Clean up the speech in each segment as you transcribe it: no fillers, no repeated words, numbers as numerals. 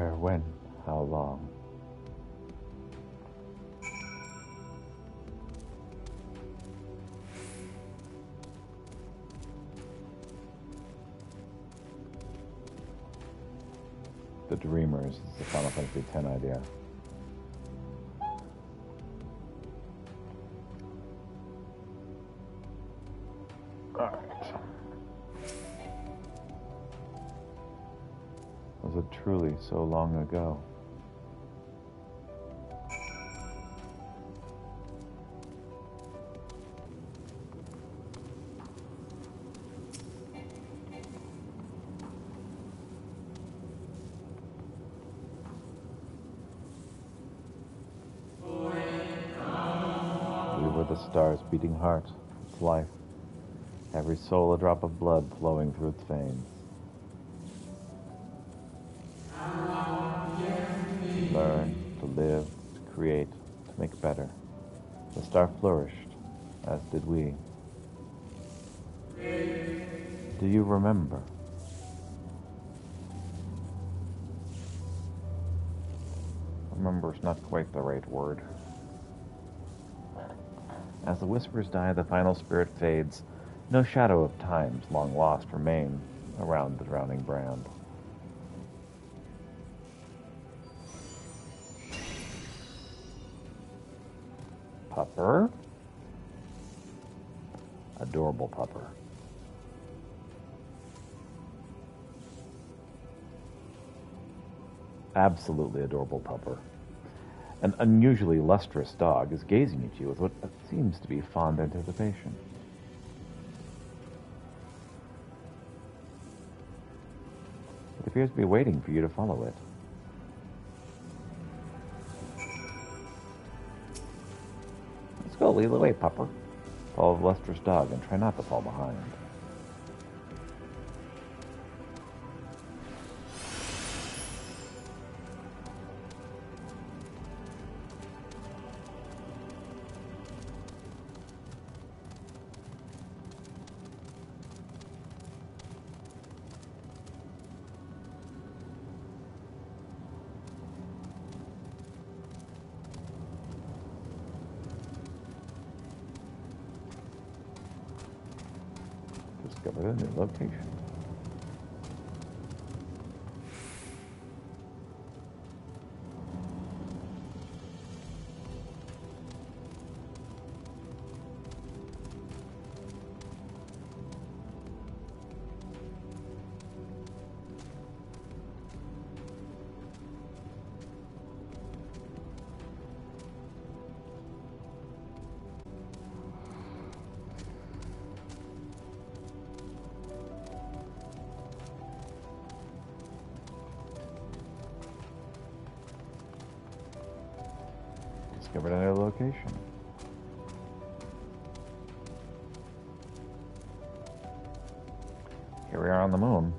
Where, when, how long? The Dreamers is the Final Fantasy X idea. Alright. Was it truly so long ago? We were the stars' beating heart, its life. Every soul a drop of blood flowing through its veins. To learn, to live, to create, to make better. The star flourished, as did we. Do you remember? Remember's not quite the right word. As the whispers die, the final spirit fades. No shadow of times long lost remain around the drowning brand. Pupper? Adorable pupper. Absolutely adorable pupper. An unusually lustrous dog is gazing at you with what seems to be fond anticipation. It appears to be waiting for you to follow it. Let's go, lead the way, pupper. Follow the lustrous dog and try not to fall behind. Discover a new location. Discovered another location. Here we are on the moon.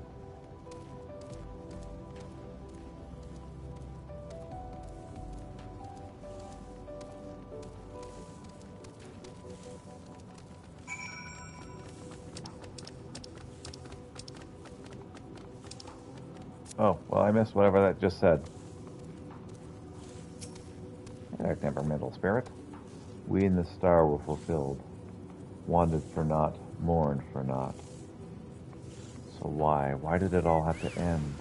Oh, well, I missed whatever that just said. Our temperamental spirit. We in the star were fulfilled, wanted for naught, mourned for naught. So why? Why did it all have to end?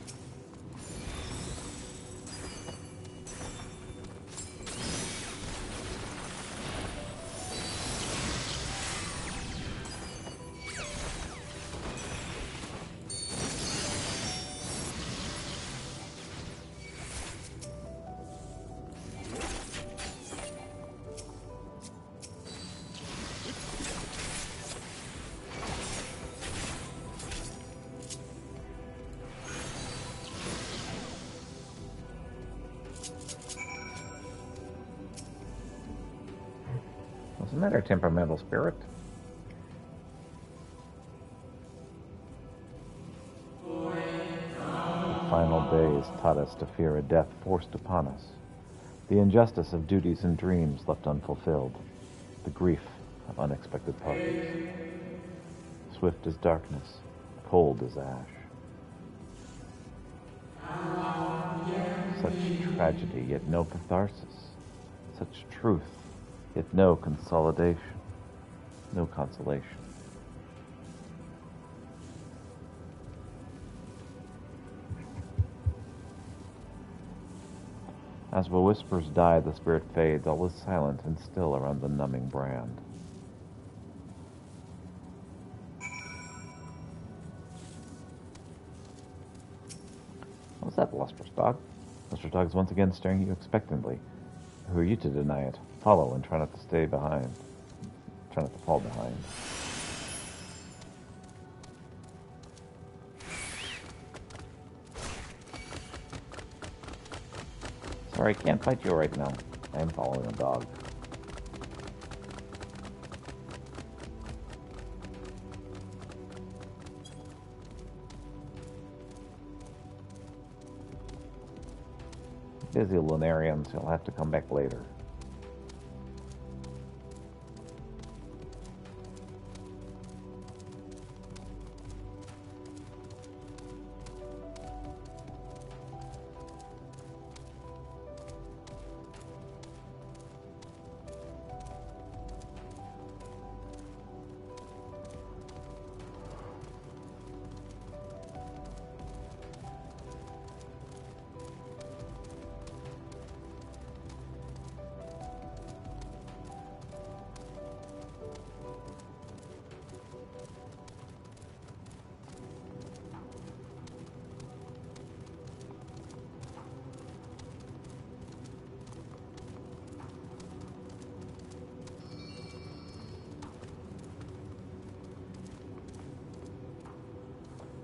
What's the matter, temperamental spirit? The final days taught us to fear a death forced upon us, the injustice of duties and dreams left unfulfilled, the grief of unexpected parties. Swift as darkness, cold as ash. tragedy, yet no catharsis. Such truth, yet no consolidation, no consolation. As the whispers die, the spirit fades. All is silent and still around the numbing brand. What's that, lustrous dog? Lustrous dog is once again staring at you expectantly. Who are you to deny it? Follow and try not to stay behind. Try not to fall behind. Sorry, I can't fight you right now. I am following a dog. Busy lunarians, you'll have to come back later.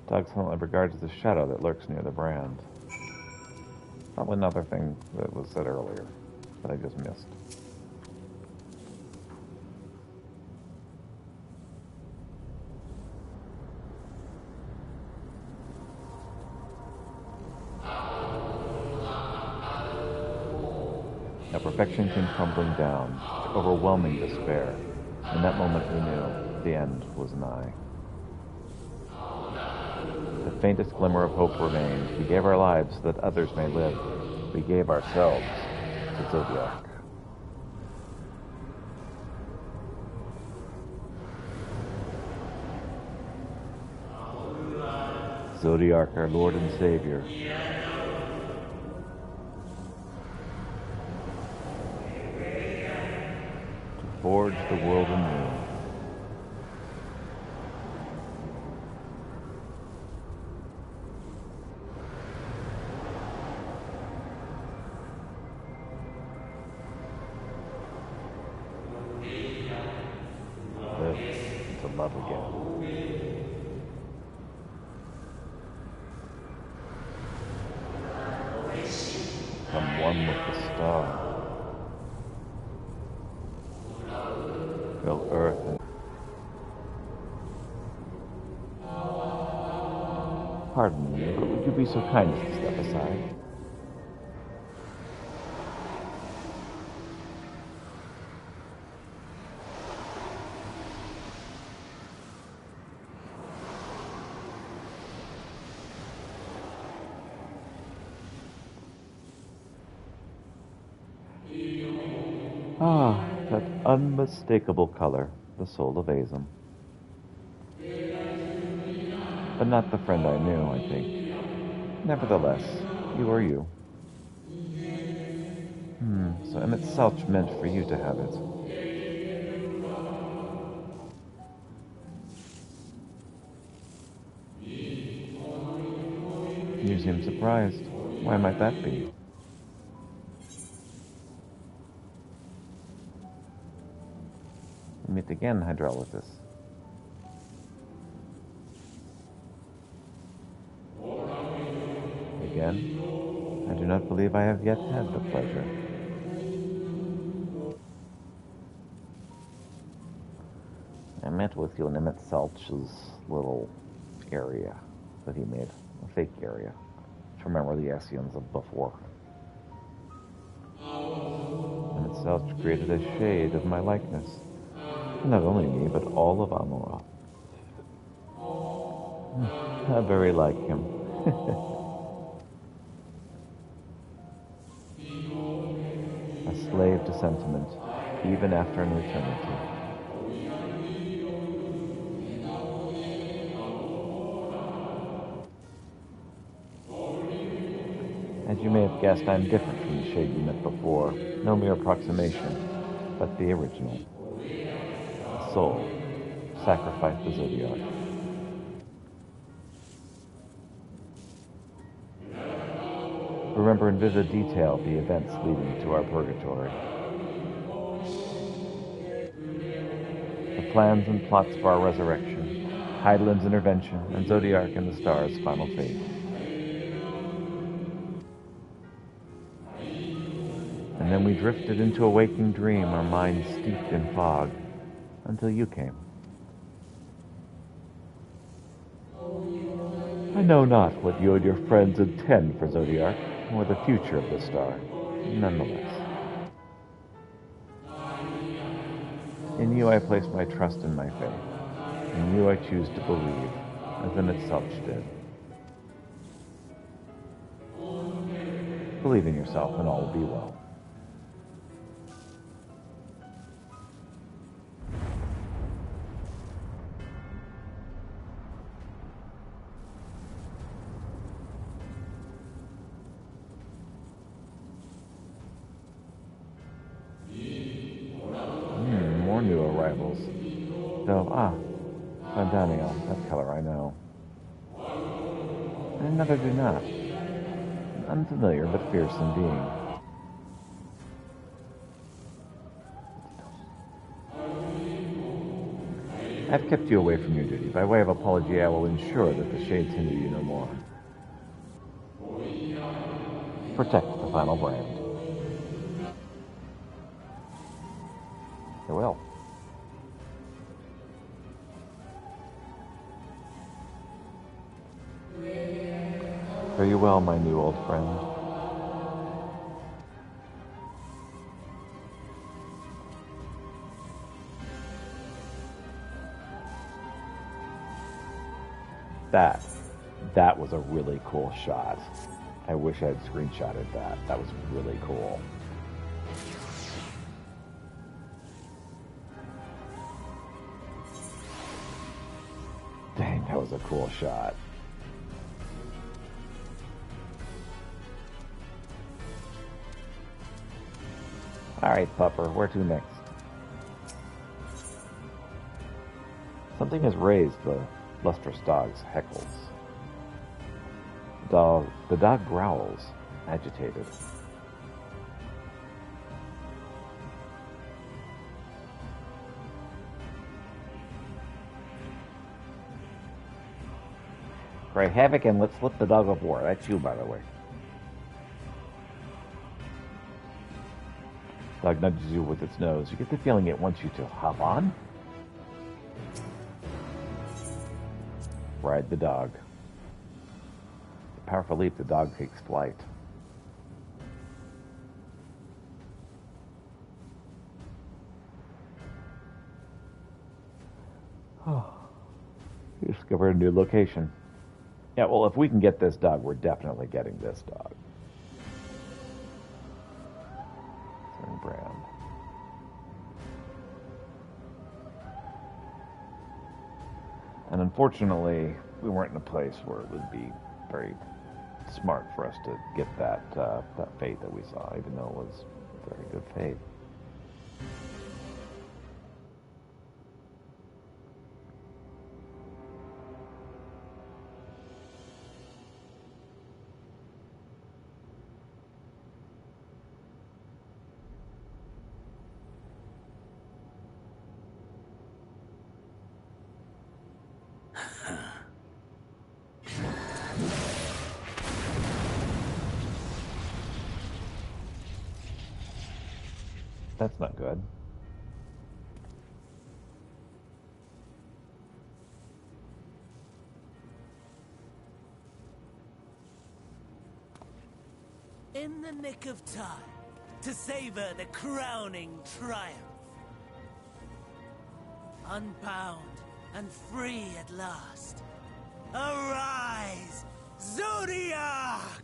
Dog silently regards the shadow that lurks near the brand. Probably another thing that was said earlier that I just missed. Now perfection came crumbling down to overwhelming despair. In that moment we knew the end was nigh. The faintest glimmer of hope remained. We gave our lives so that others may live. We gave ourselves to Zodiac. Zodiac, our Lord and Savior. To forge the world anew. To love again. Become one with the star. Fill earth and pardon me, but would you be so kind as to step aside? Ah, that unmistakable color, the soul of Azum. But not the friend I knew, I think. Nevertheless, you are you. So Emmett Selch meant for you to have it. You seem surprised. Why might that be? We meet again, Hydrolithus. Again? I do not believe I have yet had the pleasure. I met with you in Emmett Selch's little area that he made, a fake area, to remember the Esseans of before. Emmett Selch created a shade of my likeness. Not only me, but all of Amora. Very like him. a slave to sentiment, even after an eternity. As you may have guessed, I am different from the shade you met before. No mere approximation, but the original. The soul, sacrificed the zodiac. Remember in vivid detail the events leading to our purgatory. The plans and plots for our resurrection, Heidelin's intervention, and Zodiac and the Stars' final fate. And then we drifted into a waking dream, our minds steeped in fog, until you came. I know not what you and your friends intend for Zodiac, or the future of the star, nonetheless. In you I place my trust and my faith. In you I choose to believe, as in itself did. Believe in yourself and all will be well. More new arrivals. Though, Daniel, that color I know. And another do not. An unfamiliar but fearsome being. I've kept you away from your duty. By way of apology, I will ensure that the shades hinder you no more. Protect the final brand. I will. Fare you well, my new old friend. That was a really cool shot. I wish I had screenshotted that. That was really cool. Dang, that was a cool shot. Alright, Pupper, where to next? Something has raised the lustrous dog's heckles. The dog growls, agitated. Cry havoc and let's slip the dog aboard. That's you, by the way. Dog nudges you with its nose. You get the feeling it wants you to hop on. Ride the dog. With a powerful leap, the dog takes flight. Oh, you discovered a new location. Yeah, well, if we can get this dog, we're definitely getting this dog. Certain brand. And unfortunately, we weren't in a place where it would be very smart for us to get that fate that we saw, even though it was very good fate. That's not good. In the nick of time to savor the crowning triumph. Unbound and free at last. Arise, Zodiac!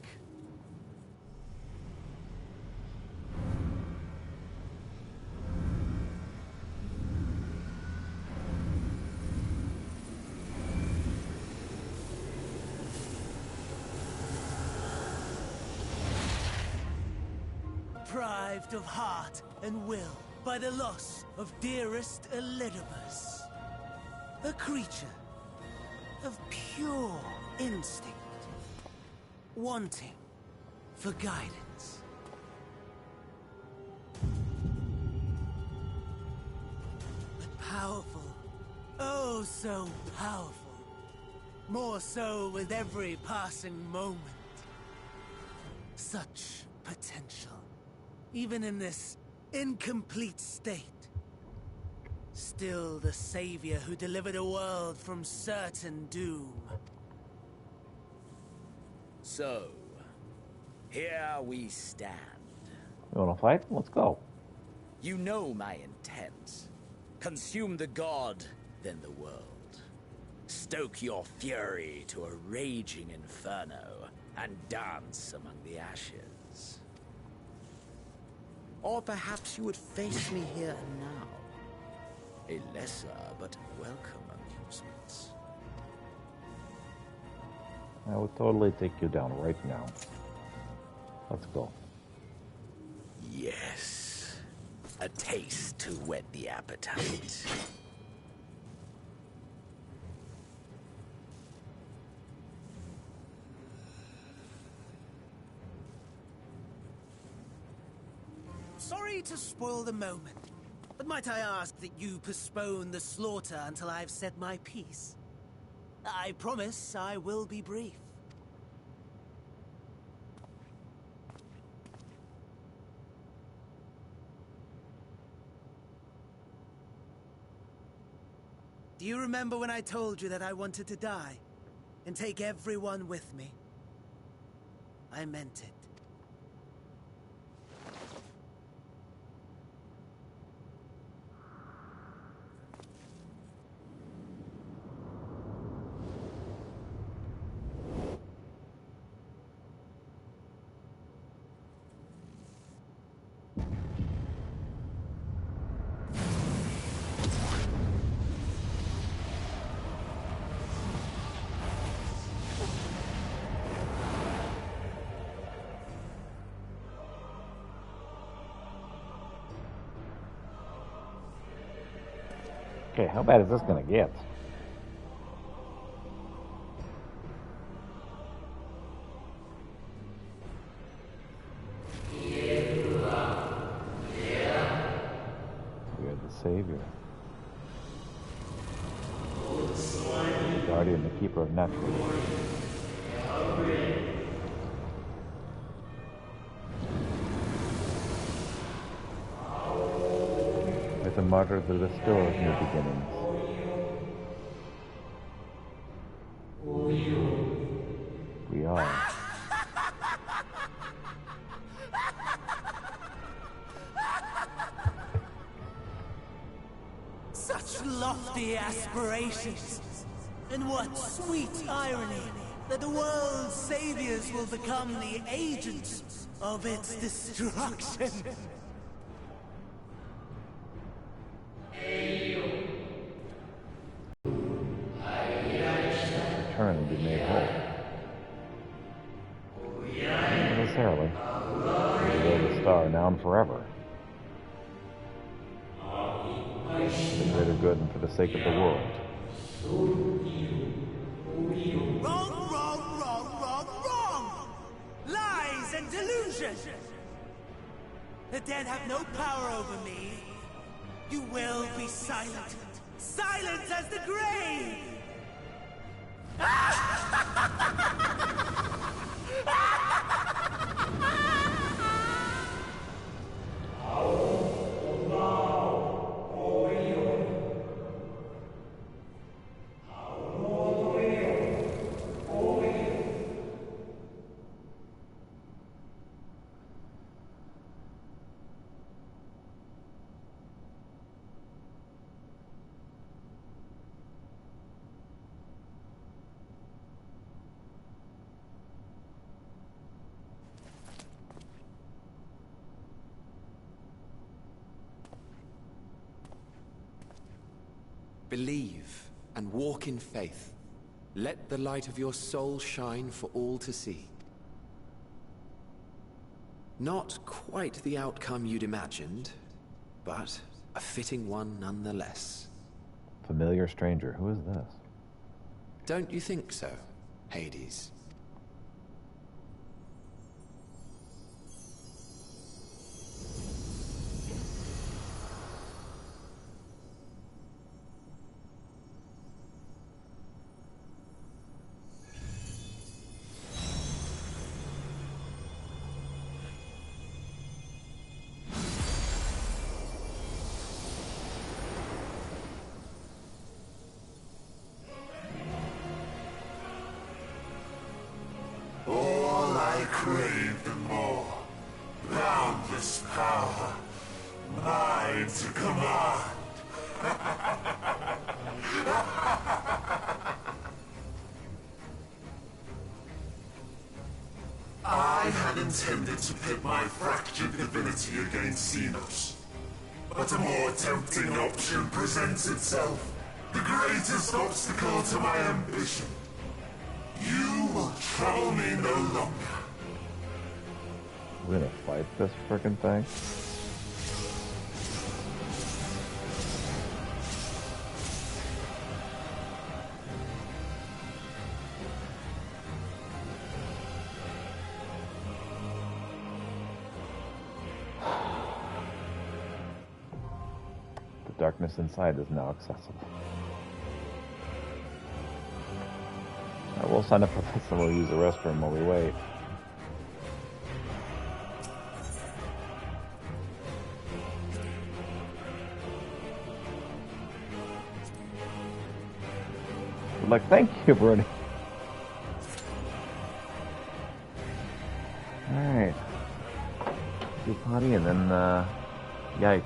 deprived of heart and will by the loss of dearest Elidibus. A creature of pure instinct, wanting for guidance. But powerful, oh so powerful. More so with every passing moment. Such potential, even in this incomplete state. Still the savior who delivered a world from certain doom. So, here we stand. You wanna fight? Let's go. You know my intent. Consume the god, then the world. Stoke your fury to a raging inferno, and dance among the ashes. Or perhaps you would face me here and now. A lesser but welcome amusement. I would totally take you down right now. Let's go. Yes. A taste to whet the appetite. Sorry to spoil the moment, but might I ask that you postpone the slaughter until I've said my piece? I promise I will be brief. Do you remember when I told you that I wanted to die and take everyone with me? I meant it. Okay, how bad is this gonna get? We are the Savior. The Guardian, the Keeper of Natural Law. The martyr, the restorer of new beginnings. We are. Such lofty aspirations. And what sweet irony that the world's saviors will become the agents of its destruction. Return and be made whole. Not necessarily. To go the star now and forever. For the greater good and for the sake of the world. Wrong, wrong, wrong, wrong, wrong! Lies and delusion! The dead have no power over me. You will be silent. Silent as the grave! Believe and walk in faith. Let the light of your soul shine for all to see. Not quite the outcome you'd imagined, but a fitting one nonetheless. Familiar stranger, who is this? Don't you think so, Hades? Crave and more. Boundless power. Mine to command. I had intended to pit my fractured divinity against Xenos. But a more tempting option presents itself. The greatest obstacle to my ambition. You will trouble me no longer. We're gonna fight this frickin' thing? The darkness inside is now accessible. I will sign up for this and we'll use the restroom while we wait. Like, thank you, Brody. Alright. Do potty and then, yikes.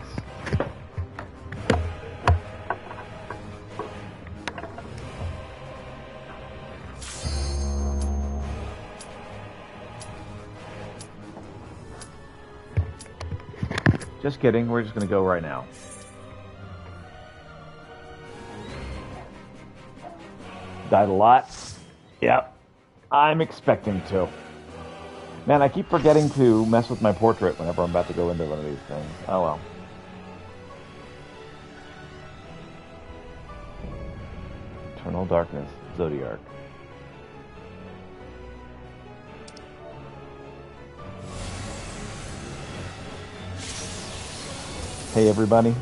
Just kidding, we're just gonna go right now. Died a lot. Yep. I'm expecting to. Man, I keep forgetting to mess with my portrait whenever I'm about to go into one of these things. Oh well. Eternal Darkness, Zodiark. Hey everybody.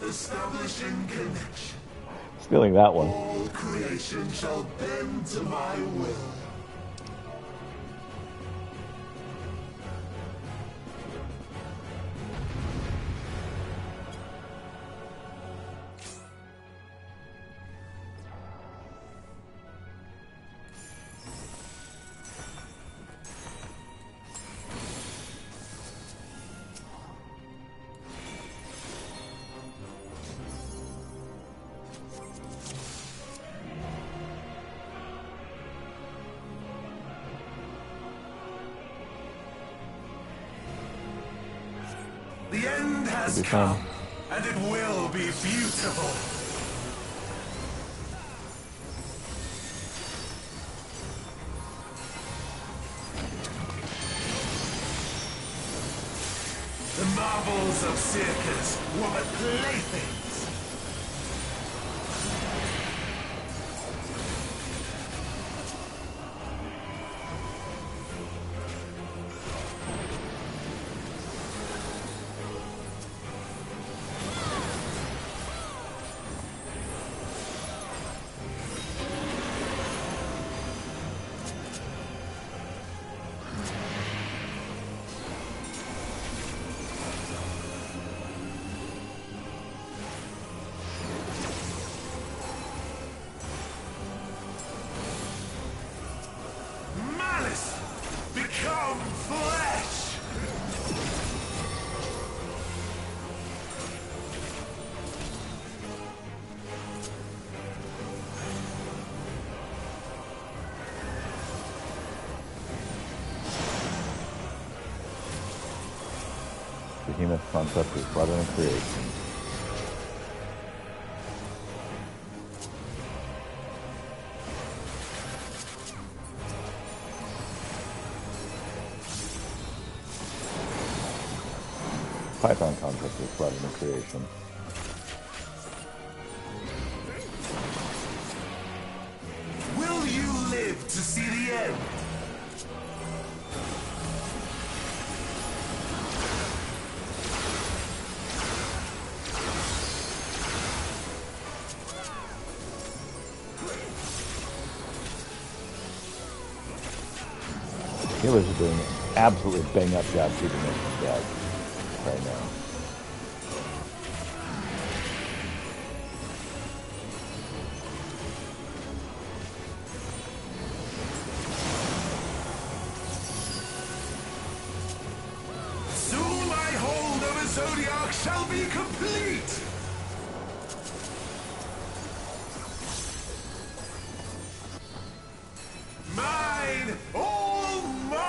Establishing connection. Stealing that one. All creation shall bend to my will. The end has come, and it will be beautiful. The marvels of circus were but playthings. Become flesh! Behemoth concept is brother in creation. Python concept is brought into creation. Will you live to see the end? Healers are doing an absolutely bang-up job keeping us from dead right now. Soon my hold over Zodiac shall be complete! Mine! All mine!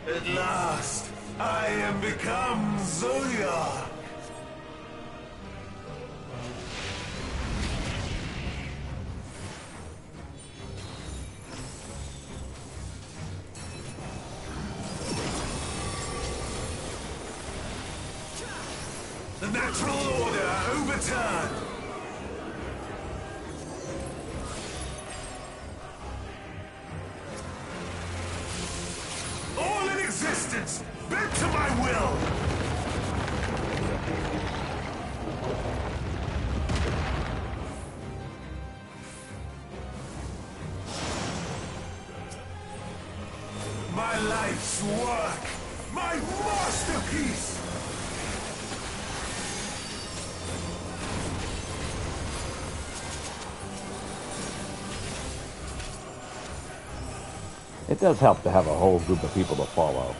At last, I am become Zodiac! The natural order overturned! All in existence, bent to my will! My life's work! My masterpiece! It does help to have a whole group of people to follow.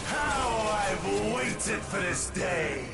How I've waited for this day!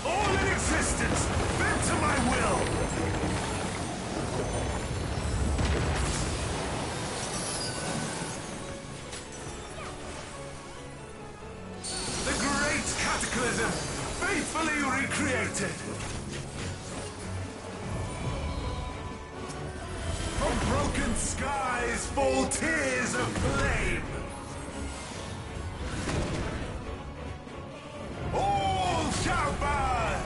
All in existence, bent to my will! The great cataclysm, faithfully recreated! From broken skies fall tears of flame! All shall burn!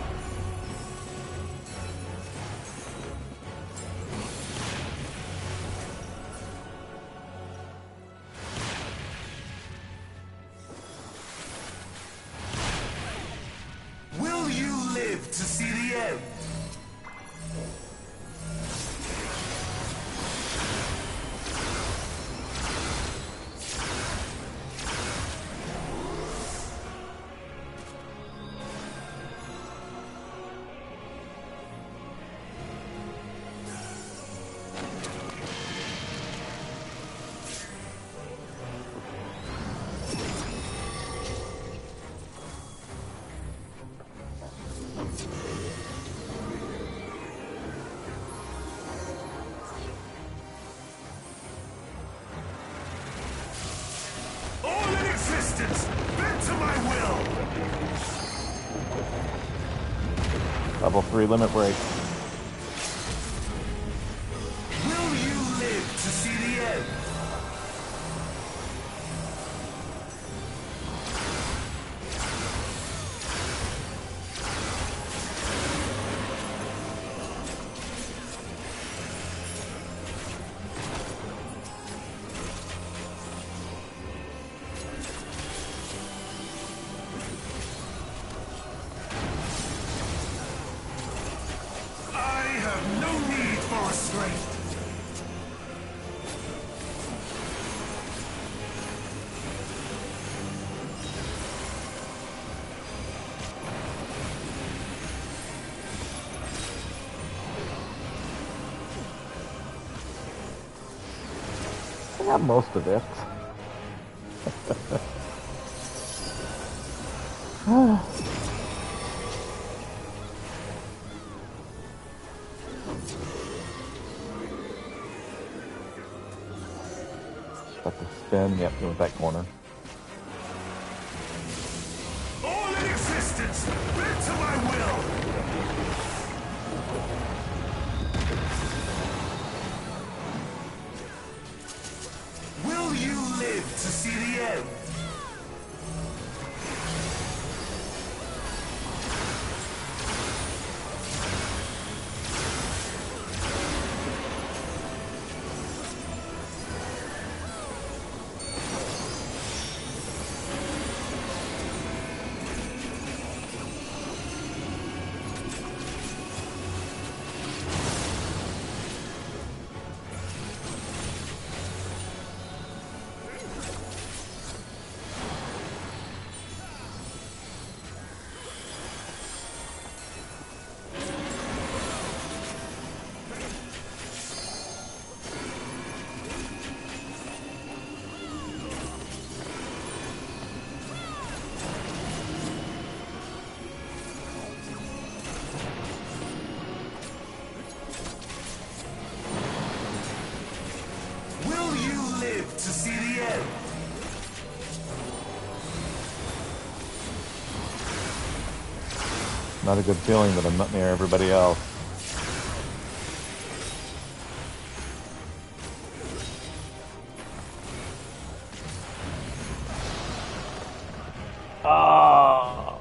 Will you live to see the end? All in existence, bent to my will! Level 3 limit break. Will you live to see the end? for restraint. I got most of it. Got the spin, yep, with that corner. All in existence, bend to my will. Will you live to see the end? Will you live to see the end? Not a good feeling that I'm not near everybody else. Ah!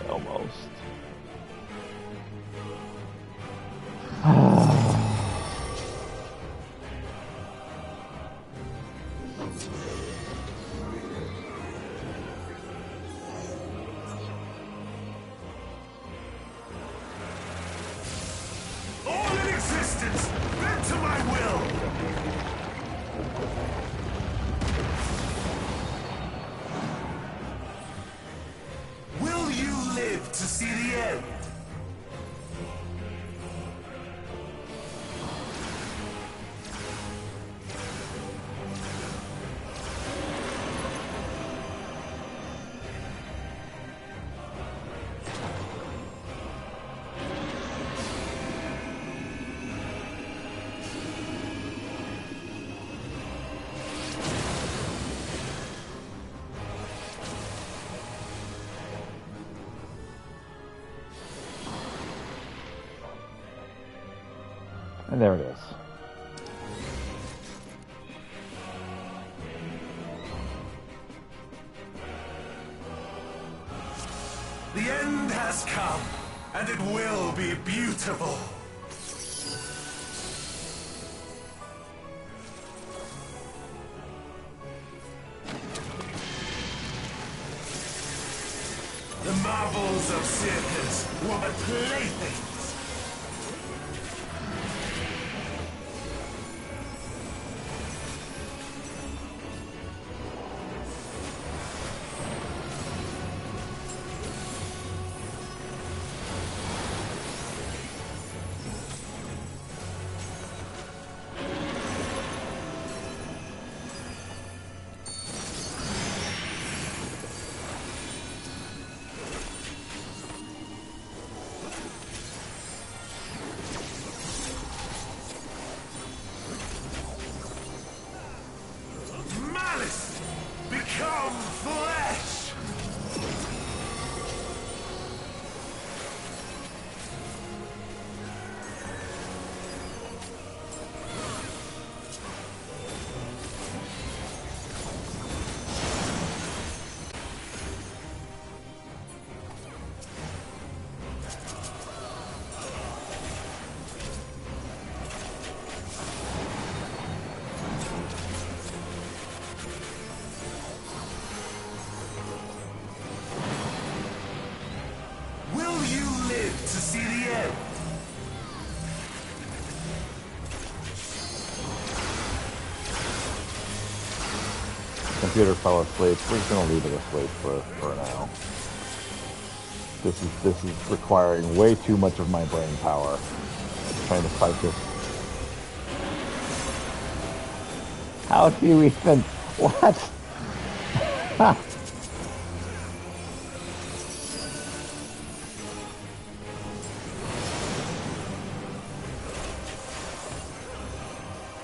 Almost. All in existence, bend to my will. Will you live to see the end? And there it is. The end has come, and it will be beautiful. The marvels of circus were but playthings. Malice, become flesh! Computer fell asleep. We're just gonna leave it asleep for now. This is requiring way too much of my brain power. Trying to fight this. How do you even what?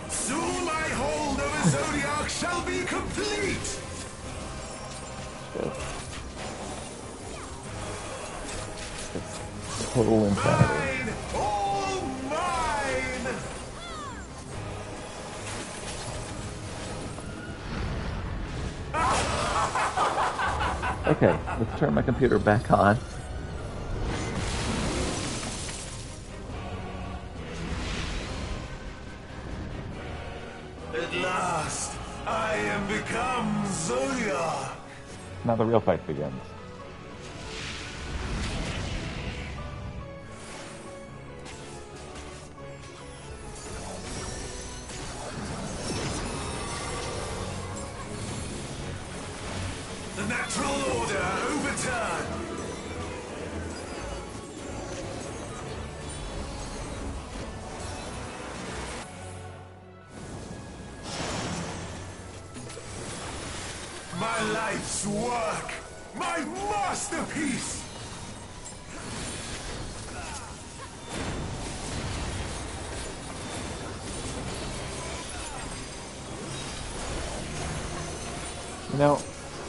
Soon my hold over Zodiac shall be complete! Total insanity. Mine! All mine! Okay, let's turn my computer back on. At last, I am become Zodiac! Now the real fight begins. The natural order overturned! My life's work! My masterpiece! You know,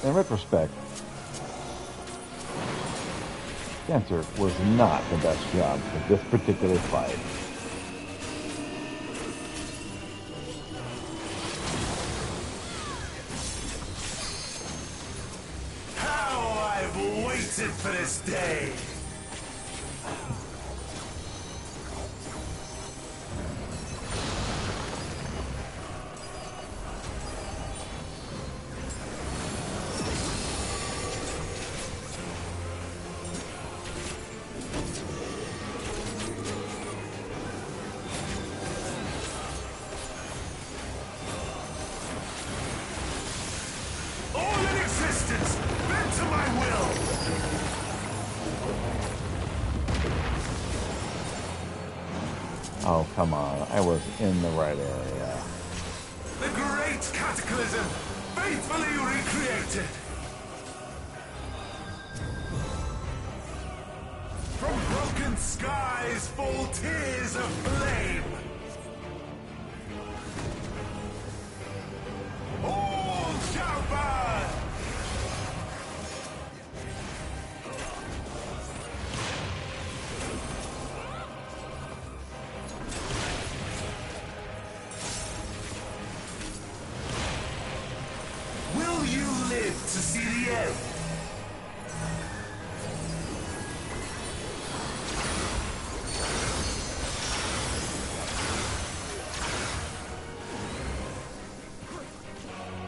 in retrospect, Spencer was not the best job for this particular fight. How I've waited for this day! All in existence, bent to my will! Oh, come on. I was in the right area. The great cataclysm, faithfully recreated! From broken skies fall tears of flame! All shall burn! Will you live to see the end?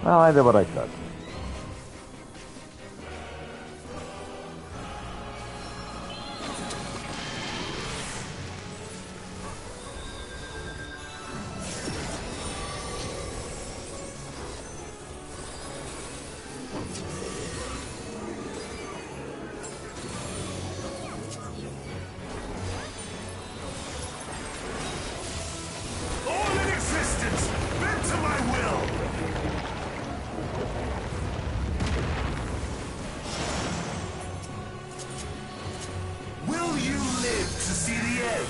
Well, I did what I could. All in existence, bent to my will! Will you live to see the end?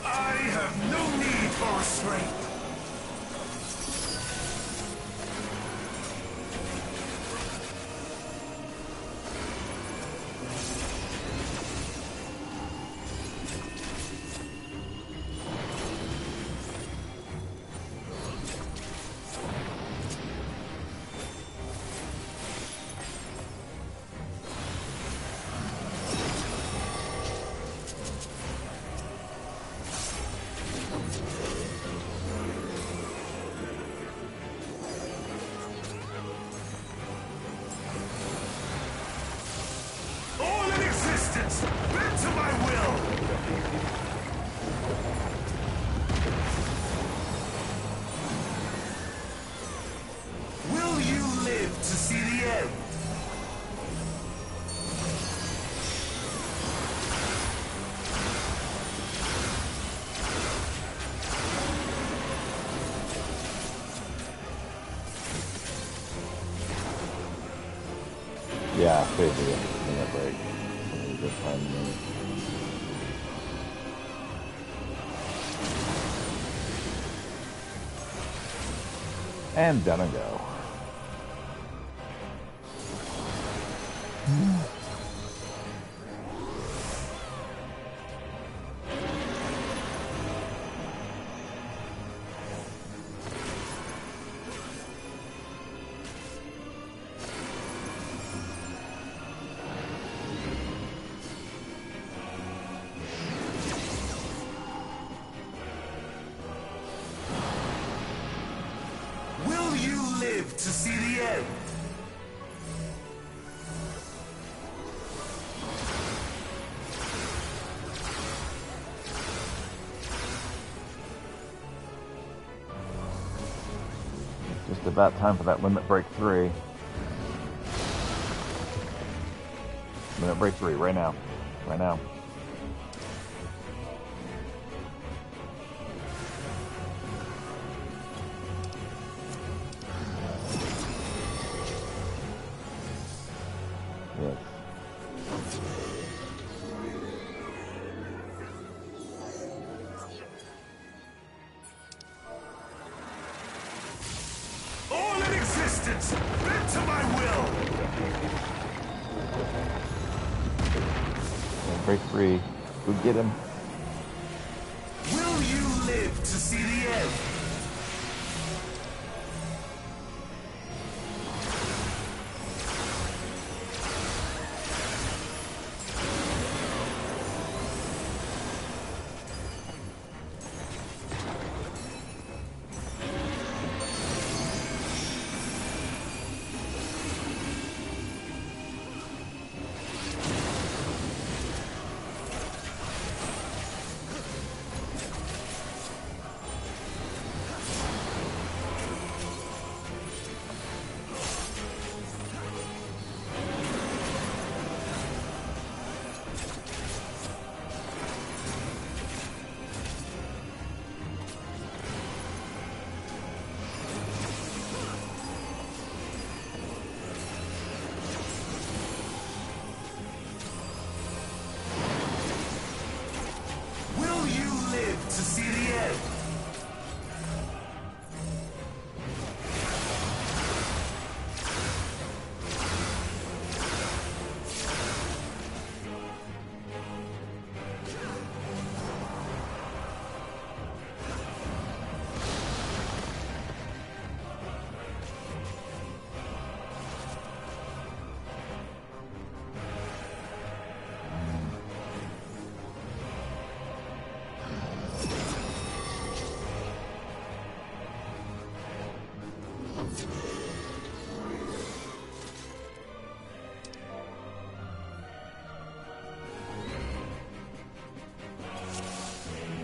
I have no need for restraint. Yeah, basically a minute break. Something good time to me. And down I go. Will you live to see the end? Just about time for that limit break 3. Limit break 3, right now. Right now. Yes. All in existence, bent to my will! Limit break 3. Go get him. Will you live to see the end? Will you live to see the end?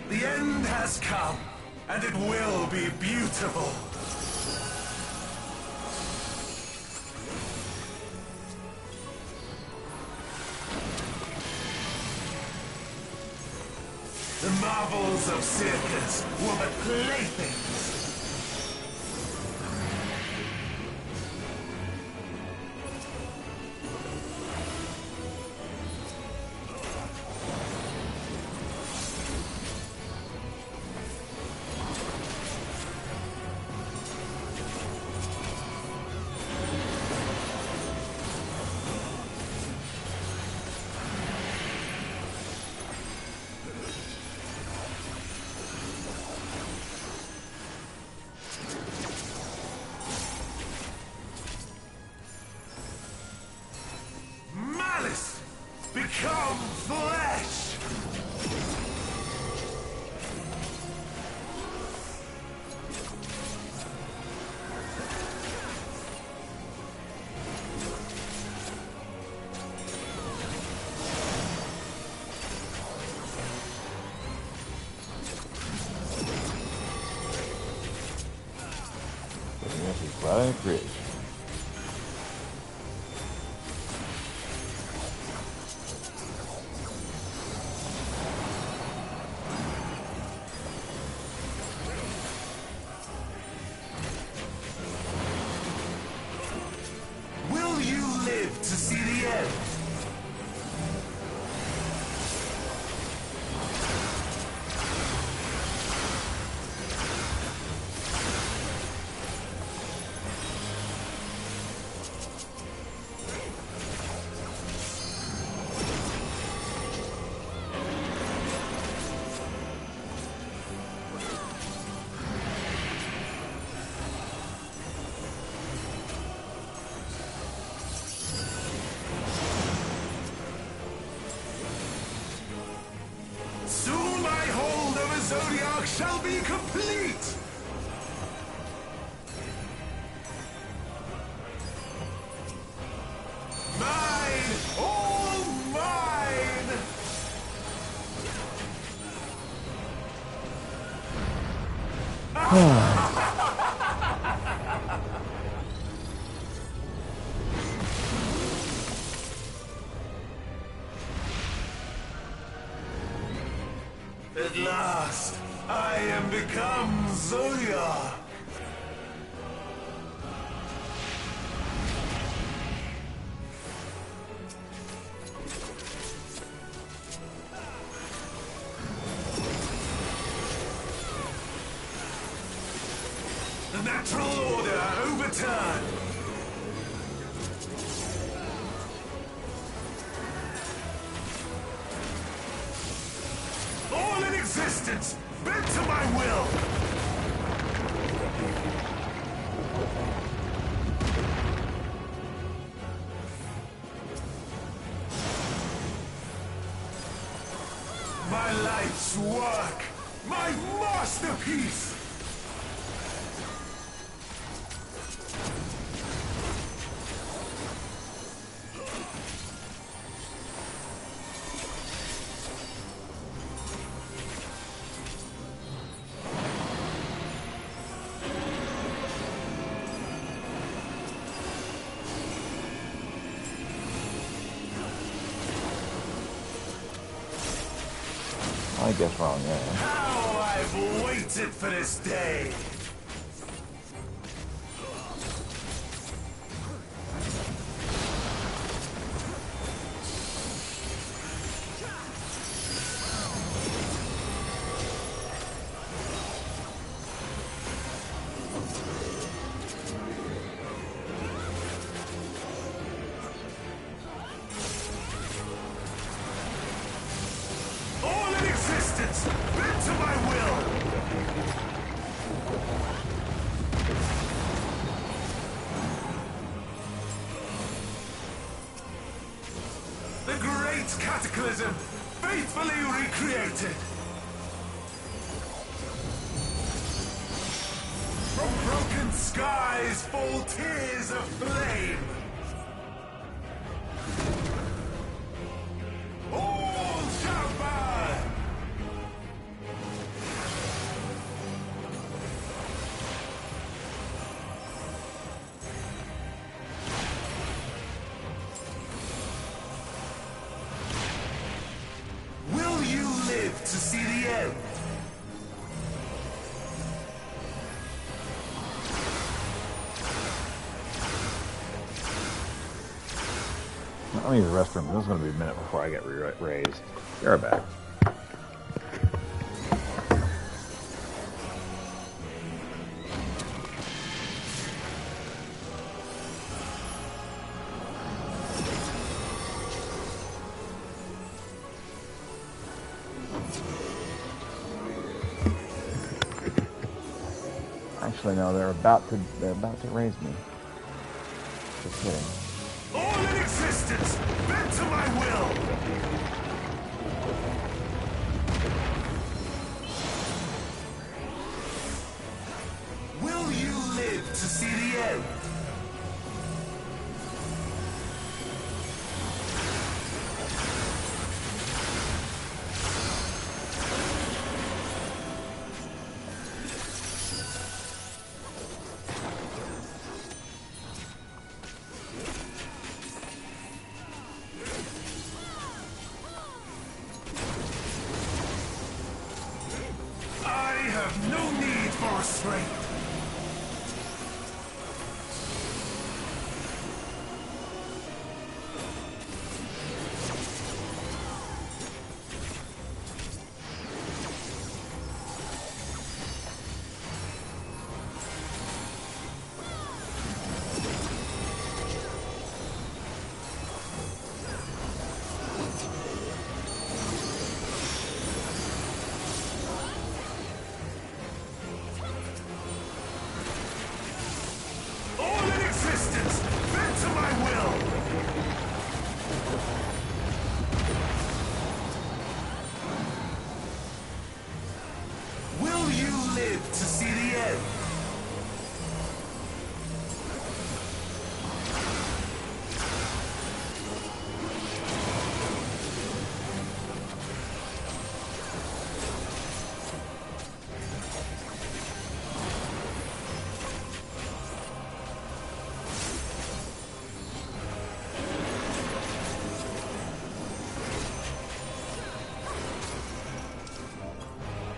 The end has come, and it will be beautiful. The marvels of circus were but playthings. Malice, become flesh! Right in creation. Will you live to see the Zodiac shall be complete! Mine! All mine! At last, I am become Zodiac. The natural order overturned. All in existence, bent to my will. My life's work, my masterpiece. I guess wrong, yeah. How I've waited for this day. All in existence, bent to my will. The great cataclysm, faithfully recreated. From broken skies fall tears of flame. All shall burn. Will you live to see the end? Let me use the restroom. This is going to be a minute before I get raised. Be right back. Actually, no, they're about to raise me. Just kidding. All in existence, bent to my will. Will you live to see the end? I have no need for restraint. to see the end?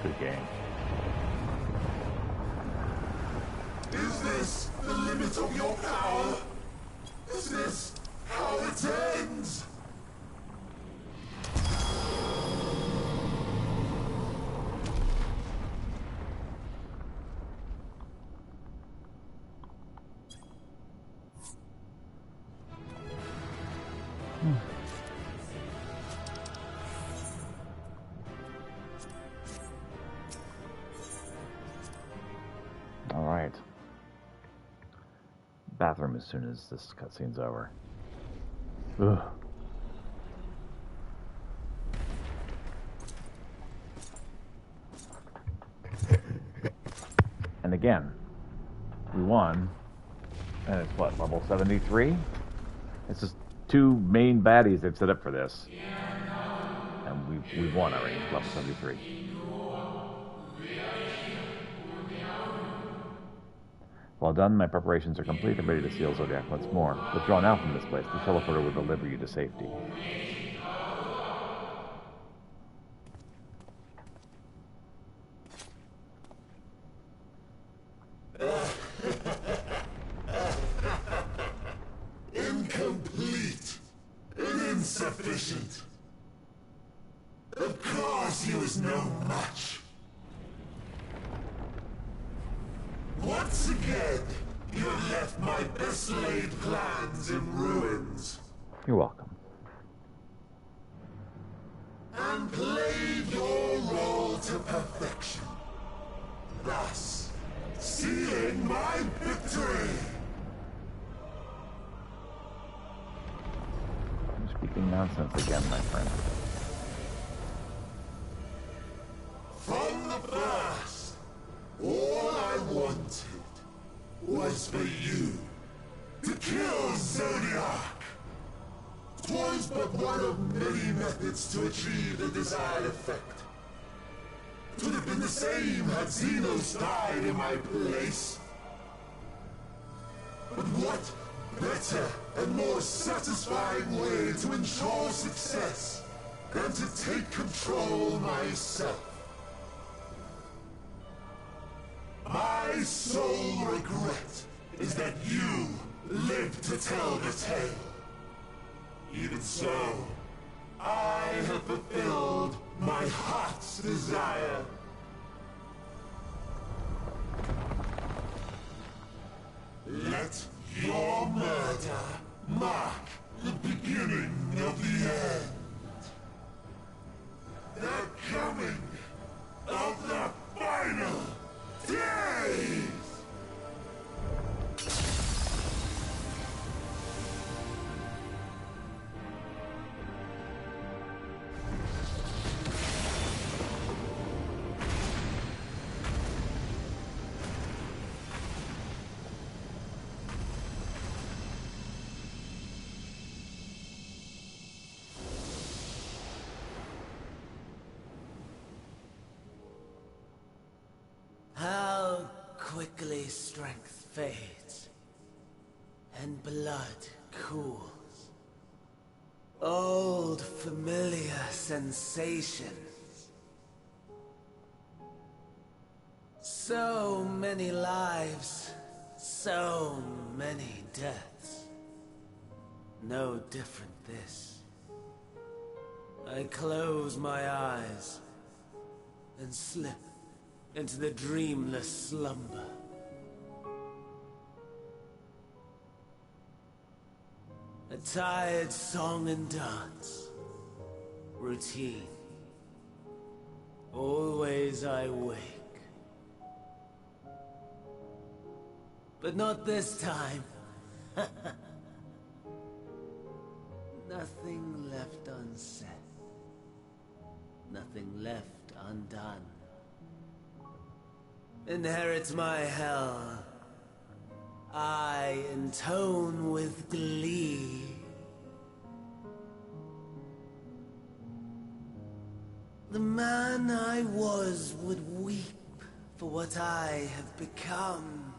Good game. Is this the limit of your power? Is this how it ends? All right. Bathroom as soon as this cutscene's over. Ugh. And again, we won. And it's what, level 73? It's just two main baddies they've set up for this. And we won already, level 73. Well done, my preparations are complete and ready to seal Zodiac once more. Withdraw now from this place. The teleporter will deliver you to safety. Incomplete and insufficient. Of course he was no match. Once again, you have left my best laid plans in ruins. You're welcome. And played your role to perfection. Thus, sealing my victory. You're speaking nonsense again, my friend. From the first, all I wanted was for you to kill Zodiac. 'Twas but one of many methods to achieve the desired effect. 'Twould have been the same had Xenos died in my place. But what better and more satisfying way to ensure success than to take control myself? My sole regret is that you live to tell the tale. Even so, I have fulfilled my heart's desire. Let your murder mark the beginning of the end. The coming of the final days! How quickly strength fades, and blood cools. Old familiar sensations. So many lives, so many deaths. No different this. I close my eyes and slip into the dreamless slumber. A tired song and dance. Routine. Always I wake. But not this time. Nothing left unsaid. Nothing left undone. Inherit my hell. I intone with glee. The man I was would weep for what I have become.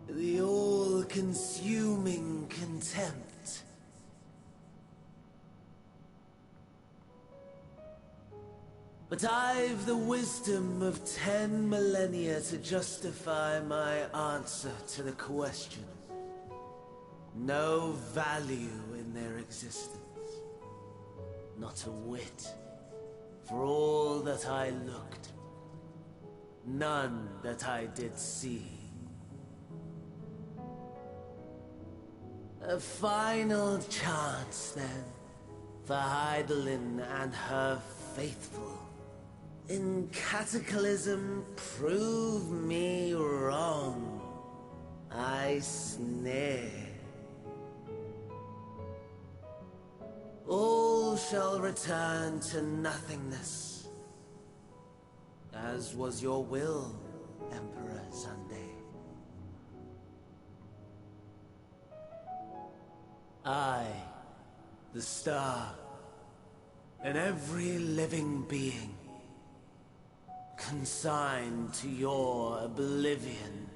The all-consuming contempt. But I've the wisdom of 10 millennia to justify my answer to the question. No value in their existence. Not a whit. For all that I looked. None that I did see. A final chance, then, for Heidelin and her faithful. In Cataclysm, prove me wrong. I sneer. All shall return to nothingness, as was your will, Emperor Sunday. I, the star, and every living being, consigned to your oblivion.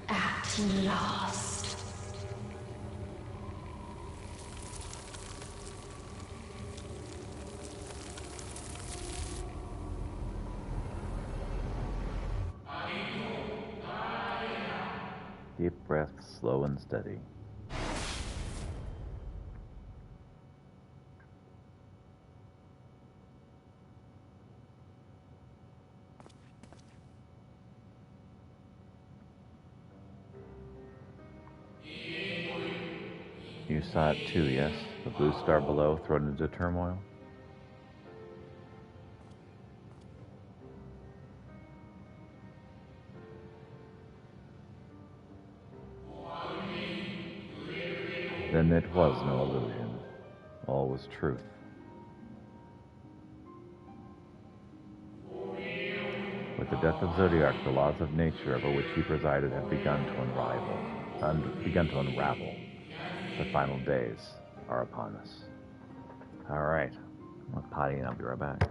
At last. Deep breaths, slow and steady. You saw it too, yes? The blue star below thrown into turmoil? Then it was no illusion. All was truth. With the death of Zodiac, the laws of nature over which he presided have begun to unravel. The final days are upon us. All right. I'm gonna potty and I'll be right back.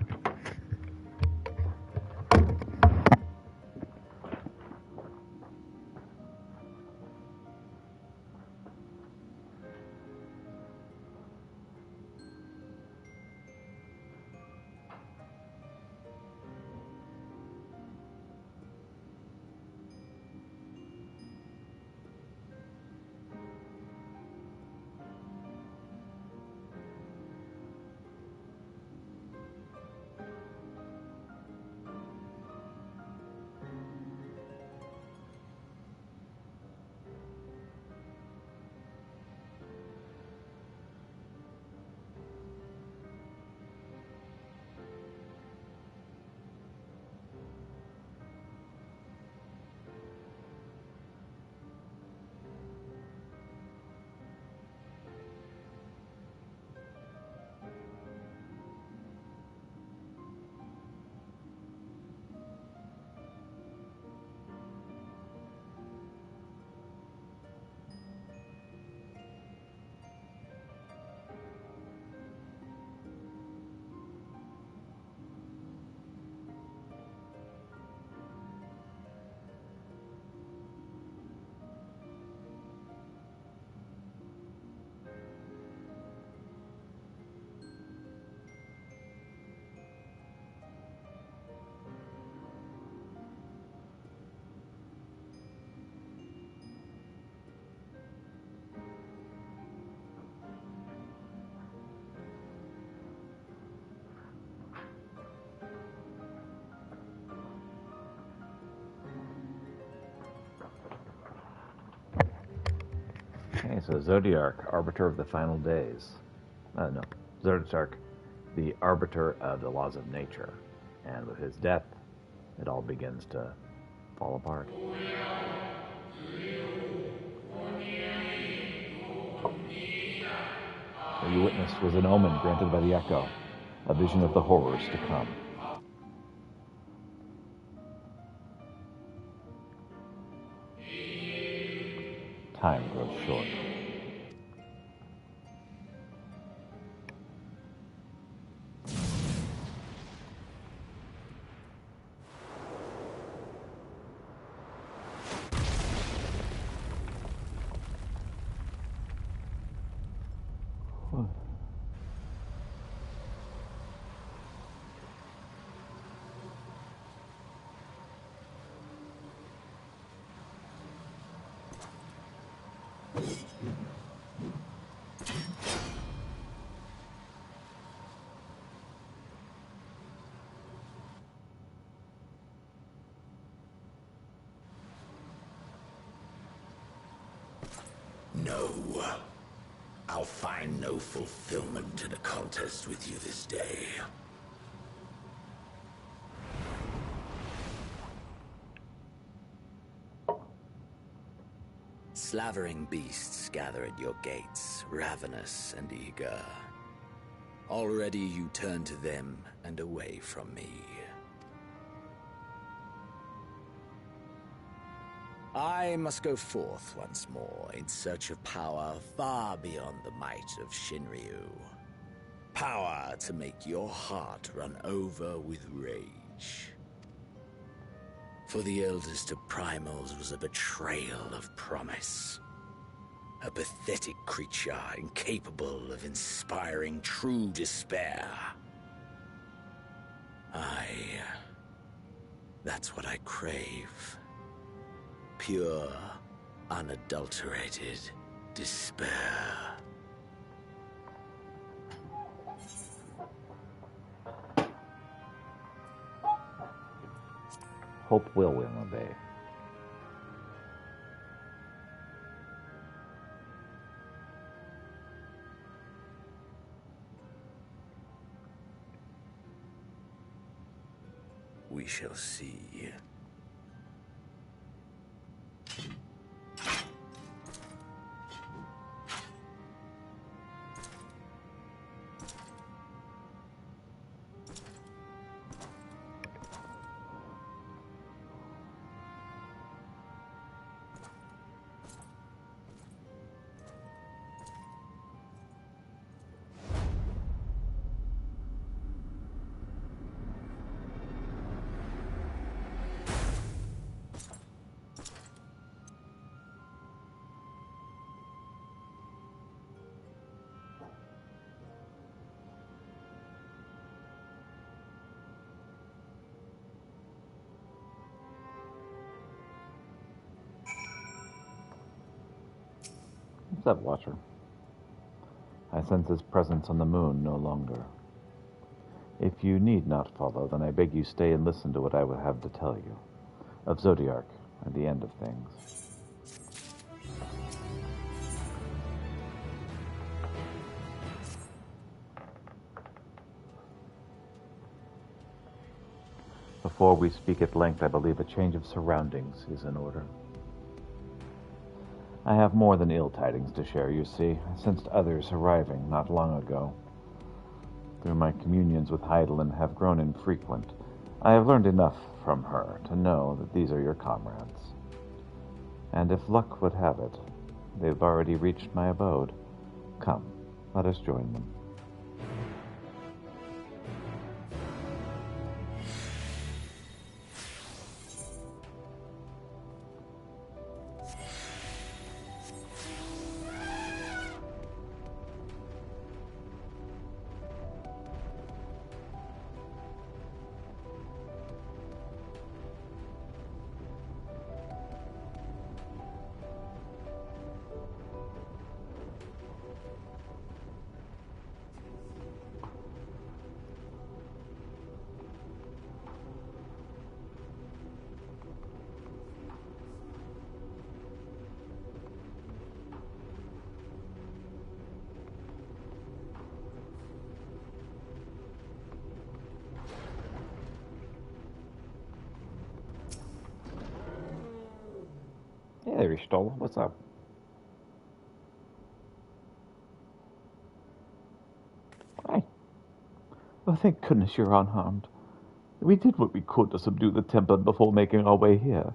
so Zodiark, Arbiter of the Final Days. No, Zodiark, the Arbiter of the Laws of Nature. And with his death, it all begins to fall apart. What you witnessed was an omen granted by the Echo, a vision of the horrors to come. Time grows short. No. I'll find no fulfillment in a contest with you this day. Slavering beasts gather at your gates, ravenous and eager. Already you turn to them and away from me. I must go forth once more in search of power far beyond the might of Shinryu. Power to make your heart run over with rage. For the eldest of primals was a betrayal of promise. A pathetic creature incapable of inspiring true despair. That's what I crave. Pure, unadulterated despair. Hope will obey. We shall see. What's up, Watcher? I sense his presence on the moon no longer. If you need not follow, then I beg you stay and listen to what I would have to tell you. Of Zodiark and the end of things. Before we speak at length, I believe a change of surroundings is in order. I have more than ill tidings to share, you see. I sensed others arriving not long ago. Through my communions with Heidelin have grown infrequent. I have learned enough from her to know that these are your comrades. And if luck would have it, they've already reached my abode. Come, let us join them. Crystal. What's up? Hi. Oh, thank goodness you're unharmed. We did what we could to subdue the Temple before making our way here.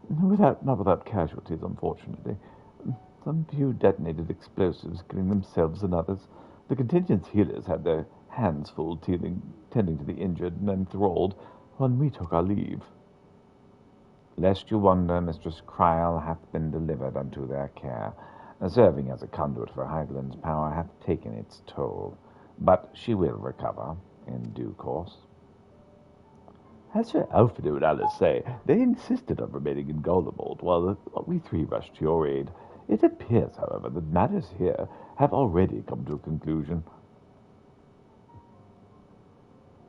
Not without casualties, unfortunately. Some few detonated explosives, killing themselves and others. The contingent's healers had their hands full tending to the injured and enthralled when we took our leave. Lest you wonder, Mistress Kryl hath been delivered unto their care. Serving as a conduit for Hydaelyn's power hath taken its toll, but she will recover in due course. As for Alfredo and Alice say, they insisted on remaining in Garlemald while we three rushed to your aid. It appears, however, that matters here have already come to a conclusion.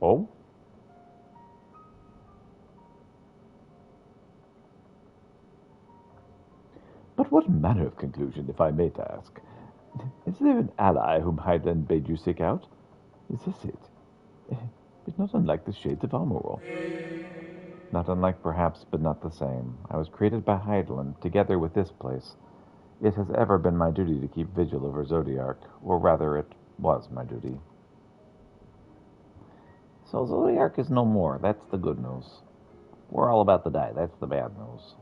Oh? But what manner of conclusion, if I may ask? Is there an ally whom Hydaelyn bade you seek out? Is this it? It's not unlike the Shades of Armorol. Not unlike, perhaps, but not the same. I was created by Hydaelyn, together with this place. It has ever been my duty to keep vigil over Zodiark, or rather, it was my duty. So Zodiark is no more. That's the good news. We're all about to die. That's the bad news.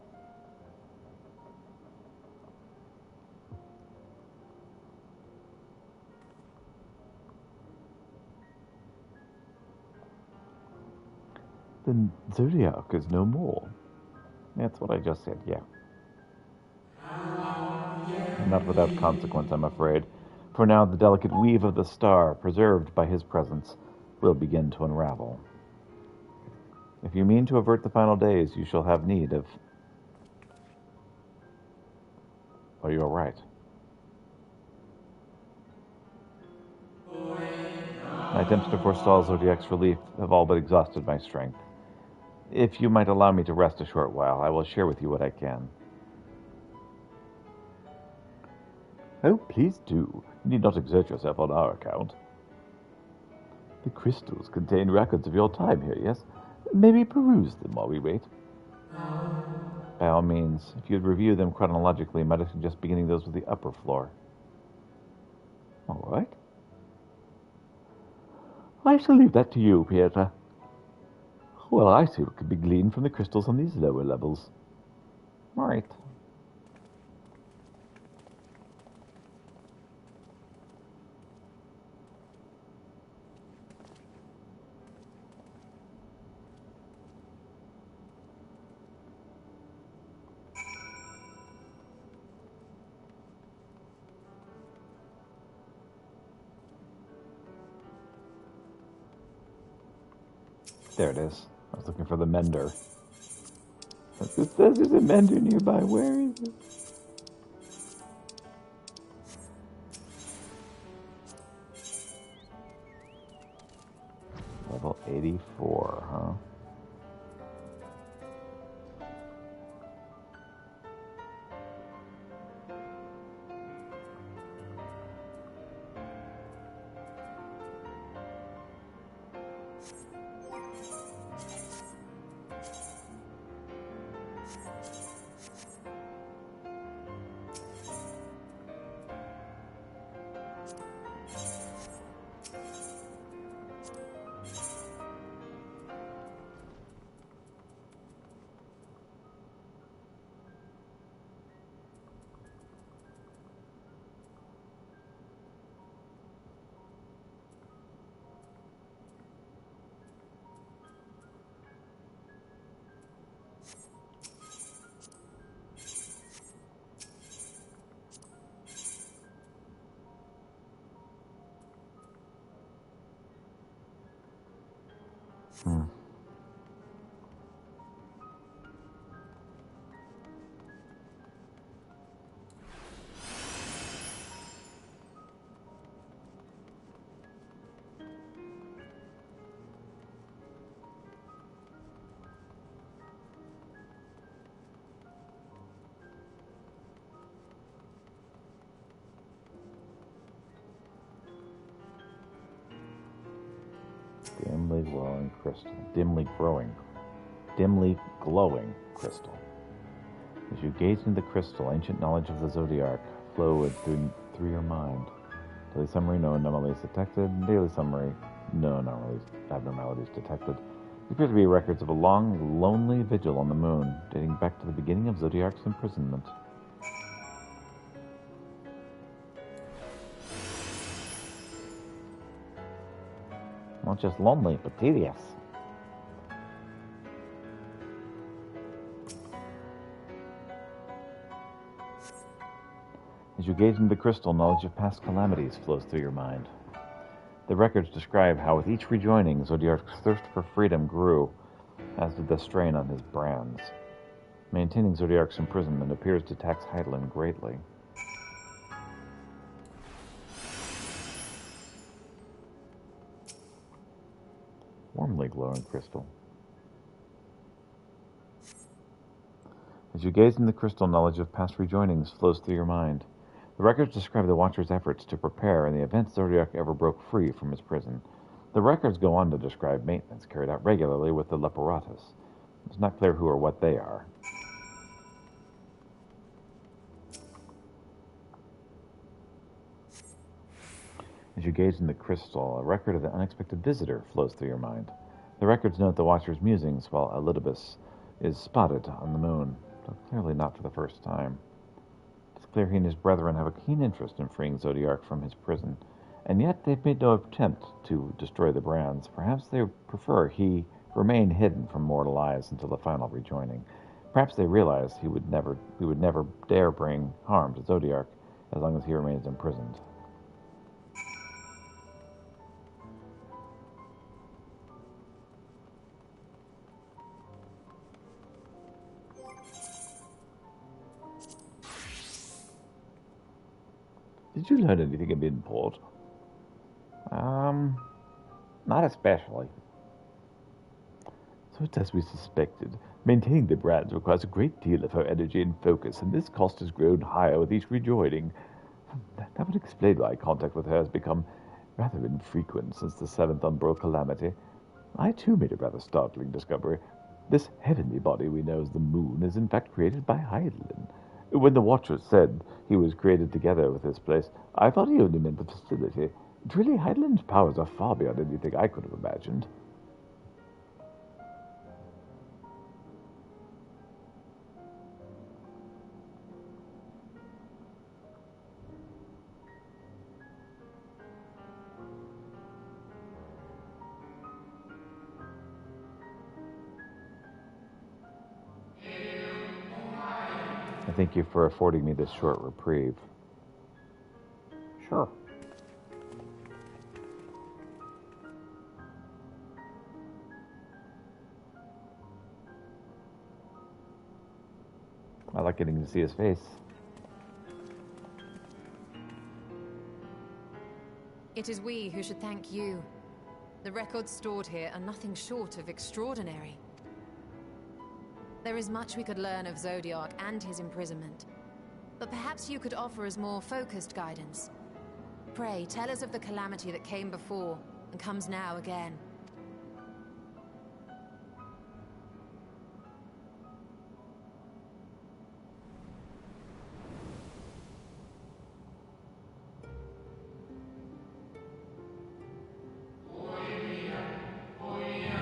Then Zodiark is no more. That's what I just said, yeah. Not without consequence, I'm afraid. For now, the delicate weave of the star, preserved by his presence, will begin to unravel. If you mean to avert the final days, you shall have need of... Are you all right? My attempts to forestall Zodiac's relief have all but exhausted my strength. If you might allow me to rest a short while, I will share with you what I can. Oh, please do. You need not exert yourself on our account. The crystals contain records of your time here, yes? Maybe peruse them while we wait. By all means, if you'd review them chronologically, might I suggest beginning those with the upper floor? All right. I shall leave that to you, Pietra. Well, I see what can be gleaned from the crystals on these lower levels. All right. There it is. I was looking for the mender. It says there's a mender nearby. Where is it? Level 84, huh? Dimly glowing crystal. Dimly glowing crystal. As you gaze into the crystal, ancient knowledge of the Zodiac flowed through your mind. Daily summary, no anomalies detected. Daily summary, no abnormalities detected. There appear to be records of a long, lonely vigil on the moon, dating back to the beginning of Zodiac's imprisonment. Not just lonely, but tedious. As you gaze into the crystal, knowledge of past calamities flows through your mind. The records describe how with each rejoining, Zodiac's thirst for freedom grew, as did the strain on his brands. Maintaining Zodiac's imprisonment appears to tax Heidelin greatly. Warmly glowing crystal. As you gaze in the crystal, knowledge of past rejoinings flows through your mind. The records describe the Watcher's efforts to prepare in the event Zodiac ever broke free from his prison. The records go on to describe maintenance carried out regularly with the Leparatus. It's not clear who or what they are. As you gaze in the crystal, a record of the unexpected visitor flows through your mind. The records note the Watcher's musings while Elidibus is spotted on the moon, though clearly not for the first time. It's clear he and his brethren have a keen interest in freeing Zodiac from his prison, and yet they've made no attempt to destroy the brands. Perhaps they prefer he remain hidden from mortal eyes until the final rejoining. Perhaps they realize he would never dare bring harm to Zodiac as long as he remains imprisoned. Did you learn anything in Midport? Not especially. So it's as we suspected. Maintaining the brands requires a great deal of her energy and focus, and this cost has grown higher with each rejoining. That would explain why contact with her has become rather infrequent since the 7th Umbral calamity. I too made a rather startling discovery. This heavenly body we know as the moon is in fact created by Heidelin. When the Watcher said he was created together with this place, I thought he only meant the facility. Truly, Heidelin's powers are far beyond anything I could have imagined. I thank you for affording me this short reprieve. Sure. I like getting to see his face. It is we who should thank you. The records stored here are nothing short of extraordinary. There is much we could learn of Zodiac and his imprisonment, but perhaps you could offer us more focused guidance. Pray, tell us of the calamity that came before and comes now again.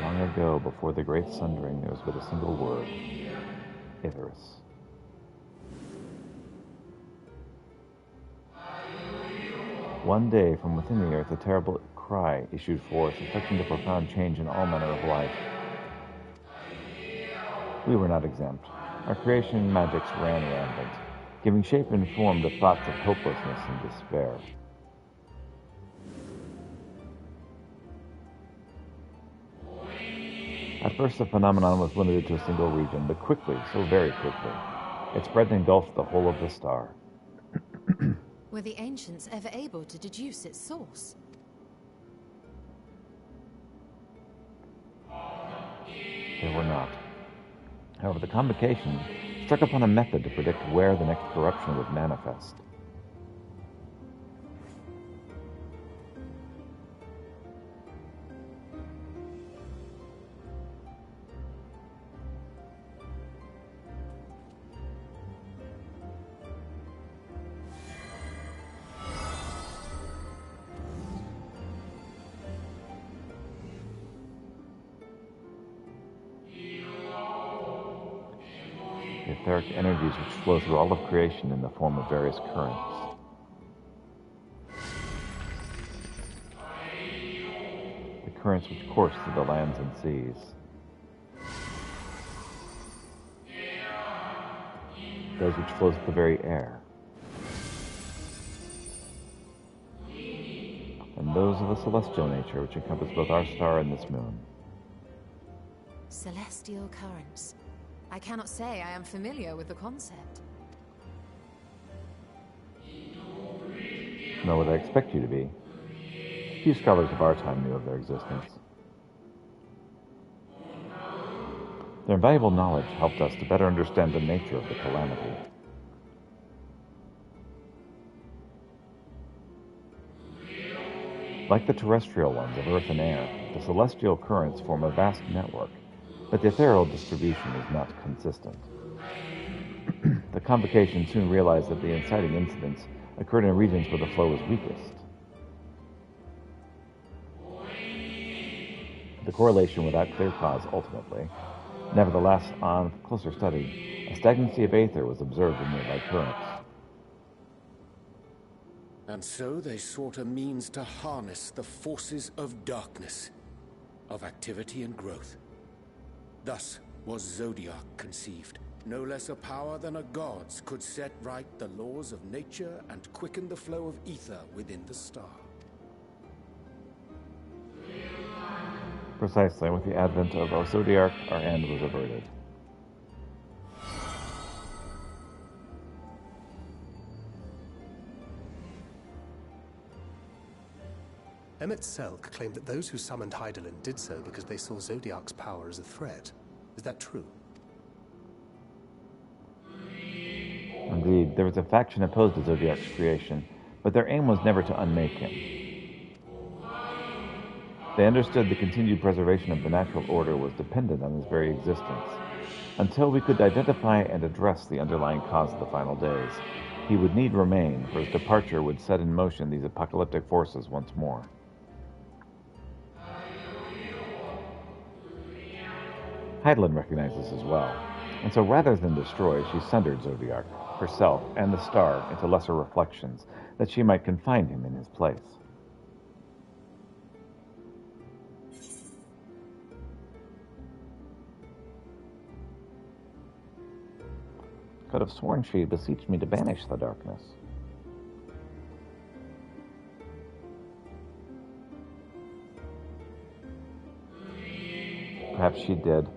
Long ago, before the Great Sundering, there was but a single word. Icarus. One day, from within the earth, a terrible cry issued forth, affecting a profound change in all manner of life. We were not exempt. Our creation magics ran rampant, giving shape and form to thoughts of hopelessness and despair. At first, the phenomenon was limited to a single region, but quickly, so very quickly, it spread and engulfed the whole of the star. Were the ancients ever able to deduce its source? They were not. However, the convocation struck upon a method to predict where the next corruption would manifest. etheric energies which flow through all of creation in the form of various currents. The currents which course through the lands and seas. Those which flow through the very air. And those of a celestial nature which encompass both our star and this moon. Celestial currents. I cannot say I am familiar with the concept. Nor would I expect you to be. Few scholars of our time knew of their existence. Their invaluable knowledge helped us to better understand the nature of the calamity. Like the terrestrial ones of earth and air, the celestial currents form a vast network, but the ethereal distribution is not consistent. The convocation soon realized that the inciting incidents occurred in regions where the flow was weakest. The correlation without clear cause ultimately. Nevertheless, on closer study, a stagnancy of aether was observed in nearby currents. And so they sought a means to harness the forces of darkness, of activity and growth. Thus was Zodiac conceived. No less a power than a god's could set right the laws of nature and quicken the flow of ether within the star. Precisely, with the advent of Zodiac, our end was averted. Emmett Selk claimed that those who summoned Hydaelyn did so because they saw Zodiac's power as a threat. Is that true? Indeed, there was a faction opposed to Zodiac's creation, but their aim was never to unmake him. They understood the continued preservation of the natural order was dependent on his very existence. Until we could identify and address the underlying cause of the final days, he would need remain, for his departure would set in motion these apocalyptic forces once more. Hydaelyn recognized this as well, and so rather than destroy, she sundered Zodiac, herself, and the star into lesser reflections, that she might confine him in his place. Could have sworn she beseeched me to banish the darkness. Perhaps she did,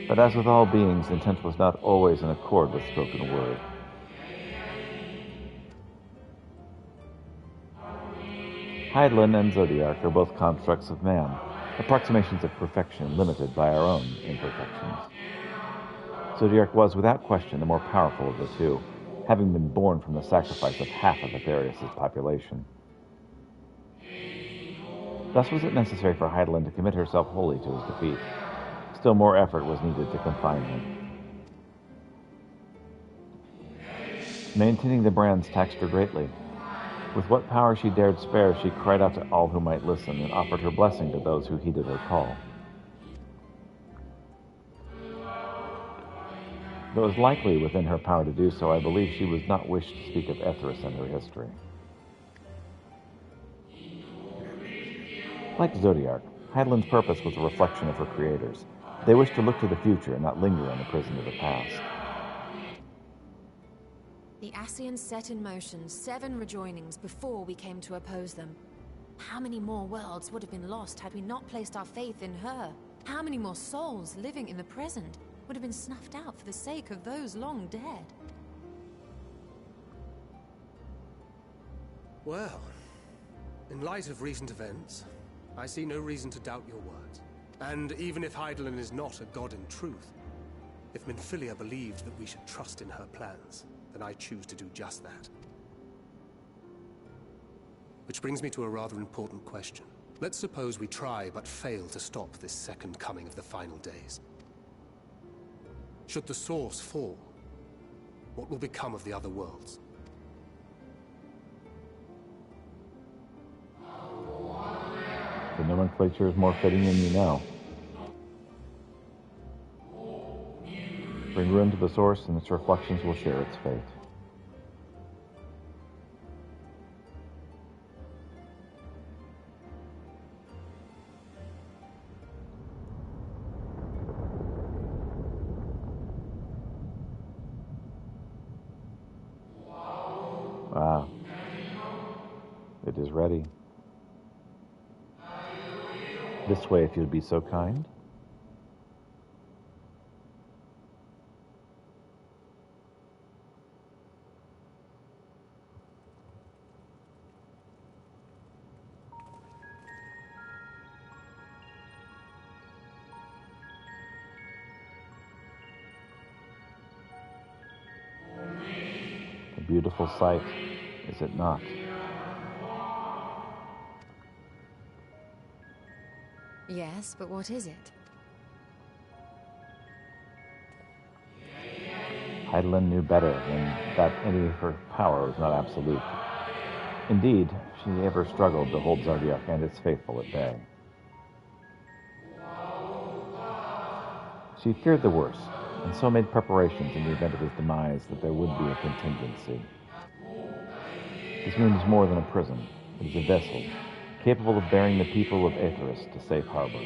but as with all beings, intent was not always in accord with spoken word. Hydaelyn and Zodiac are both constructs of man, approximations of perfection limited by our own imperfections. Zodiac was, without question, the more powerful of the two, having been born from the sacrifice of half of Aetherius' population. Thus was it necessary for Hydaelyn to commit herself wholly to his defeat. Still more effort was needed to confine him. Maintaining the brands taxed her greatly. With what power she dared spare, she cried out to all who might listen and offered her blessing to those who heeded her call. Though it was likely within her power to do so, I believe she was not wished to speak of Aetherius and her history. Like Zodiac, Hydaelyn's purpose was a reflection of her creators. They wished to look to the future and not linger in the prison of the past. The Ascians set in motion 7 rejoinings before we came to oppose them. How many more worlds would have been lost had we not placed our faith in her? How many more souls living in the present would have been snuffed out for the sake of those long dead? Well, in light of recent events, I see no reason to doubt your words. And even if Hydaelyn is not a god in truth, if Minfilia believed that we should trust in her plans, then I choose to do just that. Which brings me to a rather important question. Let's suppose we try but fail to stop this second coming of the final days. Should the source fall, what will become of the other worlds? The nomenclature is more fitting than you know. Bring ruin to the source, and its reflections will share its fate. Ah, it is ready. This way, if you'd be so kind. A beautiful sight, is it not? Yes, but what is it? Heidelin knew better than that any of her power was not absolute. Indeed, she ever struggled to hold Zodiac and its faithful at bay. She feared the worst, and so made preparations in the event of his demise that there would be a contingency. This moon is more than a prison. It is a vessel, capable of bearing the people of Aetheris to safe harbor.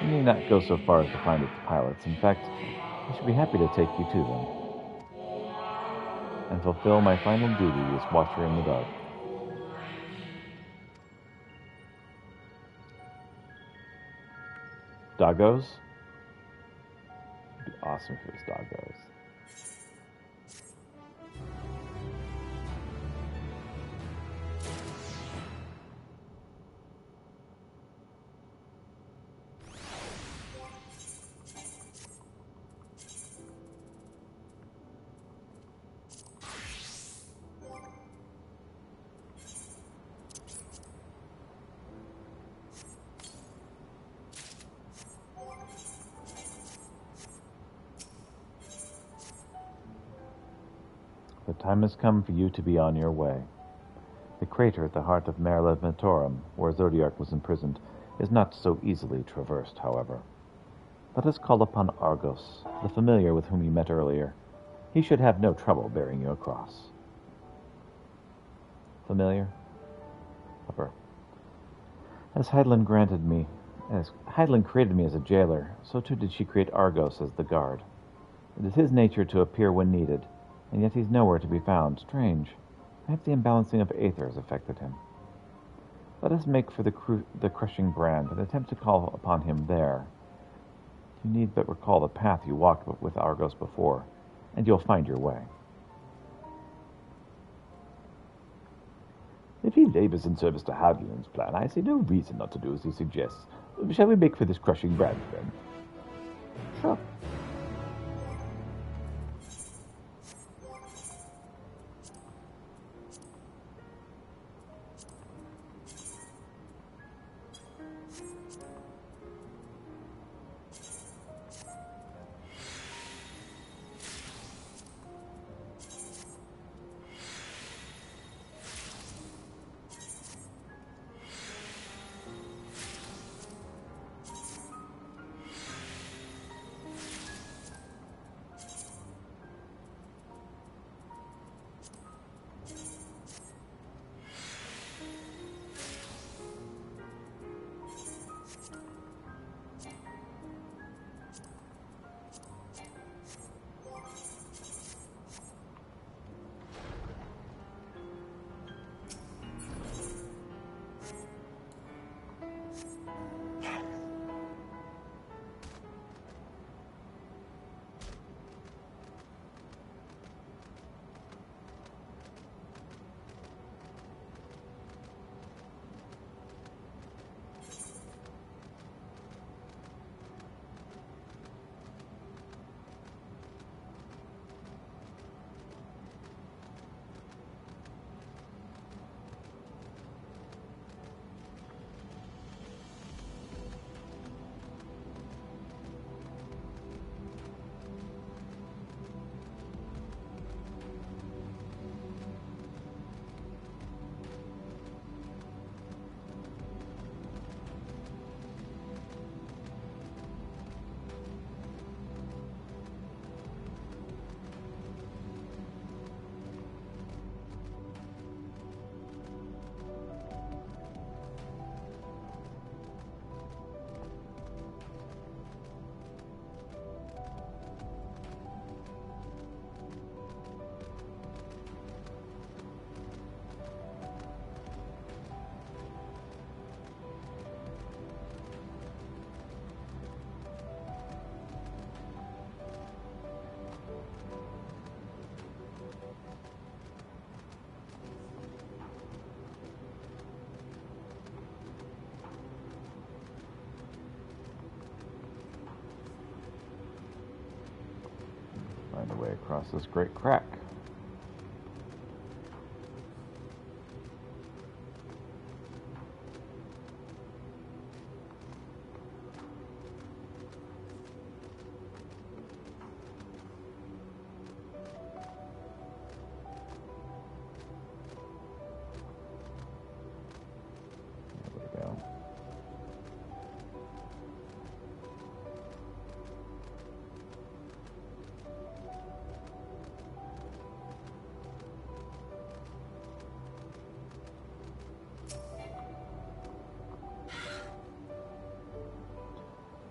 You need not go so far as to find its pilots. In fact, I should be happy to take you to them and fulfill my final duty as watcher in the dark. Doggos? It'd be awesome if it was doggos. The time has come for you to be on your way. The crater at the heart of Mare Levitorum, where Zodiac was imprisoned, is not so easily traversed, however. Let us call upon Argos, the familiar with whom you met earlier. He should have no trouble bearing you across. Familiar? However, as Heidelin created me as a jailer, so too did she create Argos as the guard. It is his nature to appear when needed, and yet he's nowhere to be found. Strange. Perhaps the imbalancing of aether has affected him. Let us make for the crushing brand and attempt to call upon him there. You need but recall the path you walked with Argos before, and you'll find your way. If he labors in service to Heidelin's plan, I see no reason not to do as he suggests. Shall we make for this crushing brand, then? Sure. across this great crack.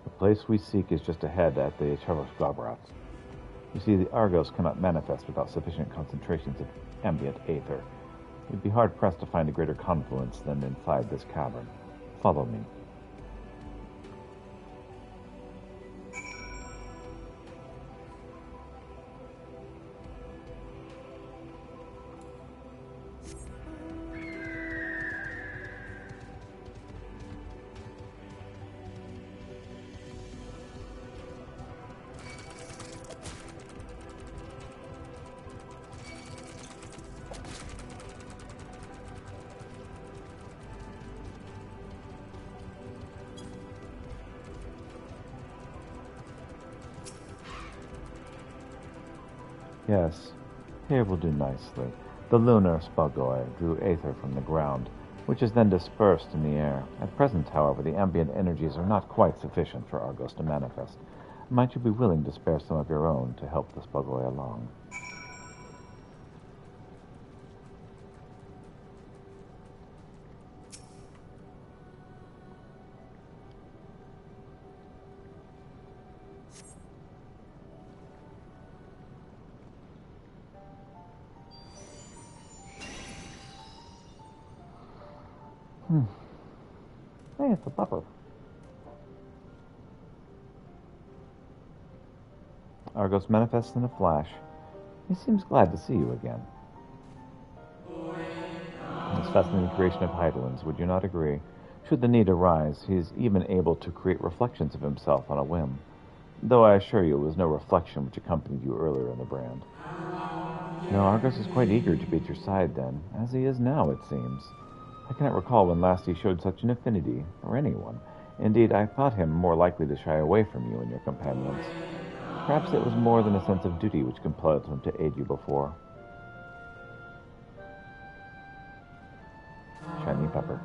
The place we seek is just ahead at the XIV. You see, the Argos cannot manifest without sufficient concentrations of ambient aether. You'd be hard-pressed to find a greater confluence than inside this cavern. Follow me. Yes, here will do nicely. The lunar spugoi drew aether from the ground, which is then dispersed in the air. At present, however, the ambient energies are not quite sufficient for Argos to manifest. Might you be willing to spare some of your own to help the spugoi along? Hey, it's a pupper. Argos manifests in a flash. He seems glad to see you again. This fascinating creation of Heidelin's, would you not agree? Should the need arise, he is even able to create reflections of himself on a whim. Though I assure you it was no reflection which accompanied you earlier in the brand. No, Argos is quite eager to be at your side then, as he is now, it seems. I cannot recall when last he showed such an affinity for anyone. Indeed, I thought him more likely to shy away from you and your companions. Perhaps it was more than a sense of duty which compelled him to aid you before. Shiny pepper.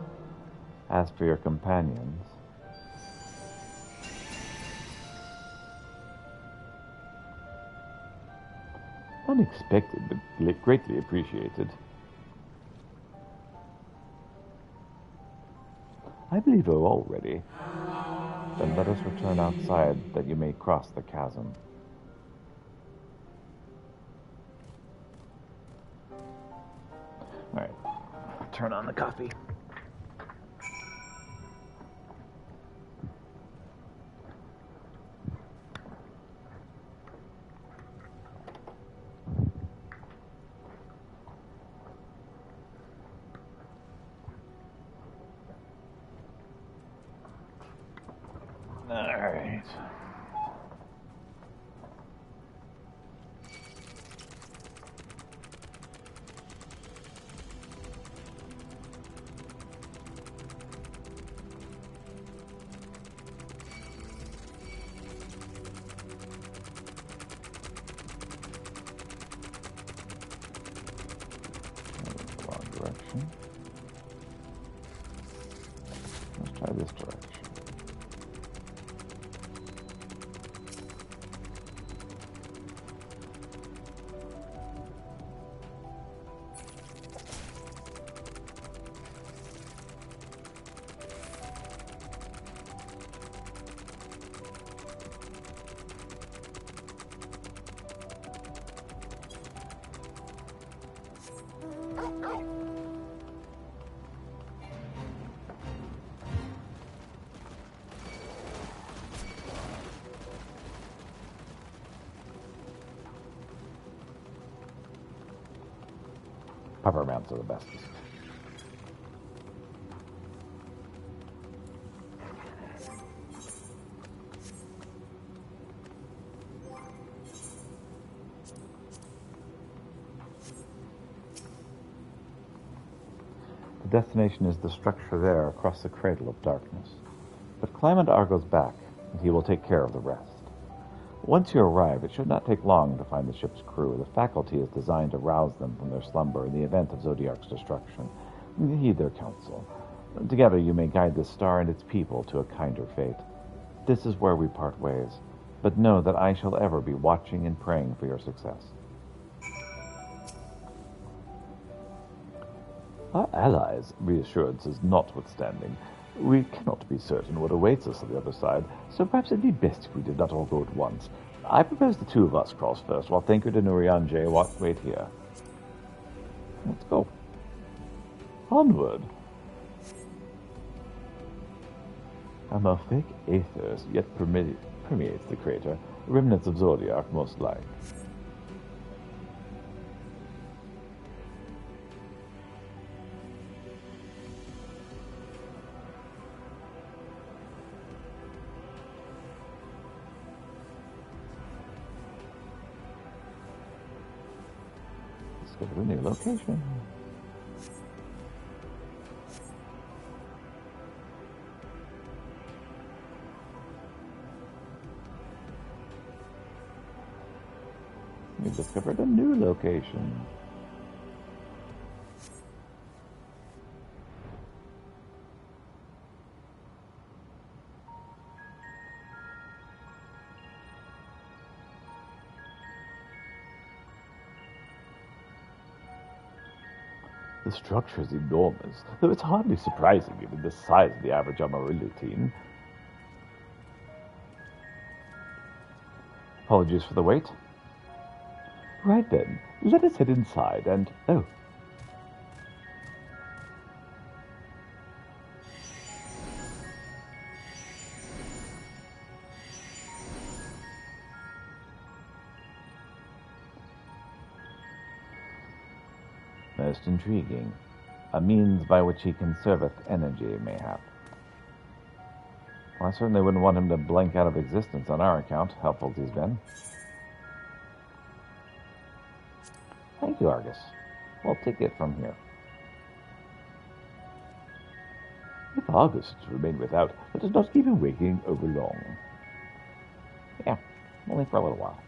As for your companions... Unexpected, but greatly appreciated. I believe we're all ready. Then let us return outside, that you may cross the chasm. All right, turn on the coffee. All right. Wrong direction. Let's try this direction. Pepper mounts are the bestest. destination is the structure there across the cradle of darkness. But climb into Argo's back, and he will take care of the rest. Once you arrive, it should not take long to find the ship's crew. The faculty is designed to rouse them from their slumber in the event of Zodiark's destruction. Heed their counsel. Together you may guide this star and its people to a kinder fate. This is where we part ways, but know that I shall ever be watching and praying for your success. Our allies' reassurances notwithstanding, we cannot be certain what awaits us on the other side, so perhaps it'd be best if we did not all go at once. I propose the two of us cross first, while Thancred and Urianger wait here. Let's go. Onward. A malefic aether yet permeates the crater, remnants of Zodiark most like. Let's go to a new location. We discovered a new location. The structure is enormous, though it's hardly surprising given the size of the average Amarylline. Apologies for the wait. Right then, let us head inside and... oh. Most intriguing. A means by which he conserveth energy, mayhap. Well, I certainly wouldn't want him to blank out of existence on our account, helpful as he's been. Thank you, Argus. We'll take it from here. If Argus is to remain without, let us not keep him waiting over long. Yeah, only for a little while.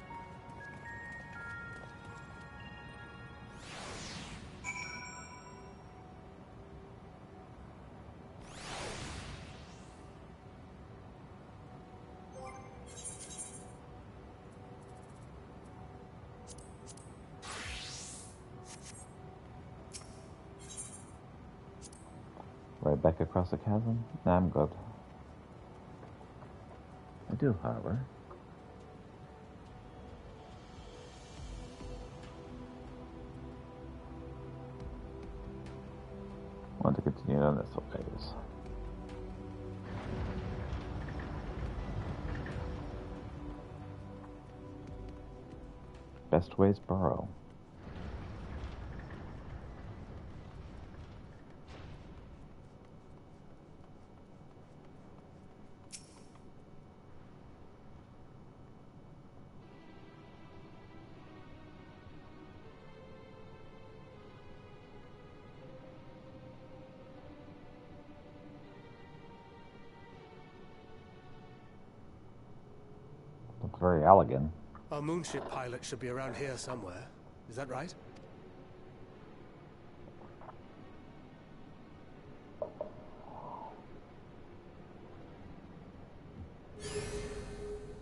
Right back across the chasm? Nah, I'm good. I do, however. Want to continue on this phase. Best ways burrow. Looks very elegant. Our moonship pilot should be around here somewhere. Is that right?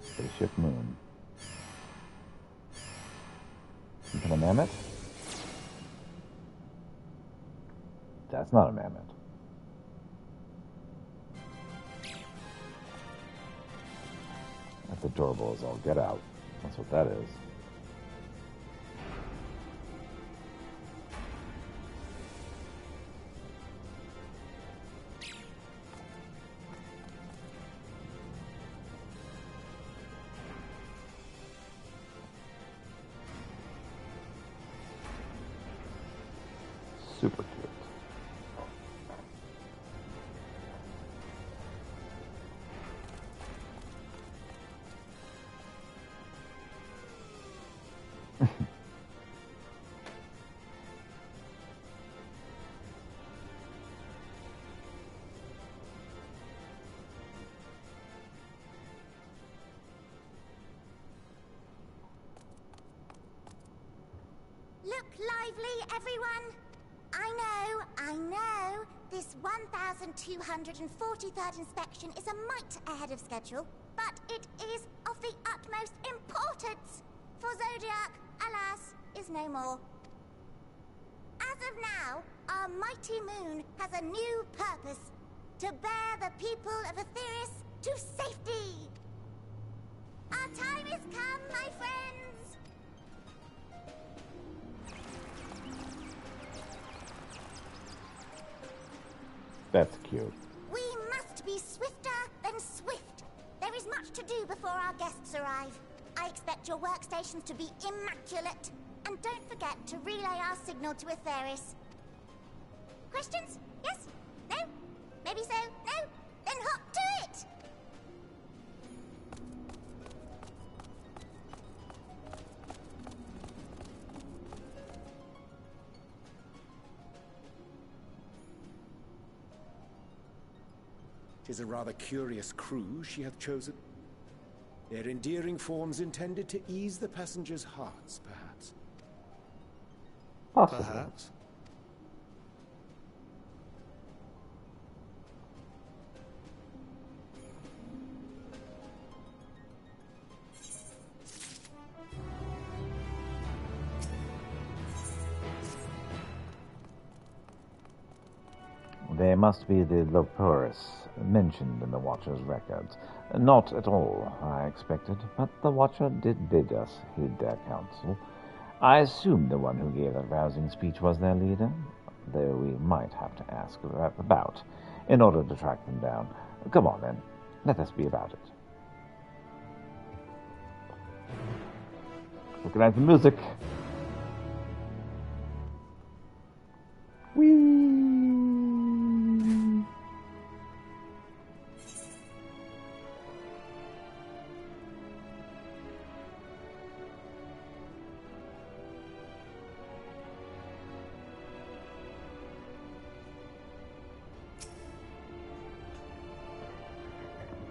Spaceship Moon. Is it a mammoth? That's not a mammoth. That's adorable as all get out. That's what that is. Super cute. lively, everyone? I know, this 1243rd inspection is a mite ahead of schedule, but it is of the utmost importance, for Zodiac, alas, is no more. As of now, our mighty moon has a new purpose, to bear the people of Aetheris to safety. Our time has come, my friends! That's cute. We must be swifter than swift. There is much to do before our guests arrive. I expect your workstations to be immaculate. And don't forget to relay our signal to Aetheris. Questions? Yes? No? Maybe so? No? Then hop to it! Tis a rather curious crew she hath chosen. Their endearing forms intended to ease the passengers' hearts, perhaps. Possibly. Perhaps. They must be the Loporus mentioned in the Watcher's records. Not at all, I expected, but the Watcher did bid us heed their counsel. I assumed the one who gave that rousing speech was their leader, though we might have to ask about in order to track them down. Come on, then. Let us be about it. Looking at the music. Whee!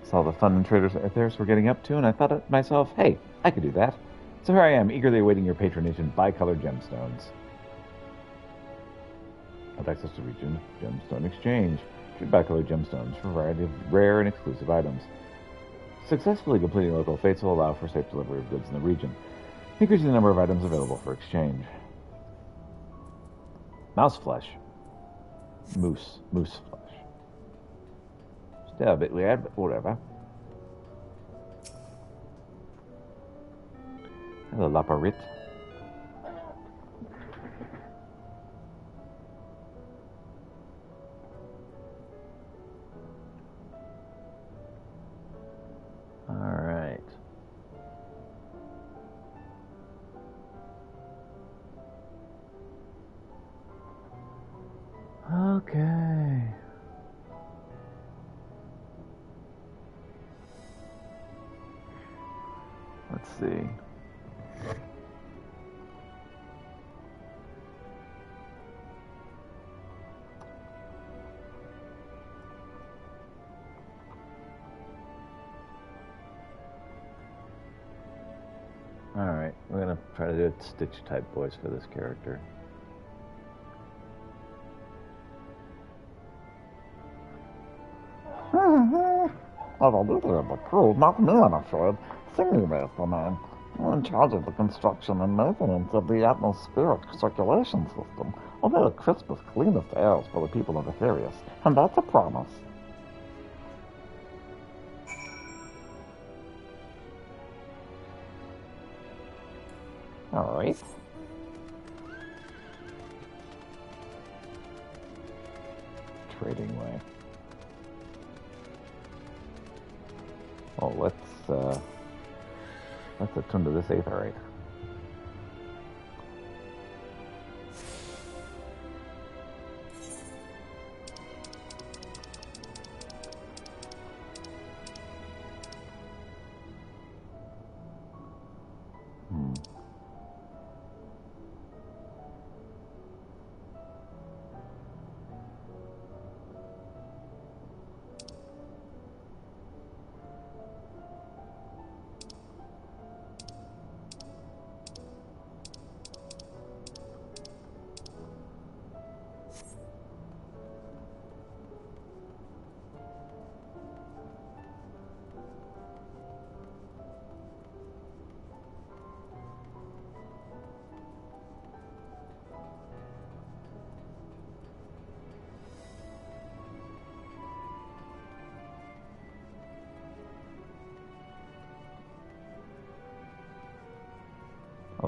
Saw the fun and traders at Aetheris were getting up to, and I thought to myself, hey, I could do that. So here I am, eagerly awaiting your patronage in bicolored gemstones. Have access to region gemstone exchange. Trade bicolored gemstones for a variety of rare and exclusive items. Successfully completing local fates will allow for safe delivery of goods in the region, increasing the number of items available for exchange. Mouse flesh. Moose flesh. Still a bit weird, but whatever. Hello, Laparit. Alright. Okay. Let's see. Alright, we're gonna try to do a Stitch type voice for this character. As a leader of the crew, not me, I'm afraid. Singing is the man. I'm in charge of the construction and maintenance of the atmospheric circulation system. Only the crispest, cleanest airs for the people of Aetheris, and that's a promise. Alright. Trading way. Oh, let's attune to this aetherite.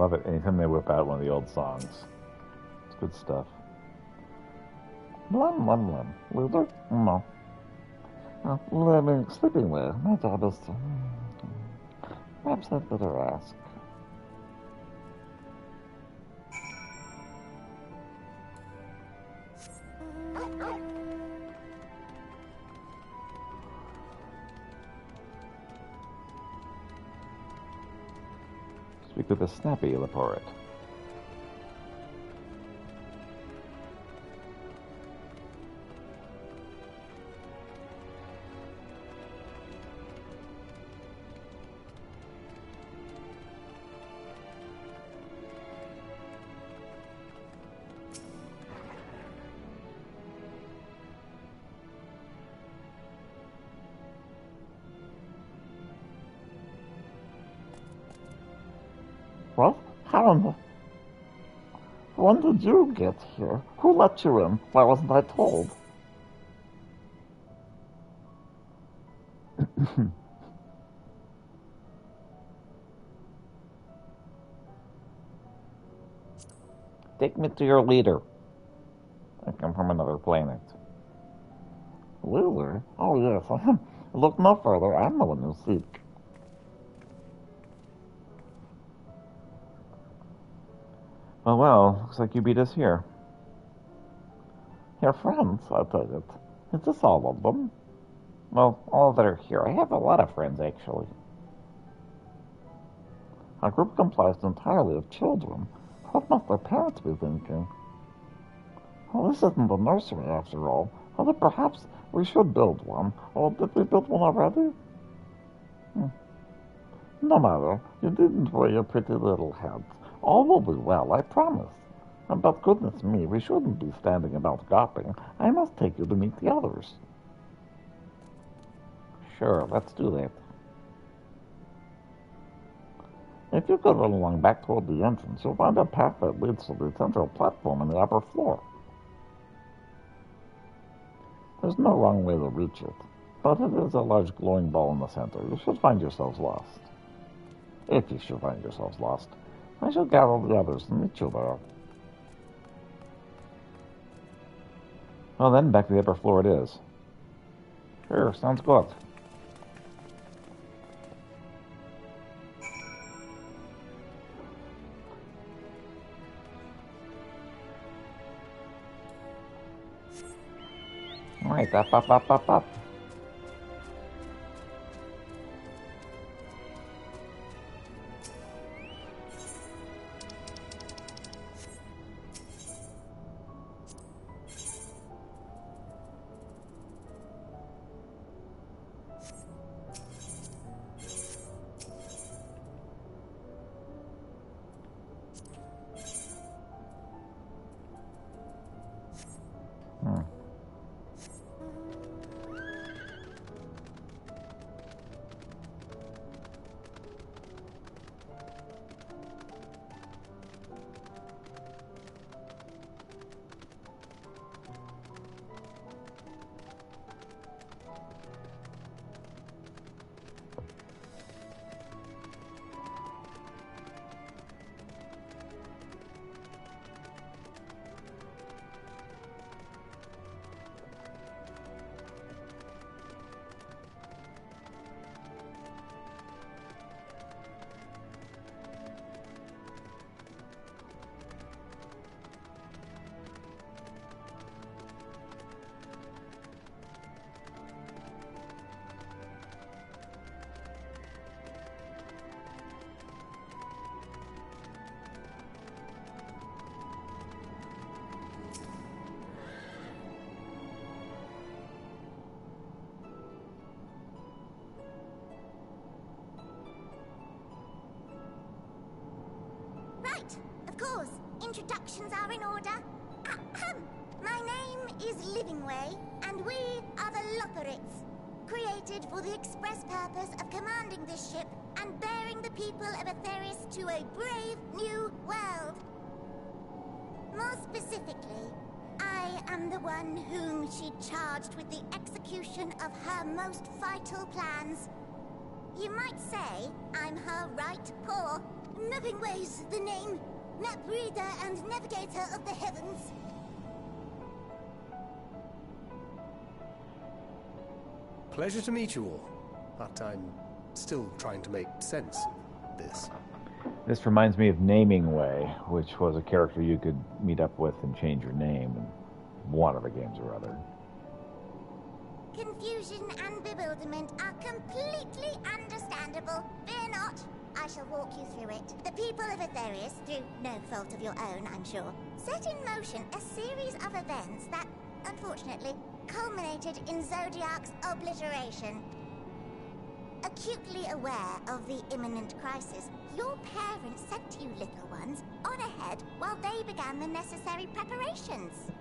love it anytime they whip out one of the old songs. It's good stuff. Blum, blum, blum. Leader? No. Sleeping there. My job is to... Perhaps I'd better ask. Speak with a snappy Leporit. What? How? When did you get here? Who let you in? Why wasn't I told? Take me to your leader. I come from another planet. Leader? Oh, yes. Look no further. I'm the one you seek. Well, looks like you beat us here. Your friends, I take it. Is this all of them? Well, all that are here. I have a lot of friends, actually. Our group comprised entirely of children. What must their parents be thinking? Well, this isn't the nursery, after all. Although perhaps we should build one. Or did we build one already? No matter. You didn't worry your pretty little heads. All will be well, I promise. But goodness me, we shouldn't be standing about gawping. I must take you to meet the others. Sure, let's do that. If you go along back toward the entrance, you'll find a path that leads to the central platform on the upper floor. There's no wrong way to reach it, but it is a large glowing ball in the center. You should find yourselves lost. If you should find yourselves lost, I shall gather the others and meet you there. Well then, back to the upper floor it is. Sure, sounds good. Alright, up. Of course, introductions are in order. My name is Livingway, and we are the Loporits, created for the express purpose of commanding this ship and bearing the people of Atheris to a brave new world. More specifically, I am the one whom she charged with the execution of her most vital plans. You might say I'm her right paw. Mapping Ways, the name. Map reader and navigator of the heavens. Pleasure to meet you all, but I'm still trying to make sense of this. This reminds me of Naming Way, which was a character you could meet up with and change your name in one of the games or other. Confusion and bewilderment are completely understandable. Fear not, I shall walk you through it. The people of Aetherius, through no fault of your own, I'm sure, set in motion a series of events that, unfortunately, culminated in Zodiac's obliteration. Acutely aware of the imminent crisis, your parents sent you little ones on ahead while they began the necessary preparations.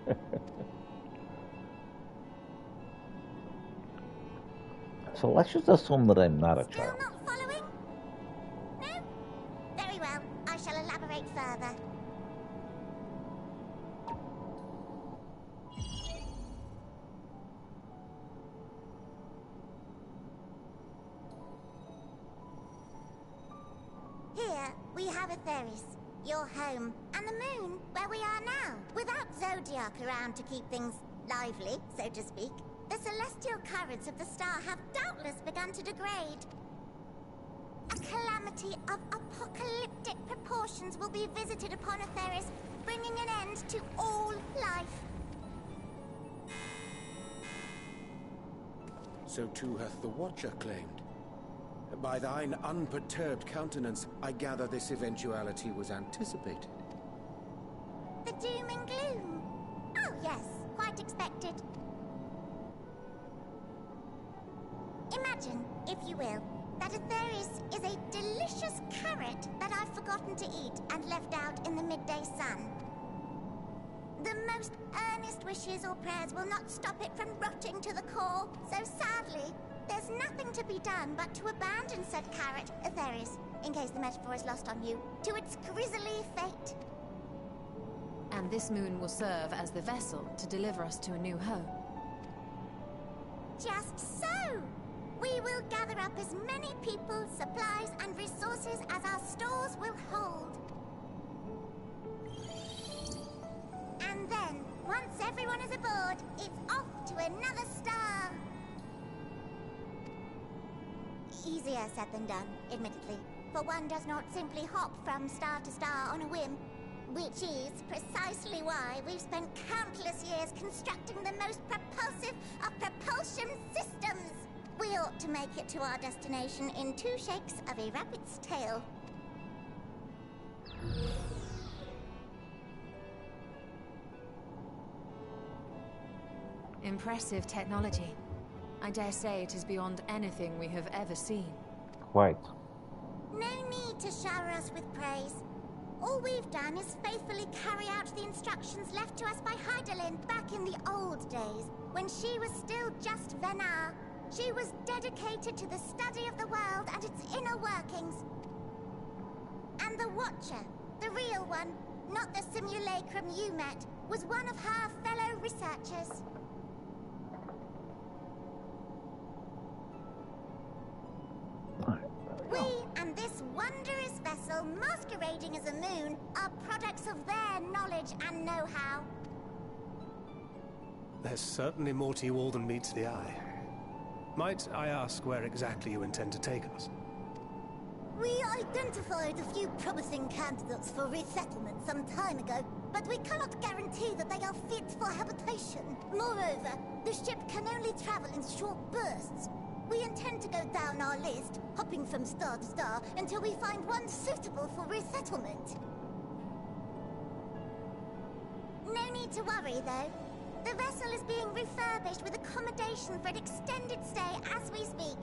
So let's just assume that I'm not a Still child. not following? No? Very well, I shall elaborate further. Here, we have Aetherius, your home, and the moon, where we are now. Without Zodiac around to keep things lively, so to speak, the celestial currents of the star have doubtless begun to degrade. A calamity of apocalyptic proportions will be visited upon Aetherius, bringing an end to all life. So too hath the Watcher claimed. By thine unperturbed countenance, I gather this eventuality was anticipated. The doom and gloom. Oh yes, quite expected. Imagine, if you will, that Aetherius is a delicious carrot that I've forgotten to eat and left out in the midday sun. The most earnest wishes or prayers will not stop it from rotting to the core, so sadly, there's nothing to be done but to abandon said carrot, Aetherius, in case the metaphor is lost on you, to its grisly fate. And this moon will serve as the vessel to deliver us to a new home. Just so! We will gather up as many people, supplies, and resources as our stores will hold. And then, once everyone is aboard, it's off to another star. Easier said than done, admittedly, for one does not simply hop from star to star on a whim, which is precisely why we've spent countless years constructing the most propulsive of propulsion systems. We ought to make it to our destination in 2 shakes of a rabbit's tail. Impressive technology. I dare say it is beyond anything we have ever seen. Quite. No need to shower us with praise. All we've done is faithfully carry out the instructions left to us by Hydaelyn back in the old days, when she was still just Venar. She was dedicated to the study of the world and its inner workings. And the Watcher, the real one, not the simulacrum you met, was one of her fellow researchers. We and this wondrous vessel masquerading as a moon are products of their knowledge and know-how. There's certainly more to you all than meets the eye. Might I ask where exactly you intend to take us? We identified a few promising candidates for resettlement some time ago, but we cannot guarantee that they are fit for habitation. Moreover, the ship can only travel in short bursts. We intend to go down our list, hopping from star to star, until we find one suitable for resettlement. No need to worry, though. The vessel is being refurbished with accommodation for an extended stay as we speak.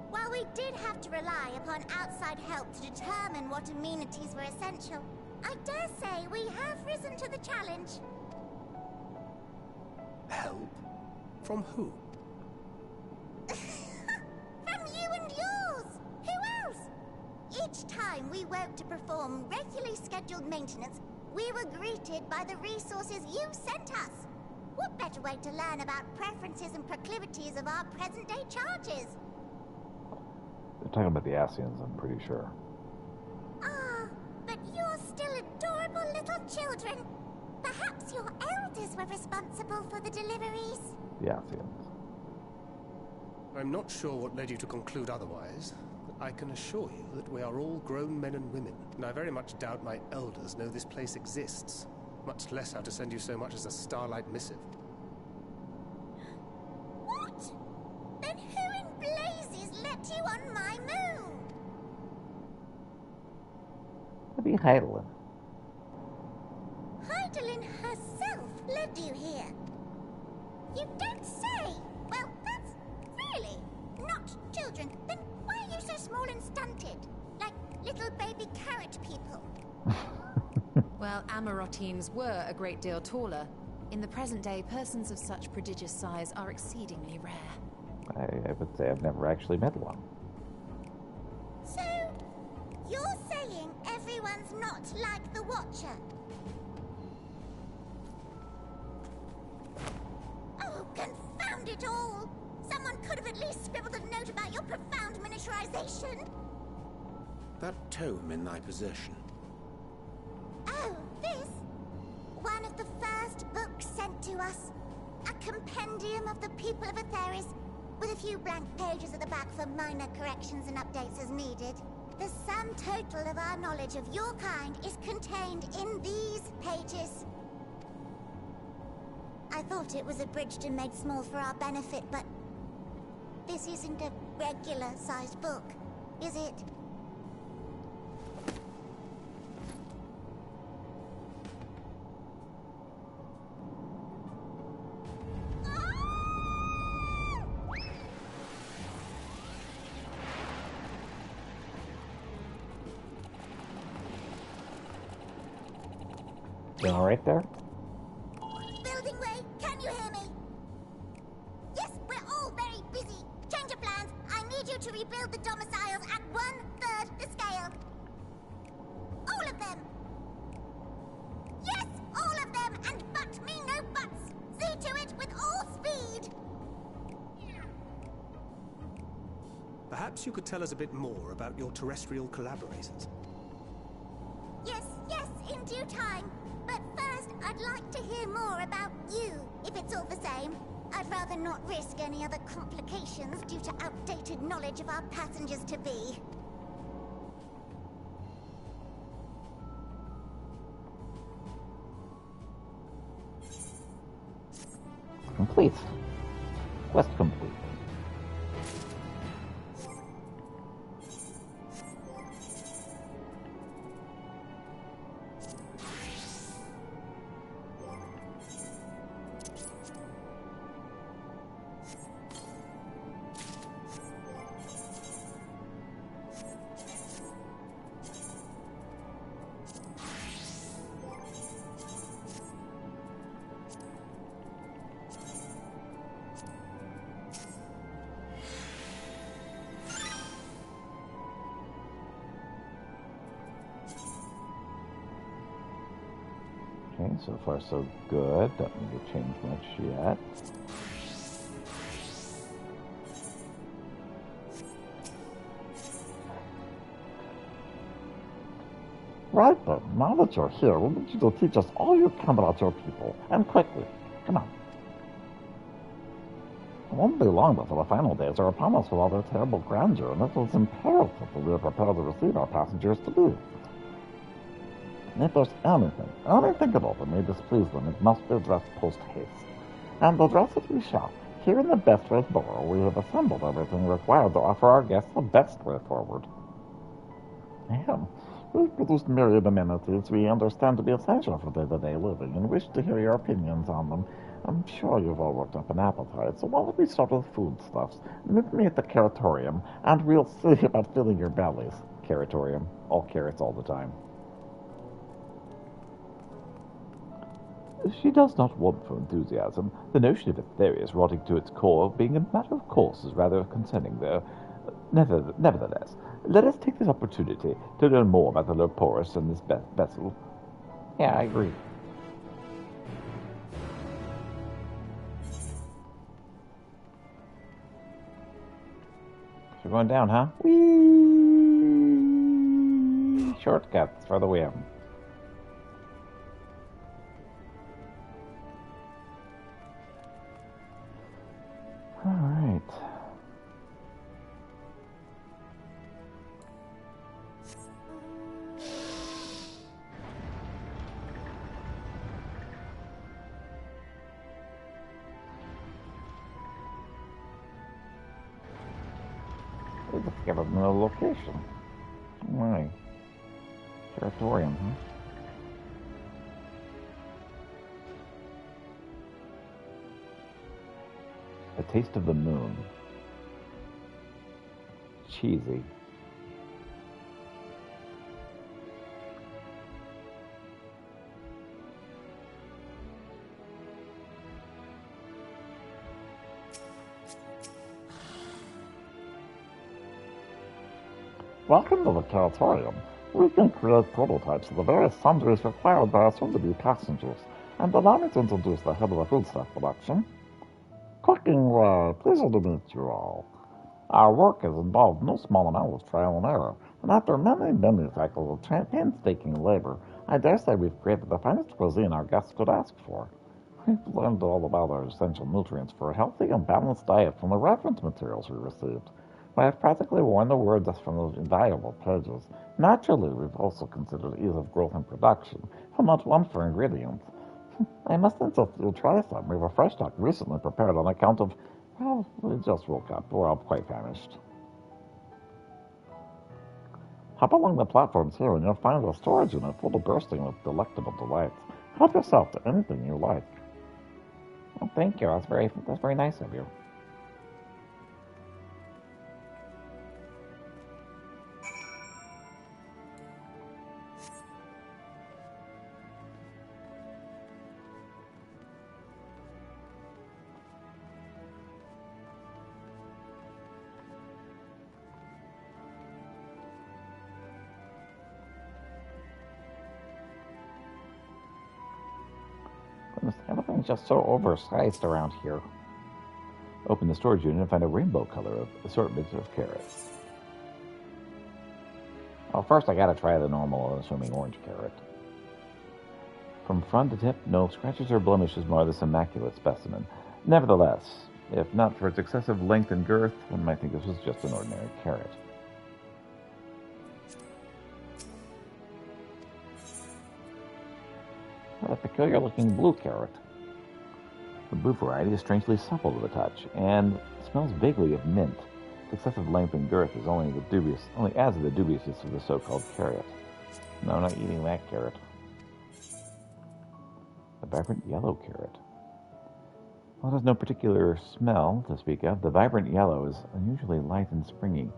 While we did have to rely upon outside help to determine what amenities were essential, I dare say we have risen to the challenge. Help? From who? From you and yours! Who else? Each time we woke to perform regularly scheduled maintenance, we were greeted by the resources you sent us. What better way to learn about preferences and proclivities of our present-day charges? They're talking about the Ascians, I'm pretty sure. children. Perhaps your elders were responsible for the deliveries. The Asians. I'm not sure what led you to conclude otherwise, but I can assure you that we are all grown men and women, and I very much doubt my elders know this place exists, much less how to send you so much as a starlight missive. What? Then who in blazes let you on my moon? Maybe Heidelin. Heidelin herself led you here. You don't say. Well, that's really not children. Then why are you so small and stunted? Like little baby carrot people. Well, Amarotines were a great deal taller. In the present day, persons of such prodigious size are exceedingly rare. I would say I've never actually met one. So, you're saying everyone's not like the Watcher? Oh, confound it all! Someone could have at least scribbled a note about your profound miniaturization. That tome in thy possession. Oh, this? One of the first books sent to us. A compendium of the people of Aetheris, with a few blank pages at the back for minor corrections and updates as needed. The sum total of our knowledge of your kind is contained in these pages. I thought it was abridged and made small for our benefit, but this isn't a regular-sized book, is it? You all right there? Building Way, can you hear me? Yes, we're all very busy. Change of plans. I need you to rebuild the domiciles at 1/3 the scale. All of them. Yes, all of them, and but me no buts. See to it with all speed. Perhaps you could tell us a bit more about your terrestrial collaborators. Yes, in due time. But first, I'd like to hear more about you, if it's all the same. I'd rather not risk any other complications due to outdated knowledge of our passengers-to-be. Complete. Quest complete. Okay, so far so good. Don't need to change much yet. Right then, now that you're here, we need you to teach us all you can about your people, and quickly. Come on. It won't be long before the final days are upon us with all their terrible grandeur, and it is imperative that we are prepared to receive our passengers to be. And if there's anything at all that may displease them, it must be addressed post-haste. And address it we shall. Here in the Bestwraith Borough, we have assembled everything required to offer our guests the best way forward. We've produced myriad amenities we understand to be essential for day-to-day living, and wish to hear your opinions on them. I'm sure you've all worked up an appetite, so why don't we start with foodstuffs? Meet me at the Caratorium, and we'll see about filling your bellies. Caratorium. All carrots all the time. She does not want for enthusiasm. The notion of Aetherius rotting to its core being a matter of course is rather concerning, though. Nevertheless, let us take this opportunity to learn more about the Loporus and this vessel. Yeah, I agree. So we're going down, huh? Whee! Shortcuts for the win. discovered a new location. Why? Territorium, huh? A taste of the moon. Cheesy. Welcome to the Territorium. We can create prototypes of the various sundries required by our soon-to-be passengers, and allow me to introduce the head of the foodstuff production. Cooking Way, pleasure to meet you all. Our work has involved no small amount of trial and error, and after many cycles of painstaking labor, I dare say we've created the finest cuisine our guests could ask for. We've learned all about our essential nutrients for a healthy and balanced diet from the reference materials we received. I have practically worn the words from those invaluable pages. Naturally, we've also considered ease of growth and production, how much one for ingredients. I must insist you'll try some. We have a fresh stock recently prepared on account of, well, we just woke up. We're all quite famished. Hop along the platforms here and you'll find a storage unit full of bursting with delectable delights. Help yourself to anything you like. Well, thank you. That's very nice of you. Everything's just so oversized around here. Open the storage unit and find a rainbow color of assortments of carrots. Well, first I gotta try the normal, unassuming orange carrot. From front to tip, no scratches or blemishes mar this immaculate specimen. Nevertheless, if not for its excessive length and girth, one might think this was just an ordinary carrot. A peculiar-looking blue carrot. The blue variety is strangely supple to the touch, and smells vaguely of mint. Its excessive length and girth is only adds to the dubiousness of the so-called carrot. No, I'm not eating that carrot. The vibrant yellow carrot. While it has no particular smell to speak of, the vibrant yellow is unusually light and springy.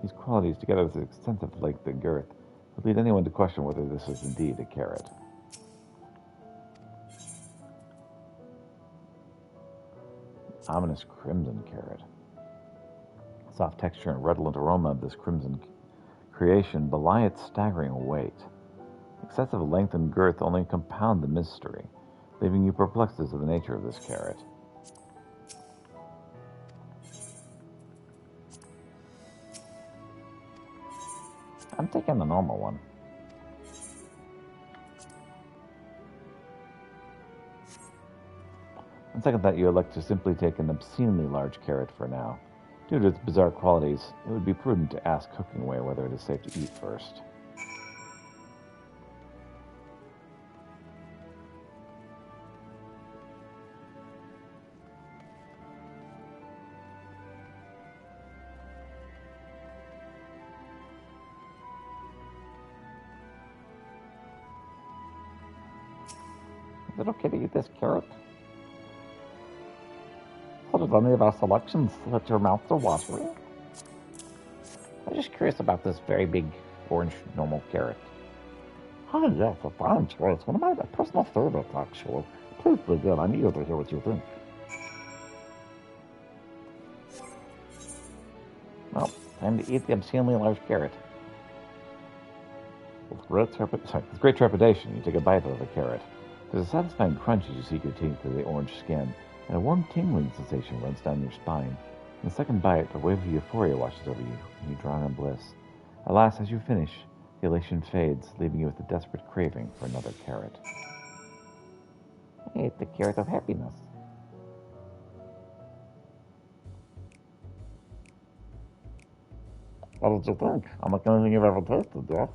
These qualities, together with its extensive length and girth, would lead anyone to question whether this is indeed a carrot. Ominous crimson carrot. Soft texture and redolent aroma of this crimson creation belie its staggering weight. Excessive length and girth only compound the mystery, leaving you perplexed as to the nature of this carrot. I'm taking the normal one. On second thought, you elect to simply take an obscenely large carrot for now. Due to its bizarre qualities, it would be prudent to ask Cooking Way whether it is safe to eat first. Is it okay to eat this carrot? Did any of our selections let your mouth to watering? I'm just curious about this very big orange normal carrot. Ah, yes, a fine choice. One of my personal favorites, actually. Please begin. I'm eager to hear what you think. Well, time to eat the obscenely large carrot. With great trepidation, you take a bite of the carrot. There's a satisfying crunch as you sink your teeth through the orange skin, and a warm tingling sensation runs down your spine. In the second bite, a wave of euphoria washes over you, and you drown in bliss. Alas, as you finish, the elation fades, leaving you with a desperate craving for another carrot. I ate the carrot of happiness. What did you think? Unlike anything you've ever tasted, yes?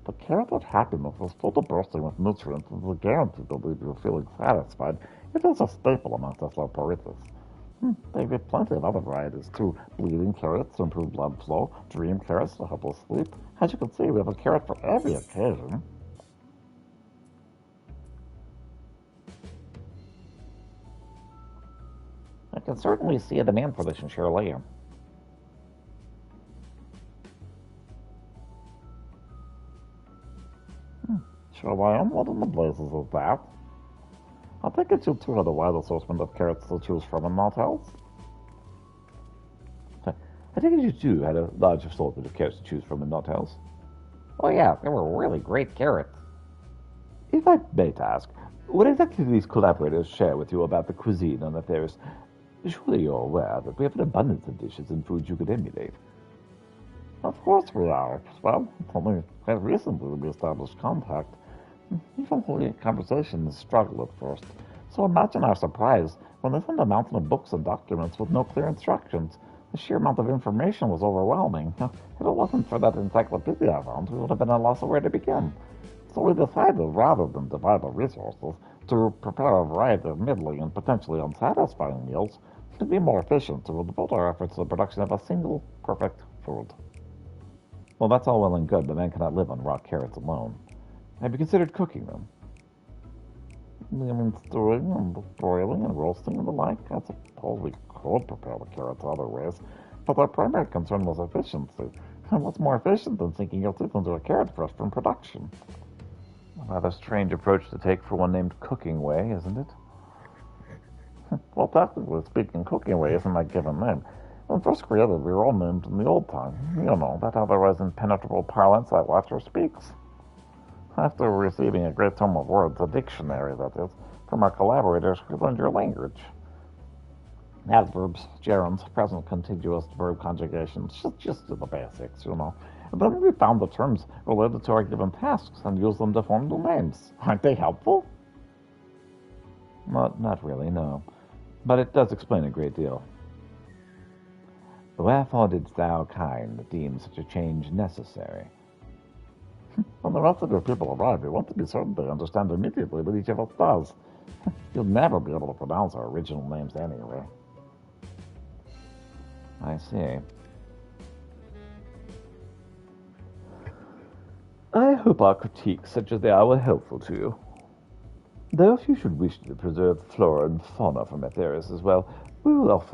The carrot of happiness is full to bursting with nutrients and is a guarantee to leave you feeling satisfied. It is a staple amongst us Loporitas. There'd be plenty of other varieties too. Bleeding carrots to improve blood flow, dream carrots to help us sleep. As you can see, we have a carrot for every occasion. I can certainly see a demand for this in Shirley. Shirley, what in the blazes is that? I think it you two have the wide assortment of carrots to choose from in motels. I think you too had a large assortment of carrots to choose from in motels. Oh yeah, they were really great carrots. If I may ask, what exactly do these collaborators share with you about the cuisine on affairs? Surely you're aware that we have an abundance of dishes and foods you could emulate. Of course we are. Well, it's only quite recently that we established contact. Even holding a conversation is a struggle at first. So imagine our surprise when they sent a mountain of books and documents with no clear instructions. The sheer amount of information was overwhelming. If it wasn't for that encyclopedia I found, we would have been at a loss of where to begin. So we decided, rather than divide the resources, to prepare a variety of middling and potentially unsatisfying meals, to be more efficient, to devote our efforts to the production of a single, perfect food. Well, that's all well and good, but man cannot live on raw carrots alone. Have you considered cooking them? I mean, stewing and broiling and roasting and the like. I suppose we could prepare the carrots other ways, but our primary concern was efficiency. And what's more efficient than sinking your teeth into a carrot fresh from production? A rather strange approach to take for one named Cooking Way, isn't it? Well, technically speaking, Cooking Way isn't my given name. When first created, we were all named in the old time. You know, that otherwise impenetrable parlance that Watcher speaks. After receiving a great tome of words, a dictionary that is, from our collaborators, we learned your language. Adverbs, gerunds, present continuous verb conjugations, just the basics, you know. And then we found the terms related to our given tasks and used them to form new names. Aren't they helpful? Not really, no. But it does explain a great deal. Wherefore didst thou, kind, deem such a change necessary? When the rest of your people arrive, we want to be certain they understand immediately what each of us does. You'll never be able to pronounce our original names anyway. I see. I hope our critiques, such as they are, were helpful to you. Though if you should wish to preserve flora and fauna from Etheirys as well, we were able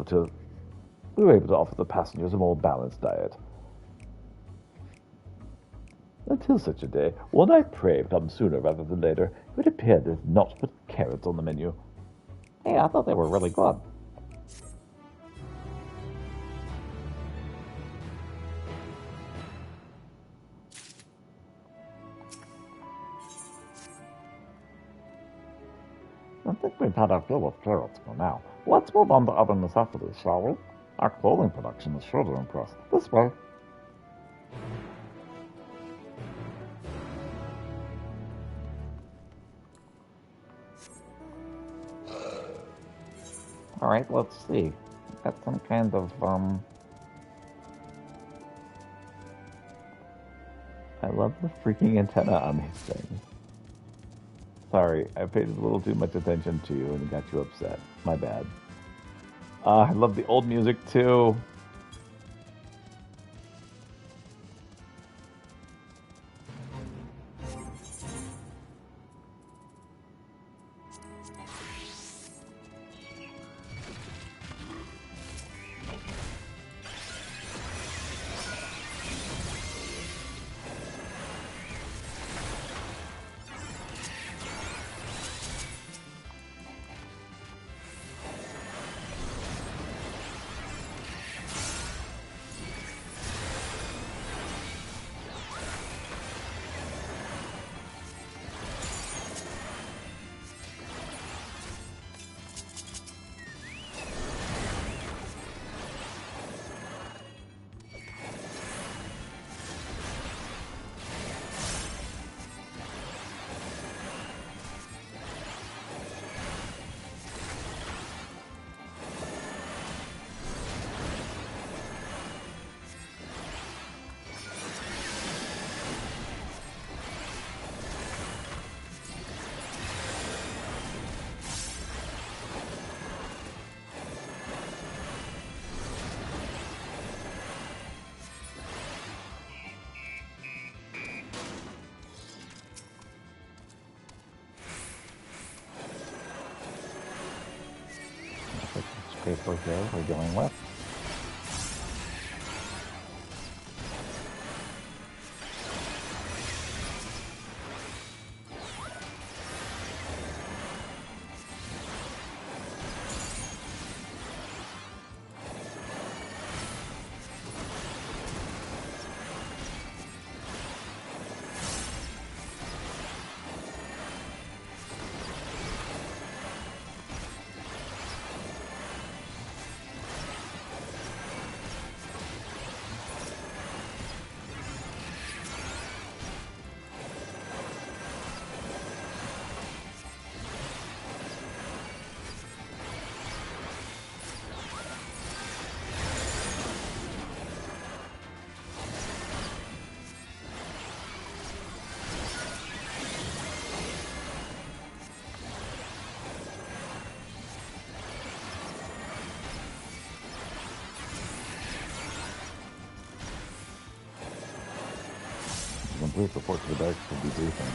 to offer the passengers a more balanced diet. Until such a day, one I pray would come sooner rather than later, it would appear there's naught but carrots on the menu. Hey, I thought they were really good. I think we've had our fill of carrots for now. Let's move on to other necessities, shall we? Our clothing production is sure to impress. This way. Alright, let's see. Got some kind of, I love the freaking antenna on these things. Sorry, I paid a little too much attention to you and got you upset. My bad. I love the old music too. paper here we're dealing with. Complete report to the dark for debriefing.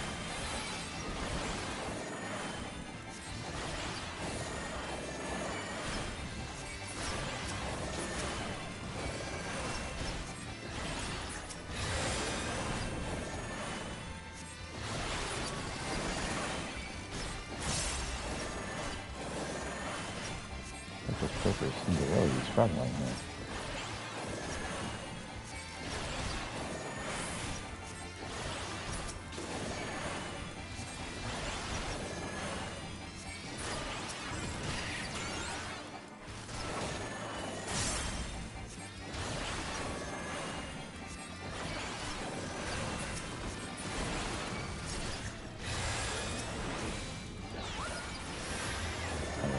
Those papers seem to really be struggling here.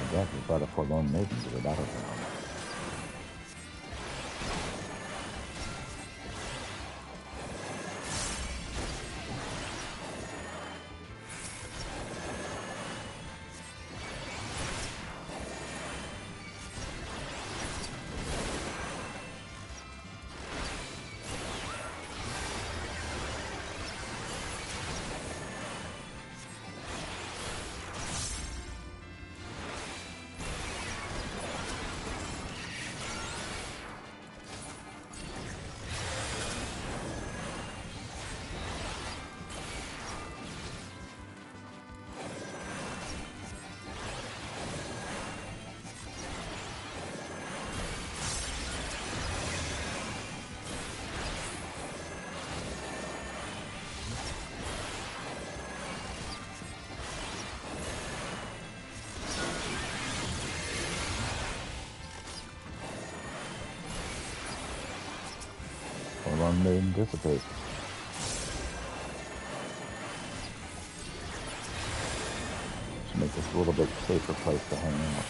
Death has brought a forlorn maiden to the battleground. Forlorn maiden dissipates. Should make this a little bit safer place to hang out.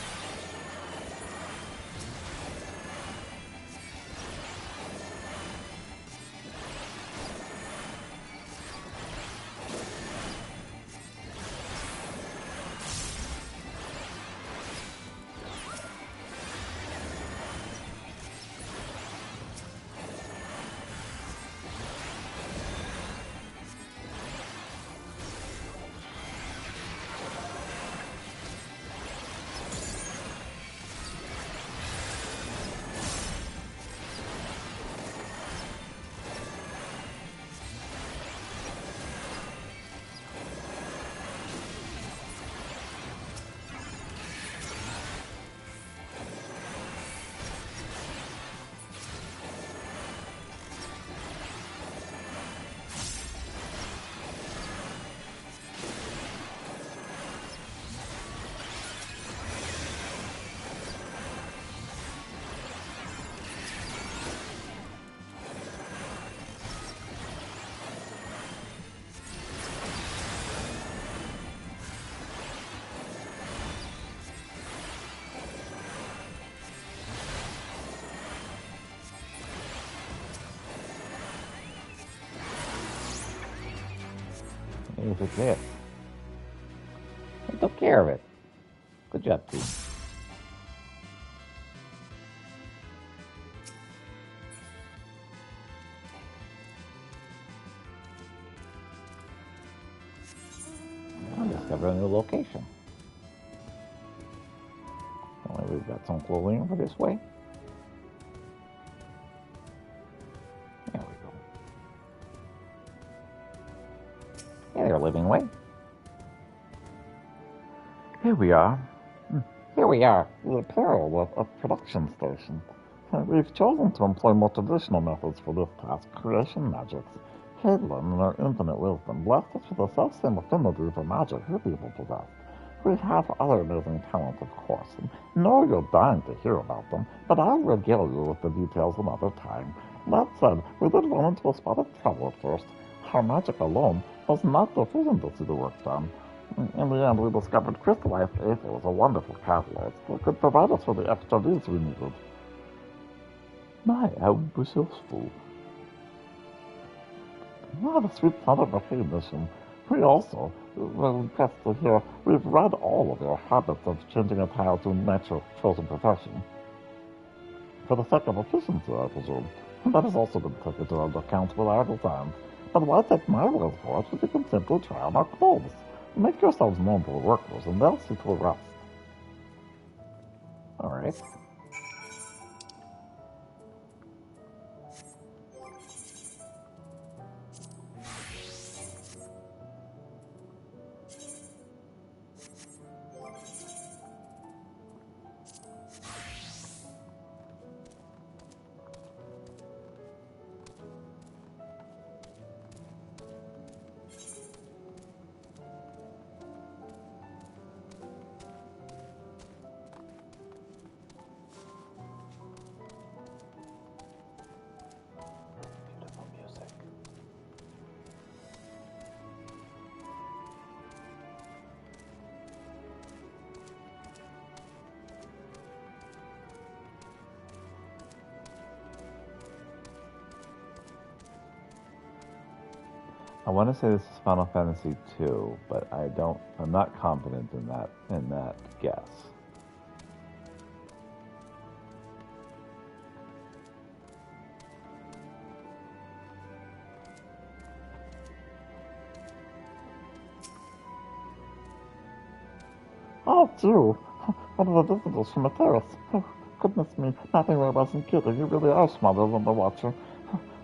Here's a clip. I took care of it. Good job, team. I'll discover a new location. Only we've got some clothing over this way? There we go. Hey there, living way. Here we are. Here we are, the apparel of a production station. We've chosen to employ more traditional methods for this task, creation magics. Caitlin, in her infinite wisdom, blessed us with the self-same affinity for magic her people possess. We have other amazing talents, of course, and know you're dying to hear about them, but I'll regale you with the details another time. That said, we did run into a spot of trouble at first. Our magic alone was not sufficient to see the work done. In the end, we discovered crystallized aether was a wonderful catalyst that could provide us with the XIVs we needed. My, how resourceful. What a sweet sound of recognition. We also were impressed to hear we've read all of your habits of changing attire to match your chosen profession. For the sake of efficiency, I presume. That has also been taken into account with our designs. But why take my word for it if you can simply try on our clothes? Make yourselves known to the workers, and they'll see to the rest. Alright. I want to say this is Final Fantasy II, but I'm not confident in that guess. Oh, Drew! One of the visitors from the terrace. Oh, goodness me, nothing I wasn't kidding. You really are smarter than the Watcher.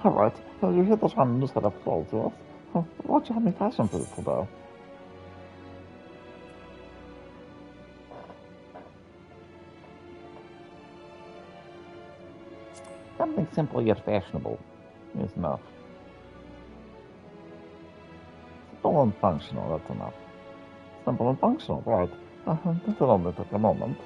Alright, you hear the time news that I've told, yes? What'd you have me fashion for today? Something simple yet fashionable is enough. Simple and functional, that's enough. Simple and functional, right. This will only take a moment.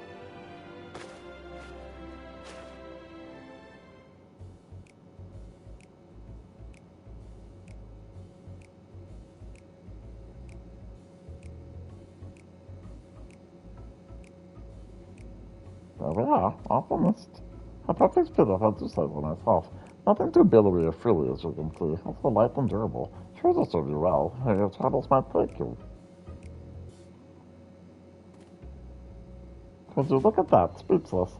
There we are, almost. A perfect fit, if I do say so myself. Nothing too billowy or frilly, as you can see. Also light and durable. Sure to serve you well. Your travels might take you. Would you look at that, speechless?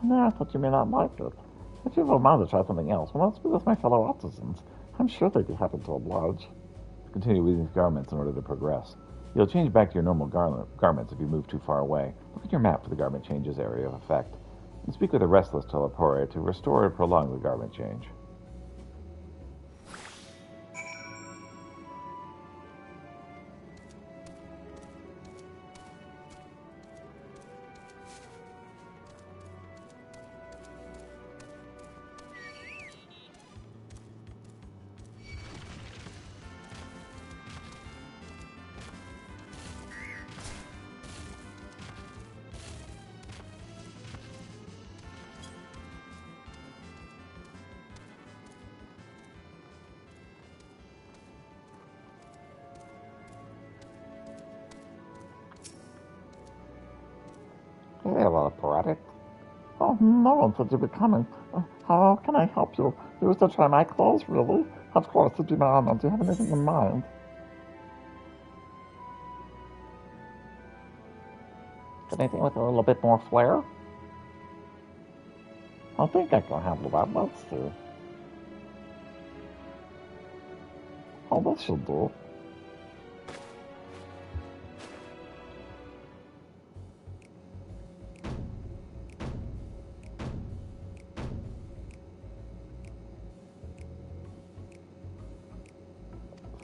I thought you may not like it. If you have a mind to try something else, well, let's be with my fellow artisans. I'm sure they'd be happy to oblige. Continue weaving garments in order to progress. You'll change back to your normal garments if you move too far away. Look at your map for the garment changes area of effect. And speak with a restless telepora to restore and prolong the garment change. Hey, little poetic. Oh, no one said you'd be coming. How can I help you? You wish to try my clothes, really? Of course, it'd be my honor. Do you have anything in mind? Anything with a little bit more flair? I think I can handle that. Let's see. Oh, this should do.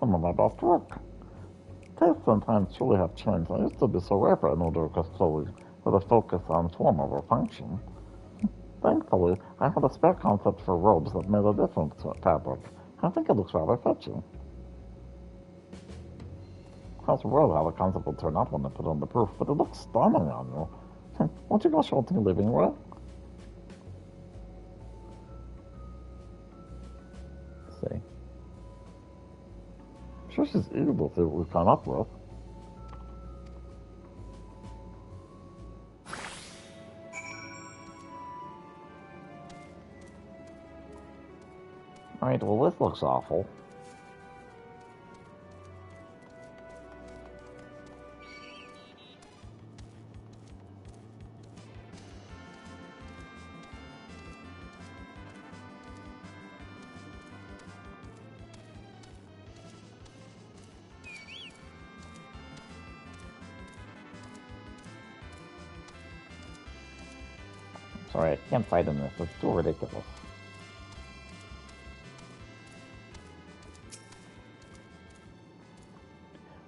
some of my best work. Tastes and times truly have changed. I used to be so rare for an odorous clothing with a focus on form over function. Thankfully, I had a spare concept for robes that made a different fabric. I think it looks rather fetching. How's the world how the concept will turn out when I put on the proof, but it looks stunning on you. Won't you go show it to your living room? Let's see. I'm sure she's eager to see what we've come up with. Alright, well this looks awful. Sorry, I can't fight in this. It's too ridiculous.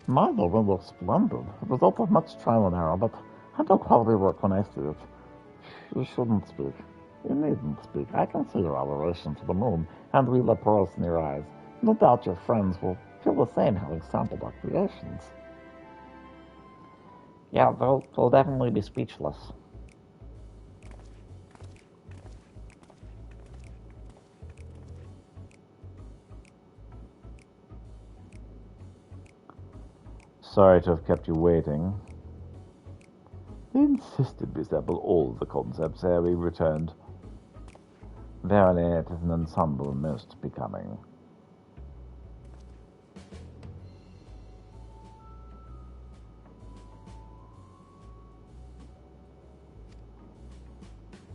My logo looks splendid. The result of much trial and error, but I know quality work when I see it. You shouldn't speak. You needn't speak. I can see your adoration for the moon, and read the pearls in your eyes. No doubt your friends will feel the same having sampled our creations. Yeah, they'll definitely be speechless. Sorry to have kept you waiting. They insisted we sample all the concepts ere we returned. Verily, it is an ensemble most becoming.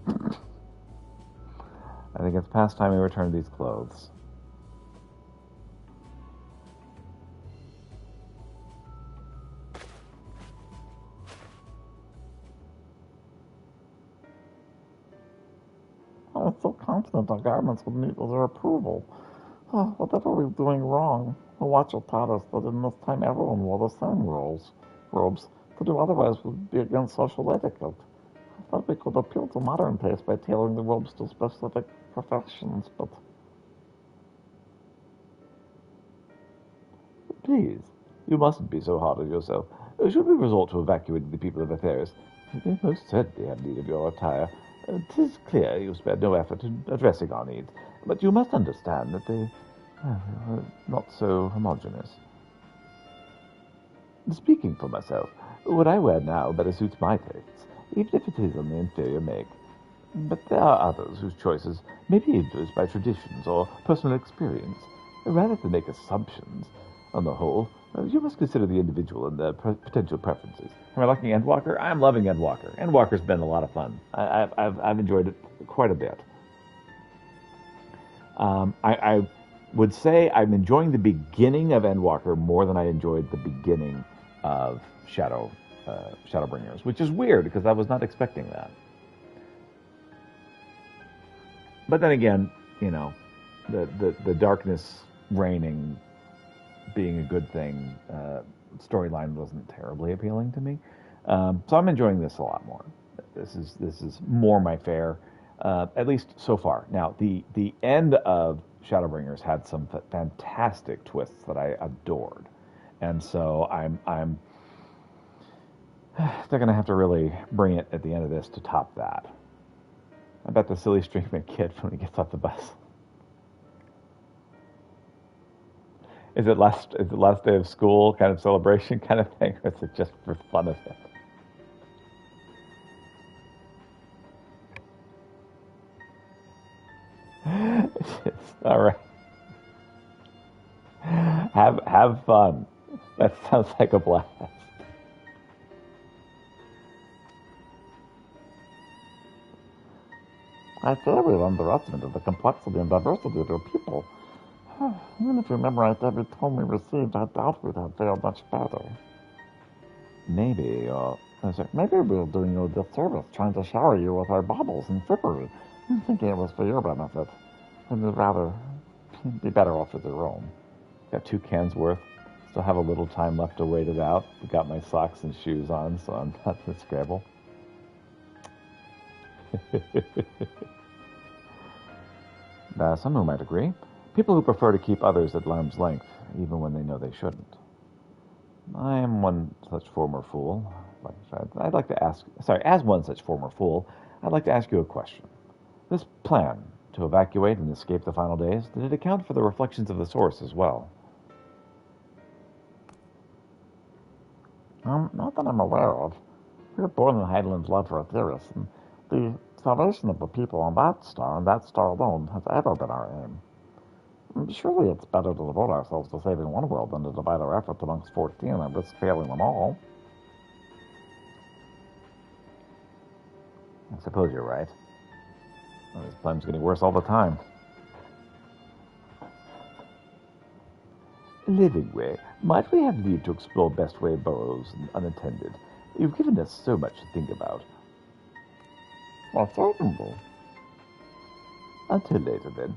I think it's past time we return these clothes. I was so confident our garments would meet with their approval. Oh, whatever we're doing wrong. The Watcher taught us that in this time everyone wore the same robes. To do otherwise would be against social etiquette. I thought we could appeal to modern taste by tailoring the robes to specific professions, but... Please, you mustn't be so hard on yourself. Should we resort to evacuating the people of Atheris, they most certainly have need of your attire. 'Tis clear you spared no effort in addressing our needs, but you must understand that they are not so homogeneous. Speaking for myself, what I wear now better suits my tastes, even if it is on the inferior make. But there are others whose choices may be influenced by traditions or personal experience. Rather than make assumptions, on the whole, you must consider the individual and their potential preferences. Am I liking Endwalker? I'm loving Endwalker. Endwalker's been a lot of fun. I've enjoyed it quite a bit. I would say I'm enjoying the beginning of Endwalker more than I enjoyed the beginning of Shadowbringers, which is weird because I was not expecting that. But then again, you know, the darkness reigning being a good thing, storyline wasn't terribly appealing to me. So I'm enjoying this a lot more. This is more my fare, at least so far. Now, the end of Shadowbringers had some fantastic twists that I adored, and so I'm they're gonna have to really bring it at the end of this to top that. I bet the silly streaming kid when he gets off the bus. Is it last day of school kind of celebration kind of thing, or is it just for fun of it? All right. Have fun. That sounds like a blast. I fear we've underestimated the complexity and diversity of your people. Even if you memorize every tome we received, I doubt we'd have fared much better. Maybe we're doing you a disservice trying to shower you with our baubles and frippery, thinking it was for your benefit. And you'd rather be better off with your own. Got 2 cans worth. Still have a little time left to wait it out. Got my socks and shoes on, so I'm not going to scramble. Some who might agree. People who prefer to keep others at arm's length, even when they know they shouldn't. I am one such former fool. I'd like to ask, as one such former fool, I'd like to ask you a question. This plan to evacuate and escape the final days, did it account for the reflections of the source as well? Not that I'm aware of. We were born in Heidelin's love for Aetherius, and the salvation of the people on that star and that star alone has ever been our aim. Surely it's better to devote ourselves to saving one world than to divide our efforts amongst 14 and risk failing them all. I suppose you're right. This plan's getting worse all the time. Livingway, might we have leave to explore Bestway burrows unattended? You've given us so much to think about. Well, certainly. Until later, then.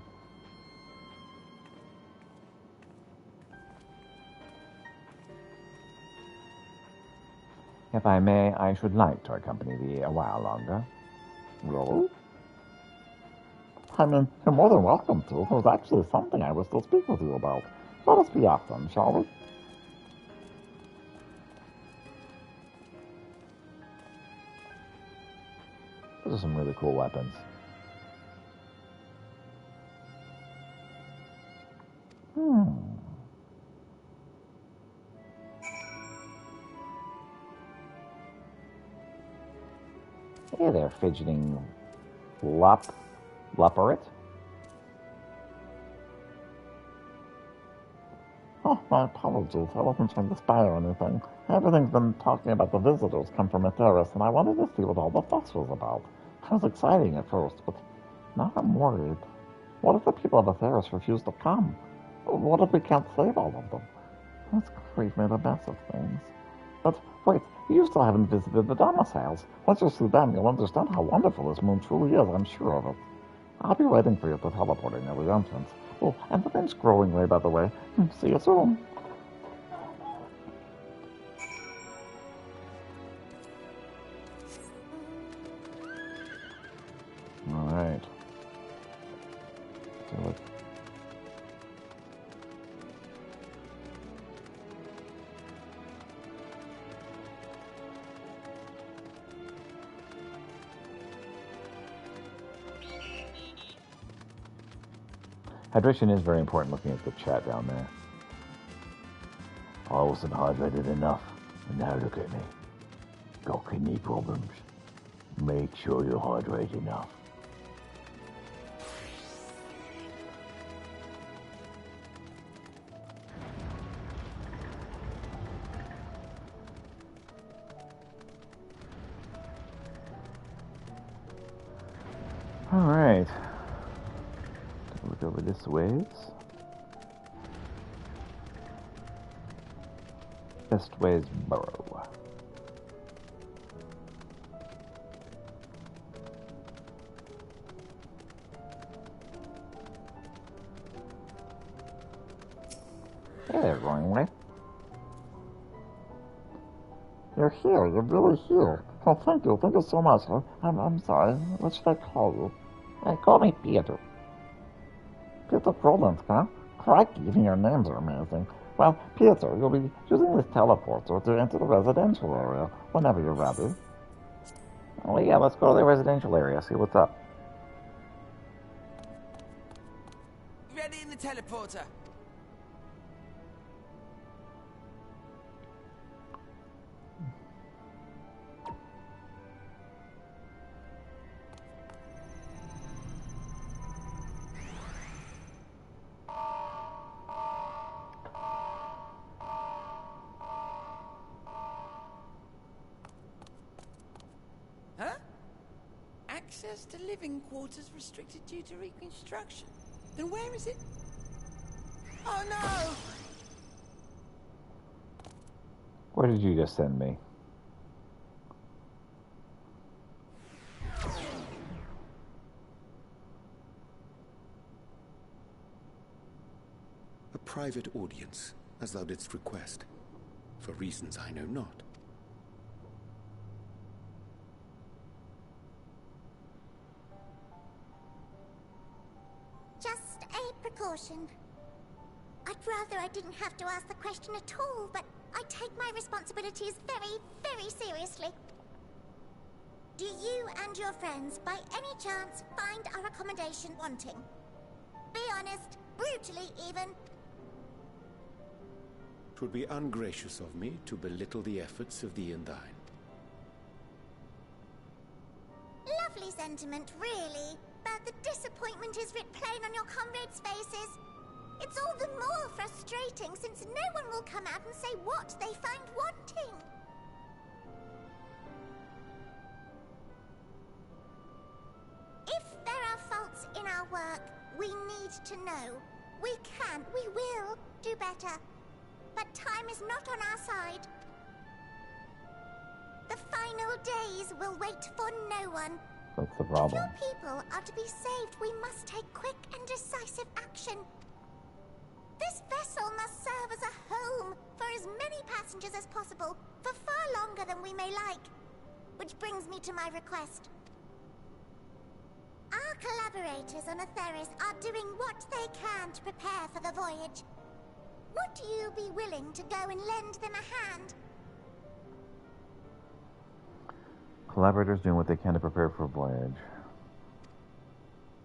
If I may, I should like to accompany thee a while longer. Really? I mean, you're more than welcome to. There's actually something I wish to speak with you about. Let us be off then, shall we? Those are some really cool weapons. Hey there, fidgeting Lupperet. Oh, my apologies. I wasn't trying to spy or anything. Everything's been talking about the visitors come from Aetherius, and I wanted to see what all the fuss was about. It was exciting at first, but now I'm worried. What if the people of Aetherius refuse to come? What if we can't save all of them? We've made a mess of things. But wait, you still haven't visited the domiciles. Once you see them, you'll understand how wonderful this moon truly is, I'm sure of it. I'll be waiting for you at the teleporter near the entrance. Oh, and the wind's growing way, by the way. See you soon. All right. So hydration is very important, looking at the chat down there. I wasn't hydrated enough, and now look at me. Got kidney problems. Make sure you hydrate enough. All right. Look over this ways. Best ways burrow. Hey there, Greenway. You're here. You're really here. Oh, thank you. Thank you so much. I'm sorry. What should I call you? Call me Peter. Peter Krolinska? Crikey, even your names are amazing. Well, Peter, you'll be using this teleporter to enter the residential area whenever you're ready. Oh yeah, let's go to the residential area, see what's up. Ready in the teleporter. Access to living quarters restricted due to reconstruction. Then where is it? Oh no! Where did you just send me? private audience, as thou didst request, for reasons I know not. Just a precaution. I'd rather I didn't have to ask the question at all, but I take my responsibilities very, very seriously. Do you and your friends, by any chance, find our accommodation wanting? Be honest, brutally even. 'Twould be ungracious of me to belittle the efforts of thee and thine. Lovely sentiment, really. But the disappointment is writ plain on your comrades' faces. It's all the more frustrating since no one will come out and say what they find wanting. If there are faults in our work, we need to know. We can, we will do better. But time is not on our side. The final days will wait for no one. That's the problem. If your people are to be saved, we must take quick and decisive action. This vessel must serve as a home for as many passengers as possible, for far longer than we may like. Which brings me to my request. Our collaborators on Atheris are doing what they can to prepare for the voyage. Would you be willing to go and lend them a hand? Collaborators doing what they can to prepare for a voyage.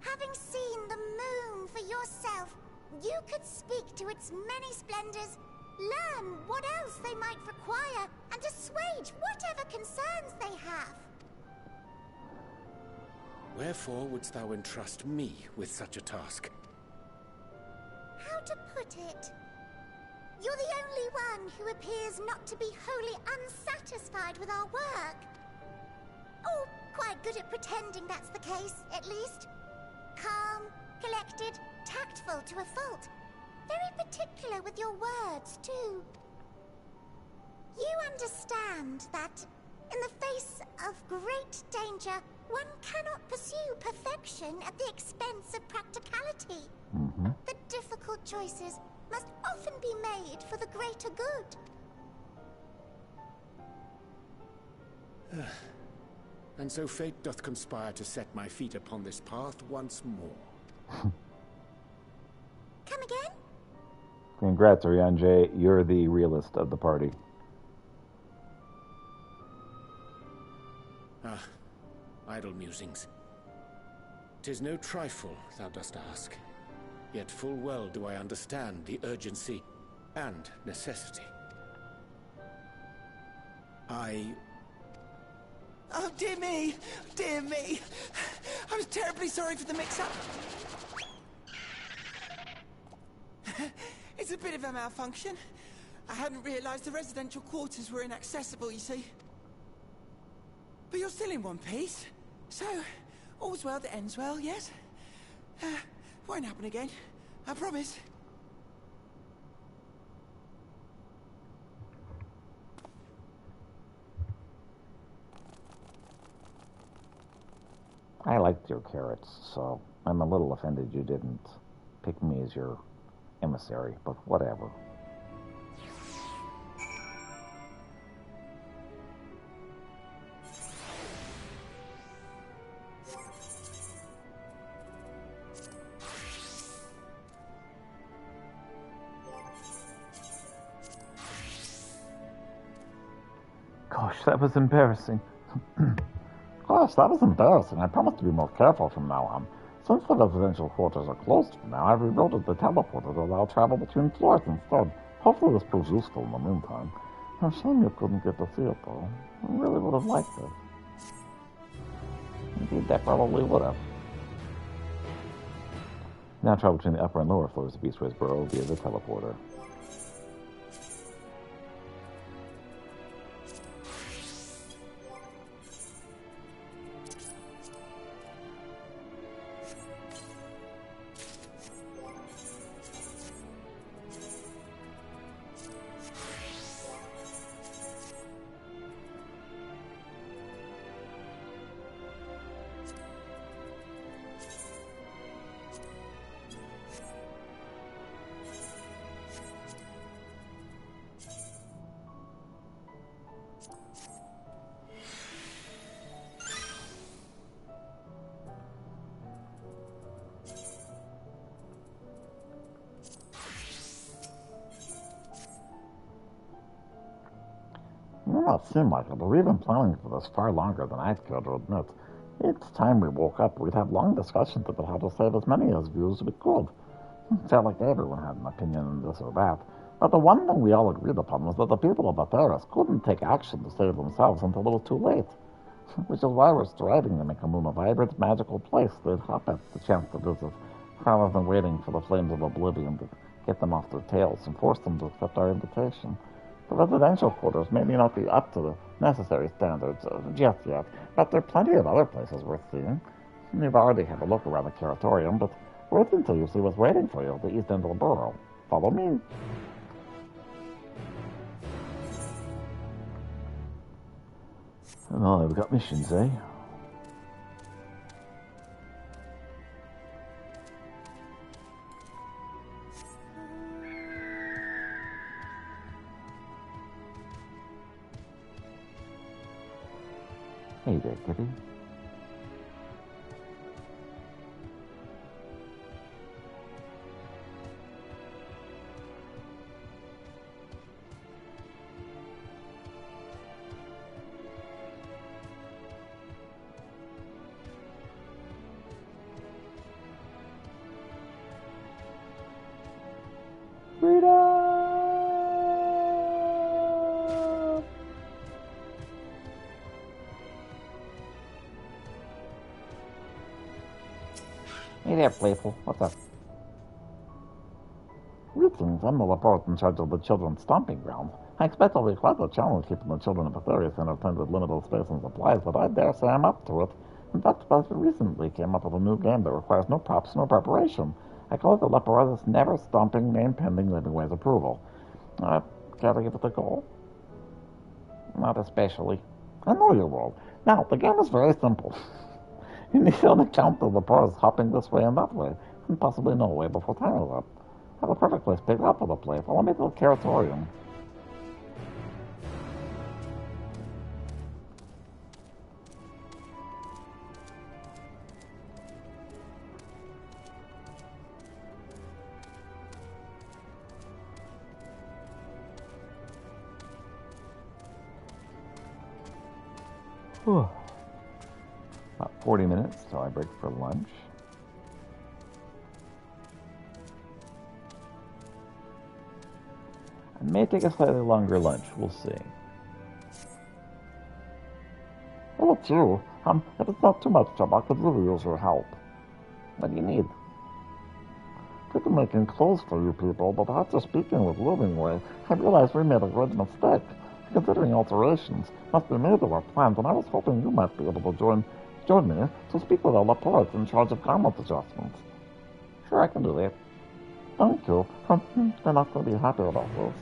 Having seen the moon for yourself, you could speak to its many splendors, learn what else they might require, and assuage whatever concerns they have. Wherefore wouldst thou entrust me with such a task? How to put it? You're the only one who appears not to be wholly unsatisfied with our work. Oh, quite good at pretending that's the case, at least. Calm, collected, tactful to a fault. Very particular with your words, too. You understand that, in the face of great danger, one cannot pursue perfection at the expense of practicality. The difficult choices must often be made for the greater good. And so fate doth conspire to set my feet upon this path once more. Come again? Congrats, Orianjay. You're the realist of the party. Ah, idle musings. 'Tis no trifle thou dost ask. Yet full well do I understand the urgency and necessity. Oh, dear me! Dear me! I was terribly sorry for the mix-up. It's a bit of a malfunction. I hadn't realized the residential quarters were inaccessible, you see. But you're still in one piece. So, all's well that ends well, yes? Won't happen again. I promise. I liked your carrots, so I'm a little offended you didn't pick me as your emissary, but whatever. Gosh, that was embarrassing. Gosh, that was embarrassing. I promise to be more careful from now on. Since the residential quarters are closed for now, I've rebuilt the teleporter to allow travel between floors instead. Hopefully this proves useful in the meantime. A shame you couldn't get to see it, though. I really would have liked it. Indeed, I probably would have. Now travel between the upper and lower floors of Beastways Burrow via the teleporter. may not seem like it, but we've been planning for this far longer than I'd care to admit. Each time we woke up, we'd have long discussions about how to save as many as views as we could. It felt like everyone had an opinion on this or that. But the one thing we all agreed upon was that the people of Atheris couldn't take action to save themselves until it was too late. Which is why we're striving to make the moon a vibrant, magical place they'd hop at the chance to visit, rather than waiting for the flames of oblivion to get them off their tails and force them to accept our invitation. The residential quarters may not be up to the necessary standards just yet, but there are plenty of other places worth seeing. You've already had a look around the Curatorium, but wait until you see what's waiting for you at the east end of the borough. Follow me. Oh, we've got missions, eh? Hey there, kitty. Hey there, Playful. What's up? Greetings, I'm the Laporte in charge of the children's stomping ground. I expect it'll be quite a challenge keeping the children of Aetherius entertained with limited space and supplies, but I dare say I'm up to it. In fact, I recently came up with a new game that requires no props, no preparation. I call it the Laporte's Never Stomping Name Pending Living Ways Approval. Care to give it a go? Not especially. I know you will. Now, the game is very simple. You need an account of the paws hopping this way and that way, and possibly no way before time is up. I have a perfect place picked out for the play. Follow me to the Curatorium. About 40 minutes till I break for lunch. I may take a slightly longer lunch, we'll see. Oh, it's you. If it's not too much trouble, I could really use your help. What do you need? I've been making clothes for you people, but after speaking with Livingway, I realized we made a great mistake. Considering alterations must be made to our plans, and I was hoping you might be able to join me to speak with our Laporte in charge of garment adjustments. Sure, I can do that. Thank you. They're not going to be happy about this.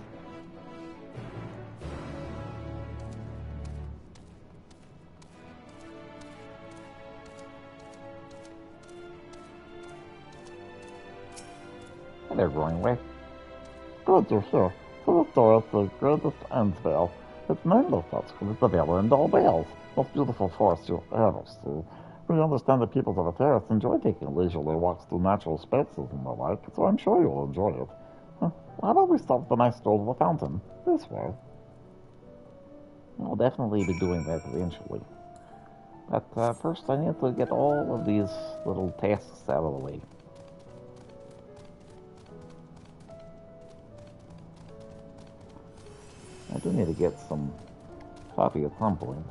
Hey there, Growingway. Good to hear. So this door is the greatest ends vale. It's named as such because it's the vale in all vales. Most beautiful forest you'll ever see. We understand that people of Aetherius enjoy taking leisurely walks through natural spaces and the like, so I'm sure you'll enjoy it. How about we start with a nice stroll to the fountain? This way. I'll definitely be doing that eventually. But first I need to get all of these little tasks out of the way. I do need to get some coffee at some point.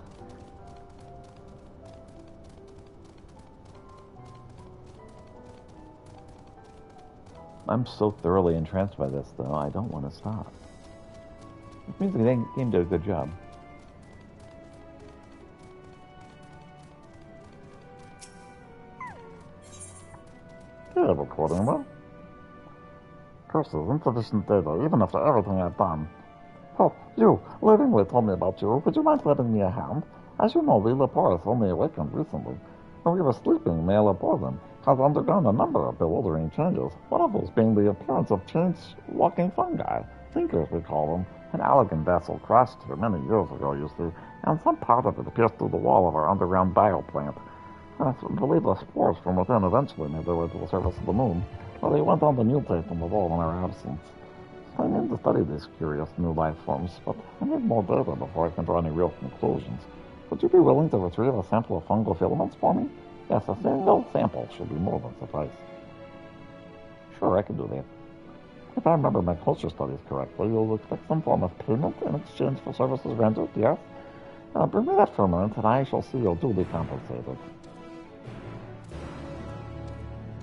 I'm so thoroughly entranced by this, though, I don't want to stop. It means the game did a good job. Yeah, recording well. Curses, insufficient data, even after everything I've done. Oh, you, Livingway told me about you. Would you mind lending me a hand? As you know, the Laporte only awakened recently. When we were sleeping, Male Laporte has undergone a number of bewildering changes, one of those being the appearance of change-walking fungi. Thinkers, we call them. An elegant vessel crashed here many years ago, you see, and some part of it pierced through the wall of our underground bioplant. I believe the spores from within eventually made their way to the surface of the moon, where they went on to mutate and evolve in our absence. So I need to study these curious new life forms, but I need more data before I can draw any real conclusions. Would you be willing to retrieve a sample of fungal filaments for me? Yes, a single sample should be more than suffice. Sure, I can do that. If I remember my culture studies correctly, you'll expect some form of payment in exchange for services rendered, yes? Bring me that firmament, and I shall see you're duly compensated.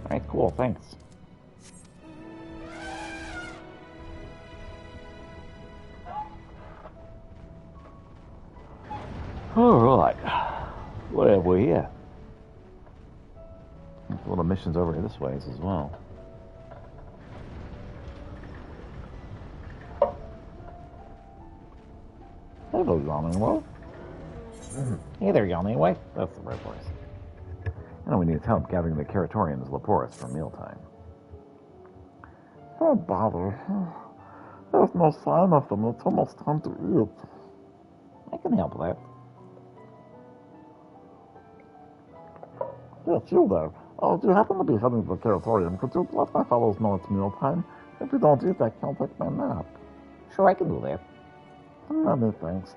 Alright, cool, thanks. Alright, what have we here? A little missions over this way as well. Hello, Yawning Wolf. Hey there, Yawning Wolf. That's the right voice. I know we need help gathering the Keratorians Leporis for mealtime. Oh, bother. There's no sign of them. It's almost time to eat. I can help that. Yes, you there. Oh, do you happen to be heading to the Keratorium? Could you let my fellows know it's mealtime? If you don't eat, I can't take my nap. Sure, I can do that. Many thanks.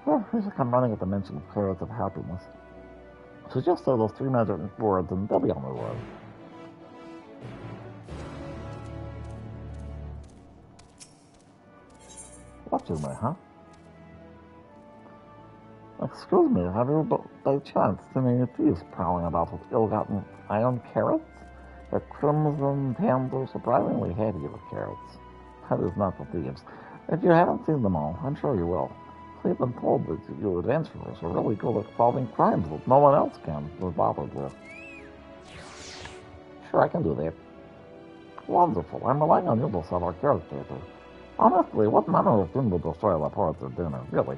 Oh, I think I'm running at the mention of carrots of happiness. So just say those 3 magic words and they'll be on their way. What you may, huh? Excuse me, have you by chance seen any thieves prowling about with ill-gotten iron carrots? Their crimson hands are surprisingly heavy with carrots. That is not the thieves. If you haven't seen them all, I'm sure you will. We've been told that you adventurers are really good at solving crimes that no one else can be bothered with. Sure, I can do that. Wonderful. I'm relying on you to solve our carrot paper. Honestly, what manner of thing would destroy Leporis at dinner, really?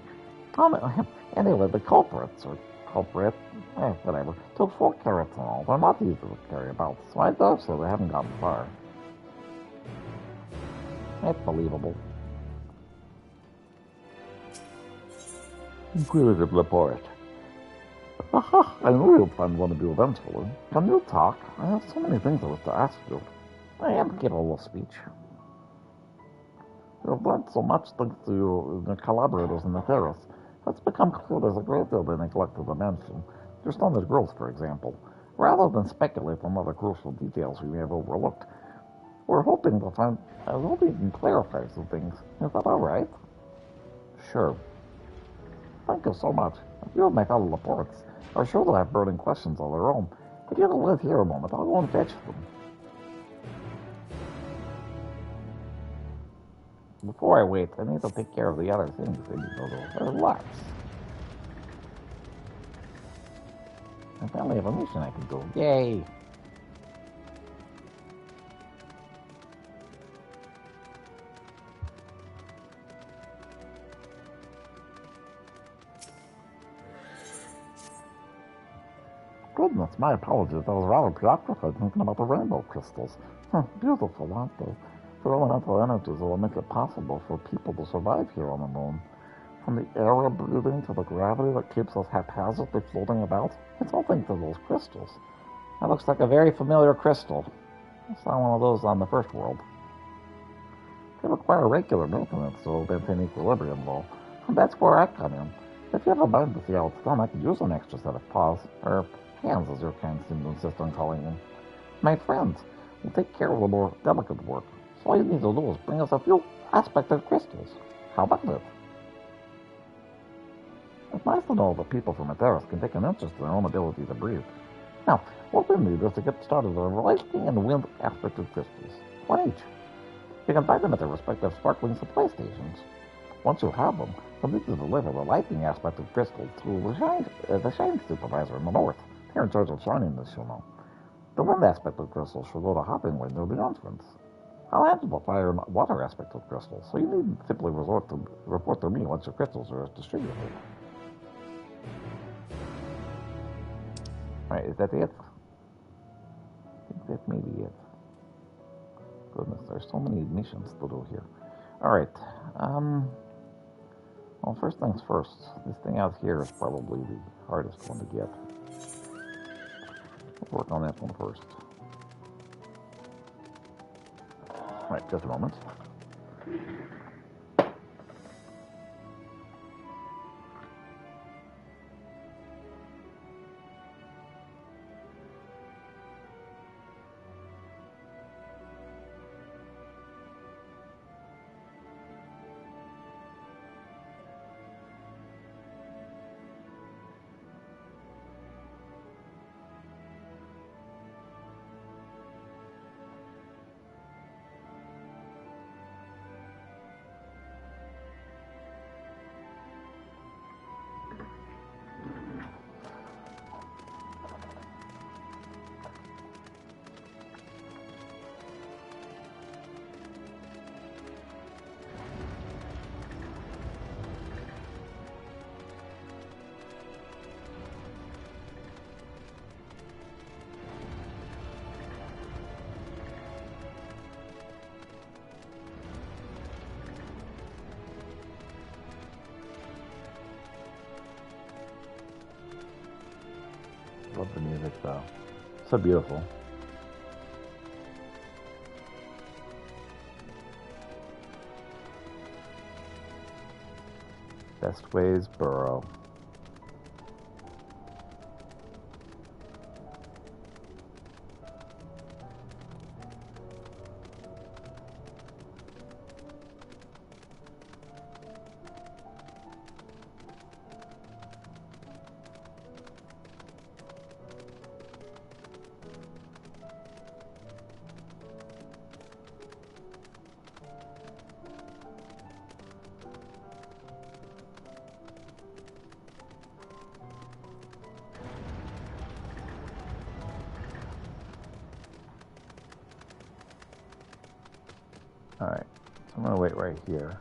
Anyway, the culprits, whatever, took 4 carrots and all. They're not easy to carry about, so I doubt so they haven't gotten far. That's believable. Inquisitive Leporis. Aha, I knew you'd find one of you eventually. Can you talk? I have so many things I wish to ask you. I am capable of speech. You have learned so much thanks to your collaborators in the terrace. It's become clear there's a great deal they neglected to mention. Your stunted growth, for example. Rather than speculate on other crucial details we may have overlooked, we're hoping to find... I was hoping you can clarify some things. Is that all right? Sure. Thank you so much. A few of my fellow Leports are sure to have burning questions of their own. If you can wait here a moment, I'll go and fetch them. Before I wait, I need to take care of the other things. There's lots. I finally have a mission I can do. Yay! Goodness, my apologies. I was rather preoccupied thinking about the rainbow crystals. Beautiful, aren't they? The elemental energies that will make it possible for people to survive here on the moon. From the air we're breathing to the gravity that keeps us haphazardly floating about, it's all thanks to those crystals. That looks like a very familiar crystal. It's not one of those on the first world. They require regular maintenance to maintain equilibrium, though. And that's where I come in. If you have a mind to see how it's done, I could use an extra set of paws, or hands, as your kind seem to insist on calling them. My friends will take care of the more delicate work. So all you need to do is bring us a few aspected crystals. How about it? It's nice to know that people from Atheros can take an interest in their own ability to breathe. Now, what we need is to get started on lightning and wind aspected crystals. One each. You can find them at their respective sparkling supply stations. Once you have them, you'll need to deliver the lightning aspected crystal to the shine supervisor in the north. They're in charge of shininess, you know. The wind aspected crystals should go to Hopping Wind near the entrance. I'll handle the fire and water aspect of crystals, so you needn't simply report to me once your crystals are distributed. Alright, is that it? I think that may be it. Goodness, there's so many missions to do here. Alright, well, first things first. This thing out here is probably the hardest one to get. Let's work on that one first. Alright, just a moment. Love the music, though. So beautiful. Best ways burrow. Alright, so I'm going to wait right here.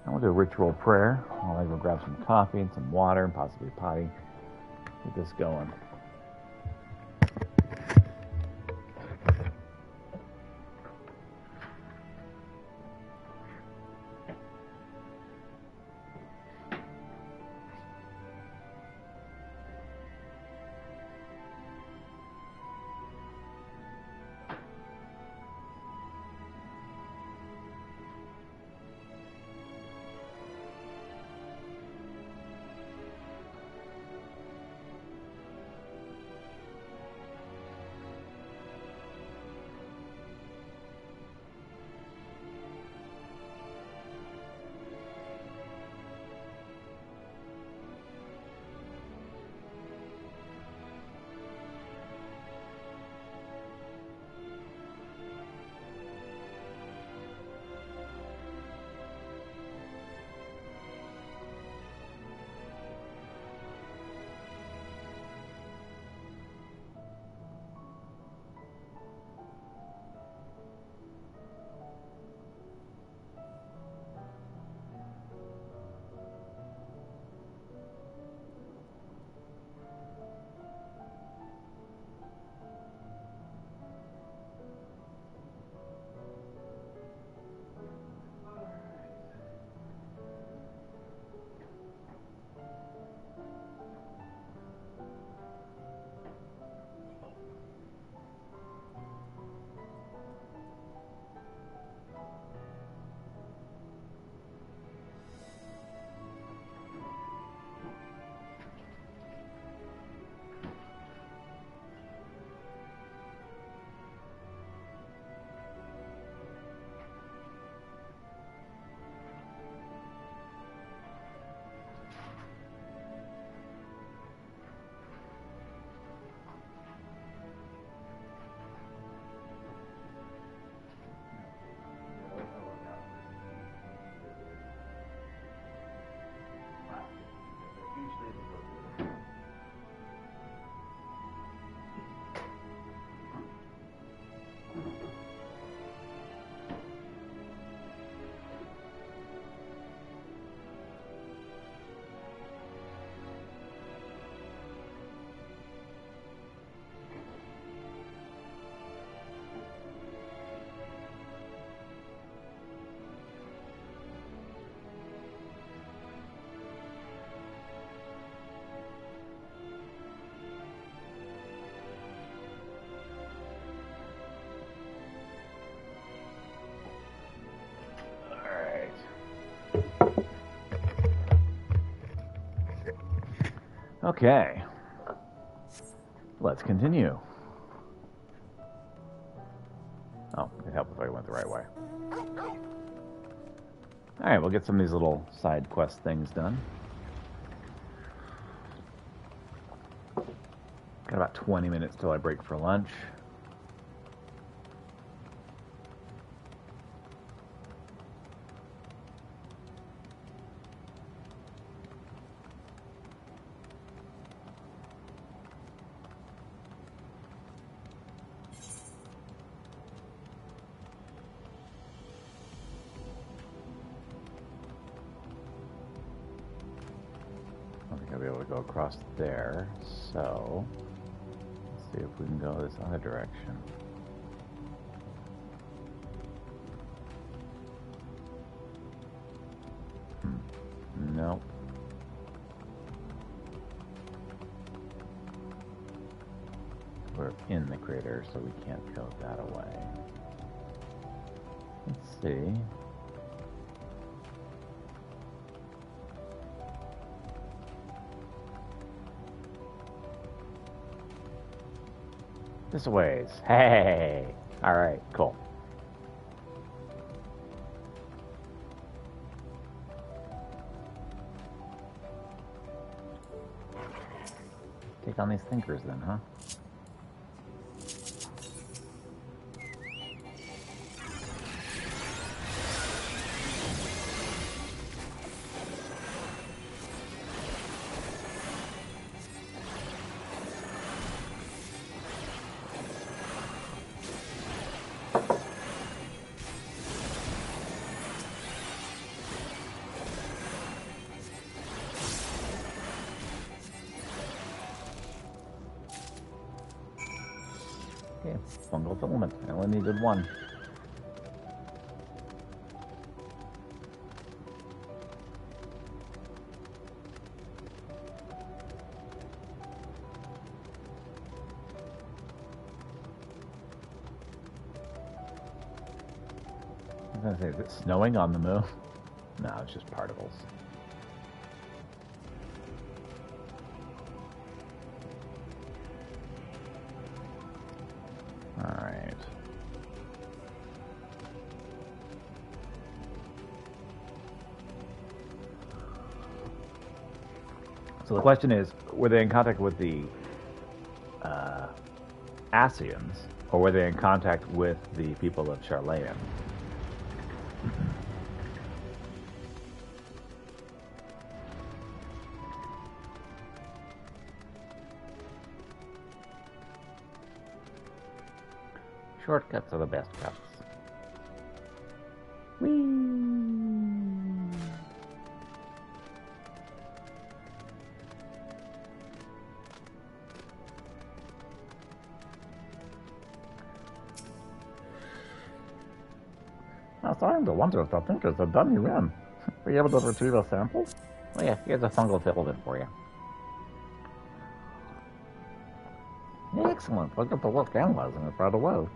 I'm going to do a ritual prayer while I go grab some coffee and some water and possibly potty. Get this going. Okay. Let's continue. Oh, it helped if I went the right way. Alright, we'll get some of these little side quest things done. Got about 20 minutes till I break for lunch. Across there, so let's see if we can go this other direction. Nope. We're in the crater, so we can't go that way. Let's see. This ways. Hey! Alright, cool. Take on these thinkers then, huh? Okay, fungal filament. I only needed one. I was gonna say, is it snowing on the moon? No, it's just particles. Alright. So the question is, were they in contact with the Asians, or were they in contact with the people of Charlayan? Shortcuts are the best cuts. Whee! I'm starting to wonder if the thinkers have done you in. Were you able to retrieve a sample? Oh yeah, here's a fungal filament for you. Excellent. I'll get to work analyzing it right away.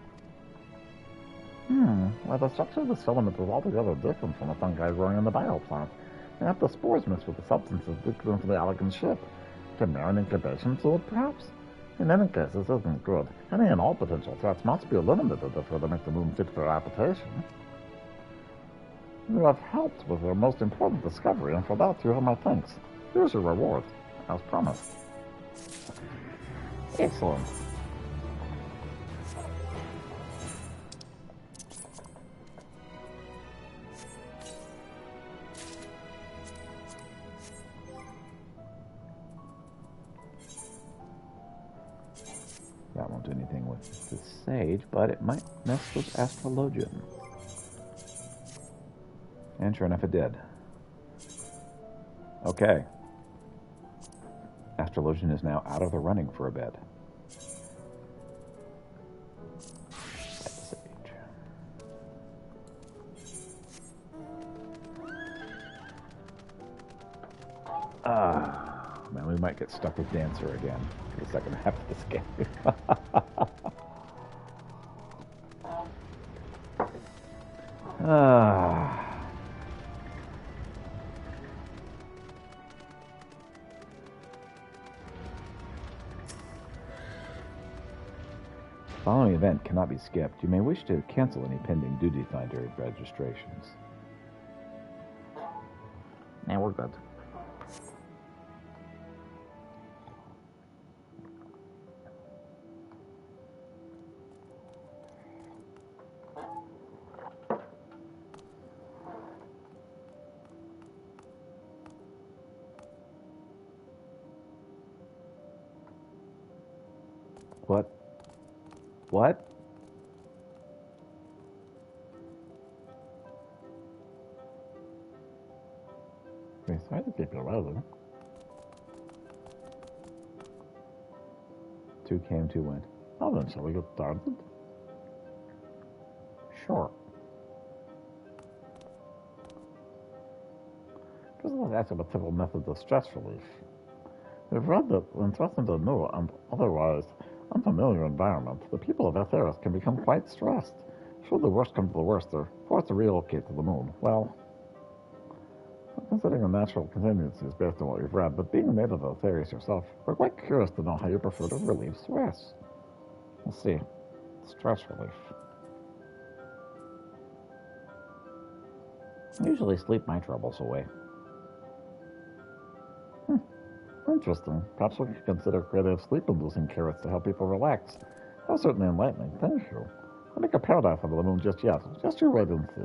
Well, the structure of this filament is altogether different from the fungi growing in the bioplant. And if the spores mix with the substances leaked into the elegant ship, can there an incubation fluid, perhaps? In any case, this isn't good. Any and all potential threats must be eliminated if we're to make the moon fit for habitation. You have helped with your most important discovery, and for that you have my thanks. Here's your reward, as promised. Excellent. That won't do anything with the sage, but it might mess with Astrologian. And sure enough, it did. Okay. Astrologian is now out of the running for a bit. That's sage. Man, we might get stuck with Dancer again for the second half of this game. Following event cannot be skipped. You may wish to cancel any pending duty finder registrations. Yeah, we're good. What? What? We decided to keep you waiting. 2 came, 2 went. Well then, shall we get started? Sure. This is actually a typical method of stress relief. We've read that when thrust into a new and otherwise unfamiliar environment, the people of Etheris can become quite stressed. Should the worst come to the worst, they're forced to relocate to the moon. Well, considering the natural contingencies based on what we've read, but being a native of Etheris yourself, we're quite curious to know how you prefer to relieve stress. Let's see. Stress relief. I usually sleep my troubles away. Interesting. Perhaps we could consider creative sleep-inducing carrots to help people relax. That's certainly enlightening. Thank you. I'll make a paradise out of the moon just yet. Just you wait and see.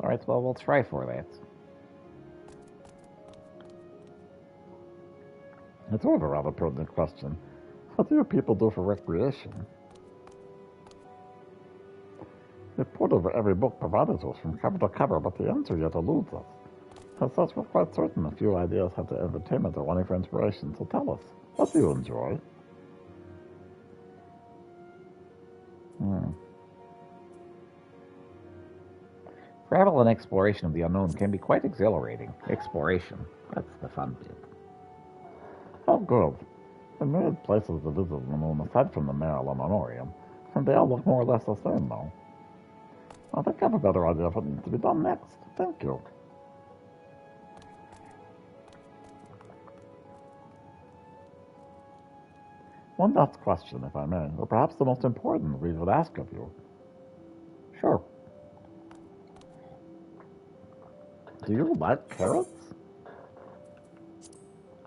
Alright, well, we'll try for that. It's sort of a rather pertinent question. What do you people do for recreation? We've poured over every book provided to us from cover to cover, but the answer yet eludes us. As such, we're quite certain a few ideas have to entertainment or wanting for inspiration, so tell us, what do you enjoy? Travel and exploration of the unknown can be quite exhilarating. Exploration, that's the fun bit. Oh, good. The myriad places to visit on the moon, aside from the Maryland Memoriam, and they all look more or less the same, though. I think I have a better idea of what needs to be done next. Thank you. One last question, if I may, or perhaps the most important we would ask of you. Sure. Do you like carrots?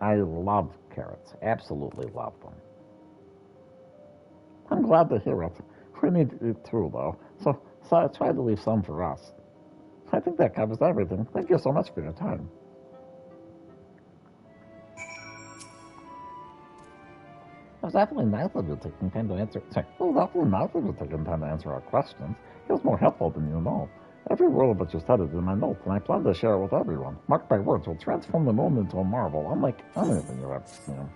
I love carrots. Absolutely love them. I'm glad to hear it. We need to eat too, though, so I tried to leave some for us. I think that covers everything. Thank you so much for your time. It was definitely nice of you taking time to answer. It was definitely nice of you taking time to answer our questions. It was more helpful than you know. Every word of what you said is in my notes, and I plan to share it with everyone. Mark my words, we'll transform the moon into a marvel, unlike anything you've ever seen.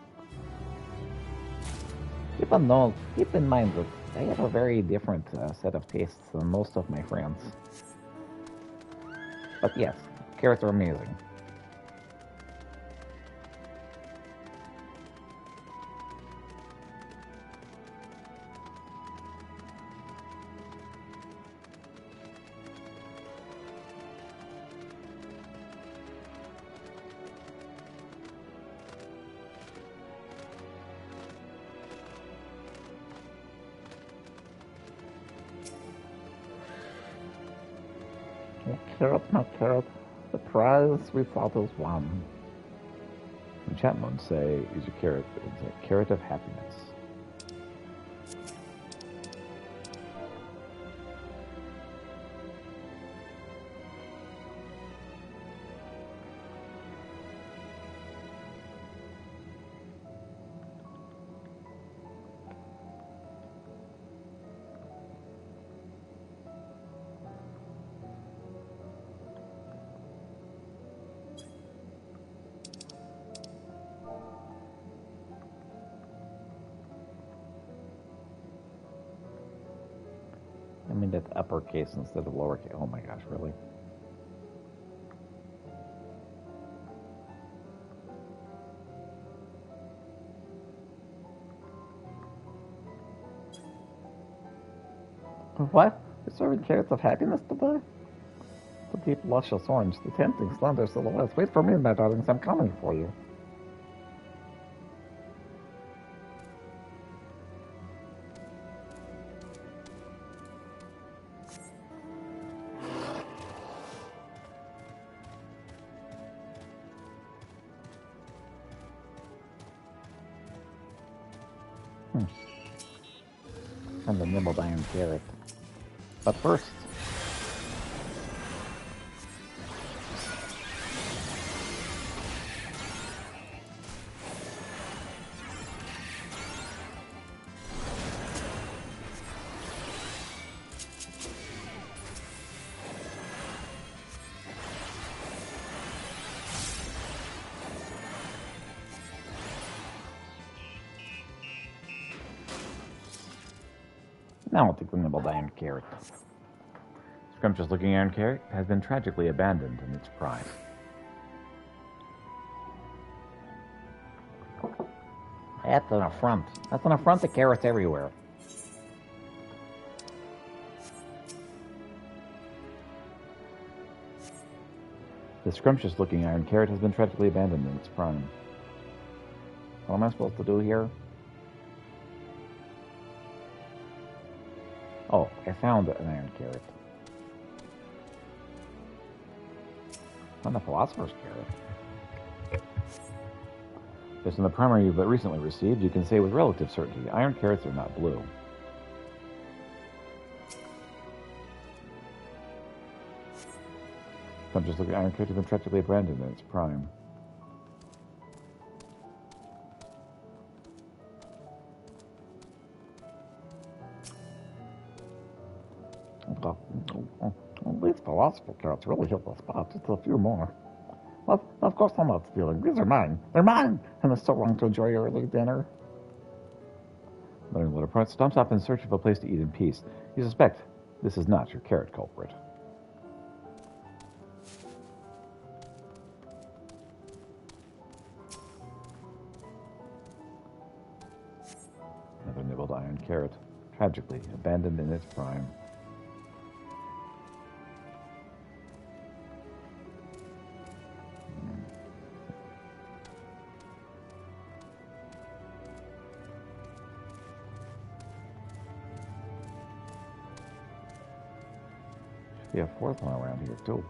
Keep in mind that I have a very different set of tastes than most of my friends. But yes, carrots are amazing. Carrot, my carrot, the prize we thought is won. Enchantments say is a carrot of happiness. I mean, that's uppercase instead of lowercase. Oh my gosh, really? What? You're serving carrots of happiness today? The deep, luscious orange, the tempting, slender silhouettes. Wait for me, my darlings, I'm coming for you. And the nibbled iron carrot. But first... Now I'll take the nibbled iron carrot. Scrumptious-looking iron carrot has been tragically abandoned in its prime. That's an affront. That's an affront to carrots everywhere. The scrumptious-looking iron carrot has been tragically abandoned in its prime. What am I supposed to do here? Oh, I found an iron carrot. And the philosopher's carrot. Based on the primer you've recently received, you can say with relative certainty, iron carrots are not blue. Scrumptious-looking iron carrot has been tragically abandoned in its prime. These philosopher carrots really hit the spot. Just a few more. Well, of course I'm not stealing. These are mine. They're mine! And it's so long to enjoy your early dinner. Learning what approach stomps off in search of a place to eat in peace. You suspect this is not your carrot culprit. Another nibbled iron carrot, tragically abandoned in its prime. Be a fourth one around here, too.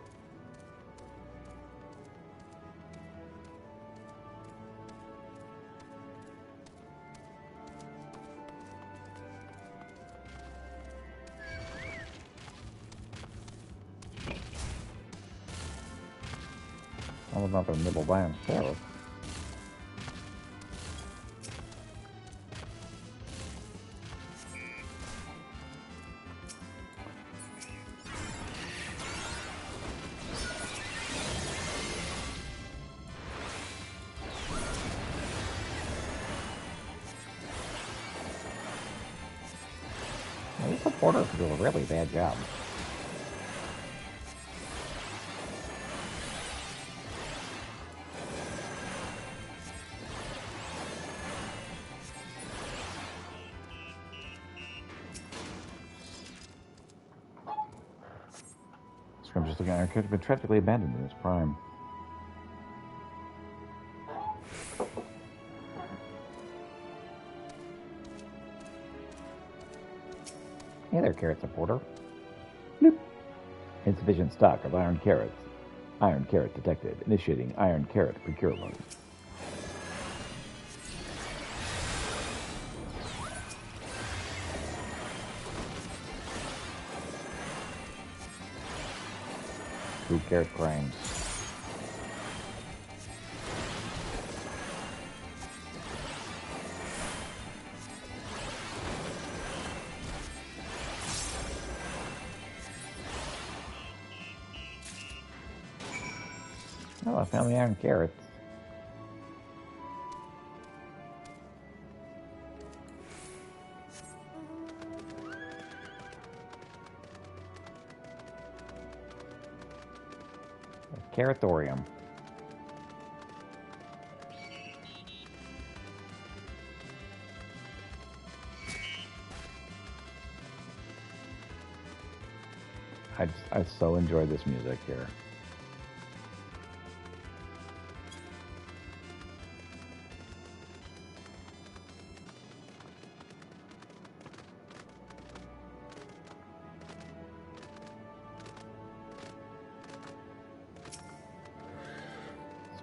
Well, another nibbled iron carrot. These supporters do a really bad job. Scrumptious-looking iron carrot has been tragically abandoned in its prime. Hey there, carrot supporter. Bloop. Insufficient stock of iron carrots. Iron carrot detected. Initiating iron carrot procurement. Two carrot crimes. Oh, I found the iron carrots. Carrotorium. I so enjoy this music here.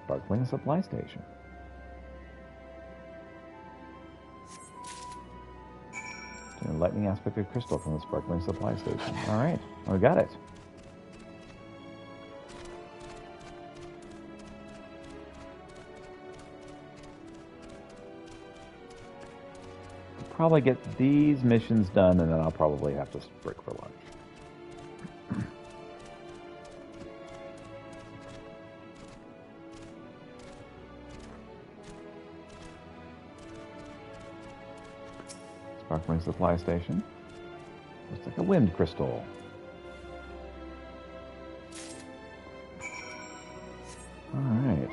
Sparkling supply station. A lightning aspected crystal from the sparkling supply station. Alright, we got it. Probably get these missions done, and then I'll probably have to break for lunch. Sparkling supply station. Looks like a wind crystal. All right.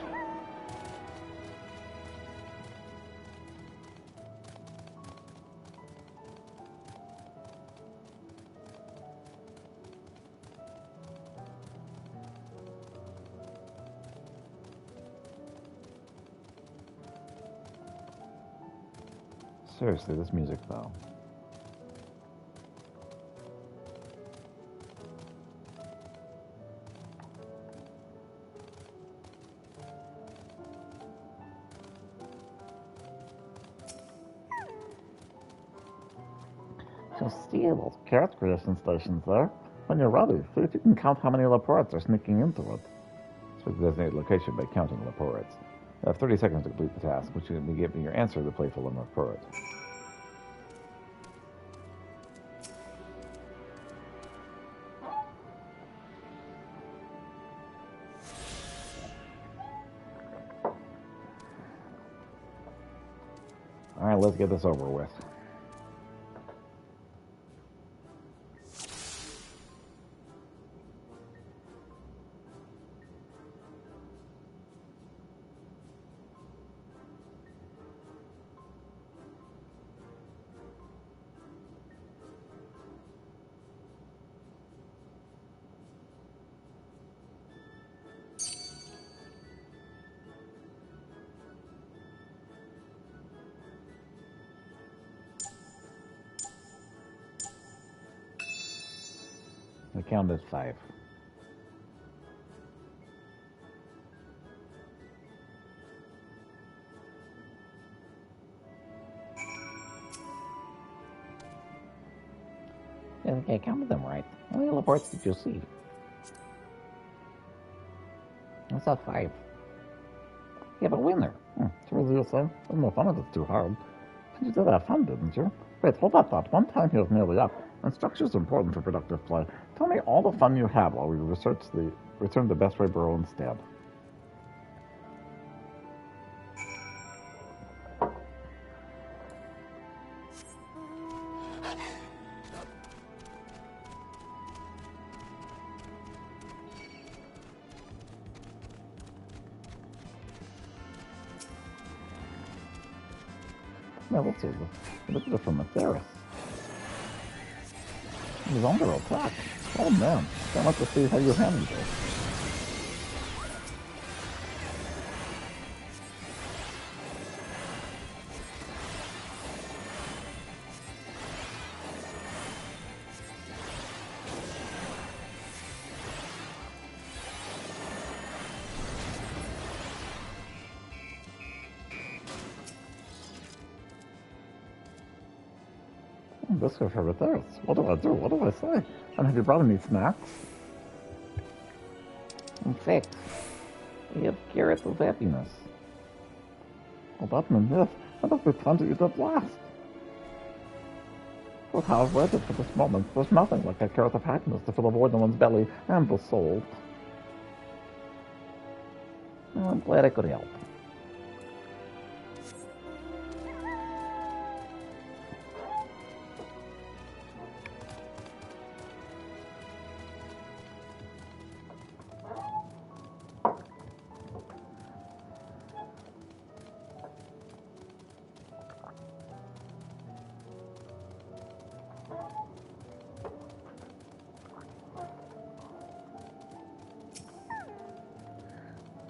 Seriously, this music though. So see those carrot creation stations there? When you're ready, see if you can count how many Laportes are sneaking into it. Select the designated location by counting Laportes. You have 30 seconds to complete the task, which will give me your answer to the playful Laporte. Alright, let's get this over with. I counted 5. Yeah, I counted them right. How many Laportes did you see? I saw 5. You have a winner. So as you say, there's no fun if it's too hard. You did have fun, didn't you? Wait, hold that thought. One time he was nearly up, and structure's important for productive play. Tell me all the fun you had while we return to Best Way Burrow instead. Now let's see. Look at it from Atheris. He was under attack. Oh man, I want to see how you handle this. This is for Atheris. What do I do? What do I say? And have you brought any snacks? In fact, we have carrots of happiness. Oh, that means yes. I must be time to eat at last. Well, how I've waited for this moment. There's nothing like a carrot of happiness to fill a void in one's belly and the soul. Well, I'm glad I could help.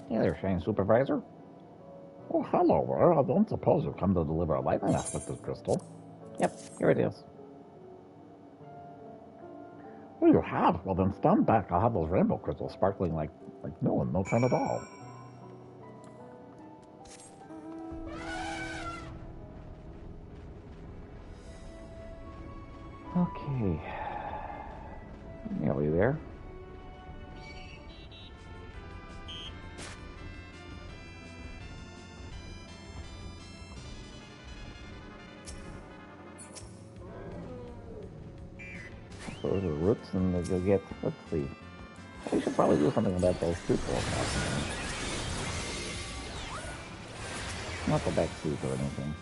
Hey there, Shane Supervisor. Oh, hello there. I don't suppose you've come to deliver a lightning aspected crystal. Yep, here it is. Oh, you have? Well, then stand back. I'll have those rainbow crystals sparkling like new in no time at all. Okay. Nearly there. Those are roots, and you'll get, let's see. We should probably do something about those people. Not the back seat or anything.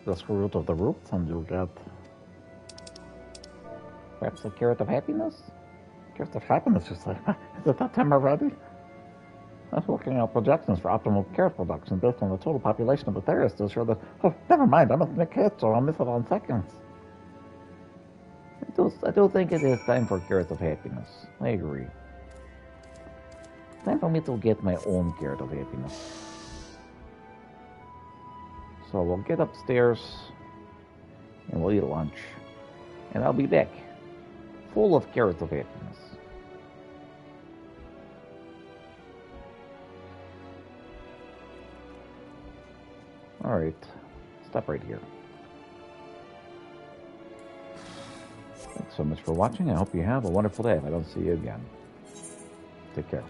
The square root of the roots, and you'll get perhaps a carrot of happiness? Carrot of happiness, you say? Is it that time already? I was looking at projections for optimal carrot production based on the total population of the area to show that, oh, never mind, I must make hits or I'll miss it on seconds. I do think it is time for carrot of happiness. I agree. Time for me to get my own carrot of happiness. So we'll get upstairs and we'll eat lunch. And I'll be back, full of carrots of happiness. Alright, stop right here. Thanks so much for watching. I hope you have a wonderful day if I don't see you again. Take care.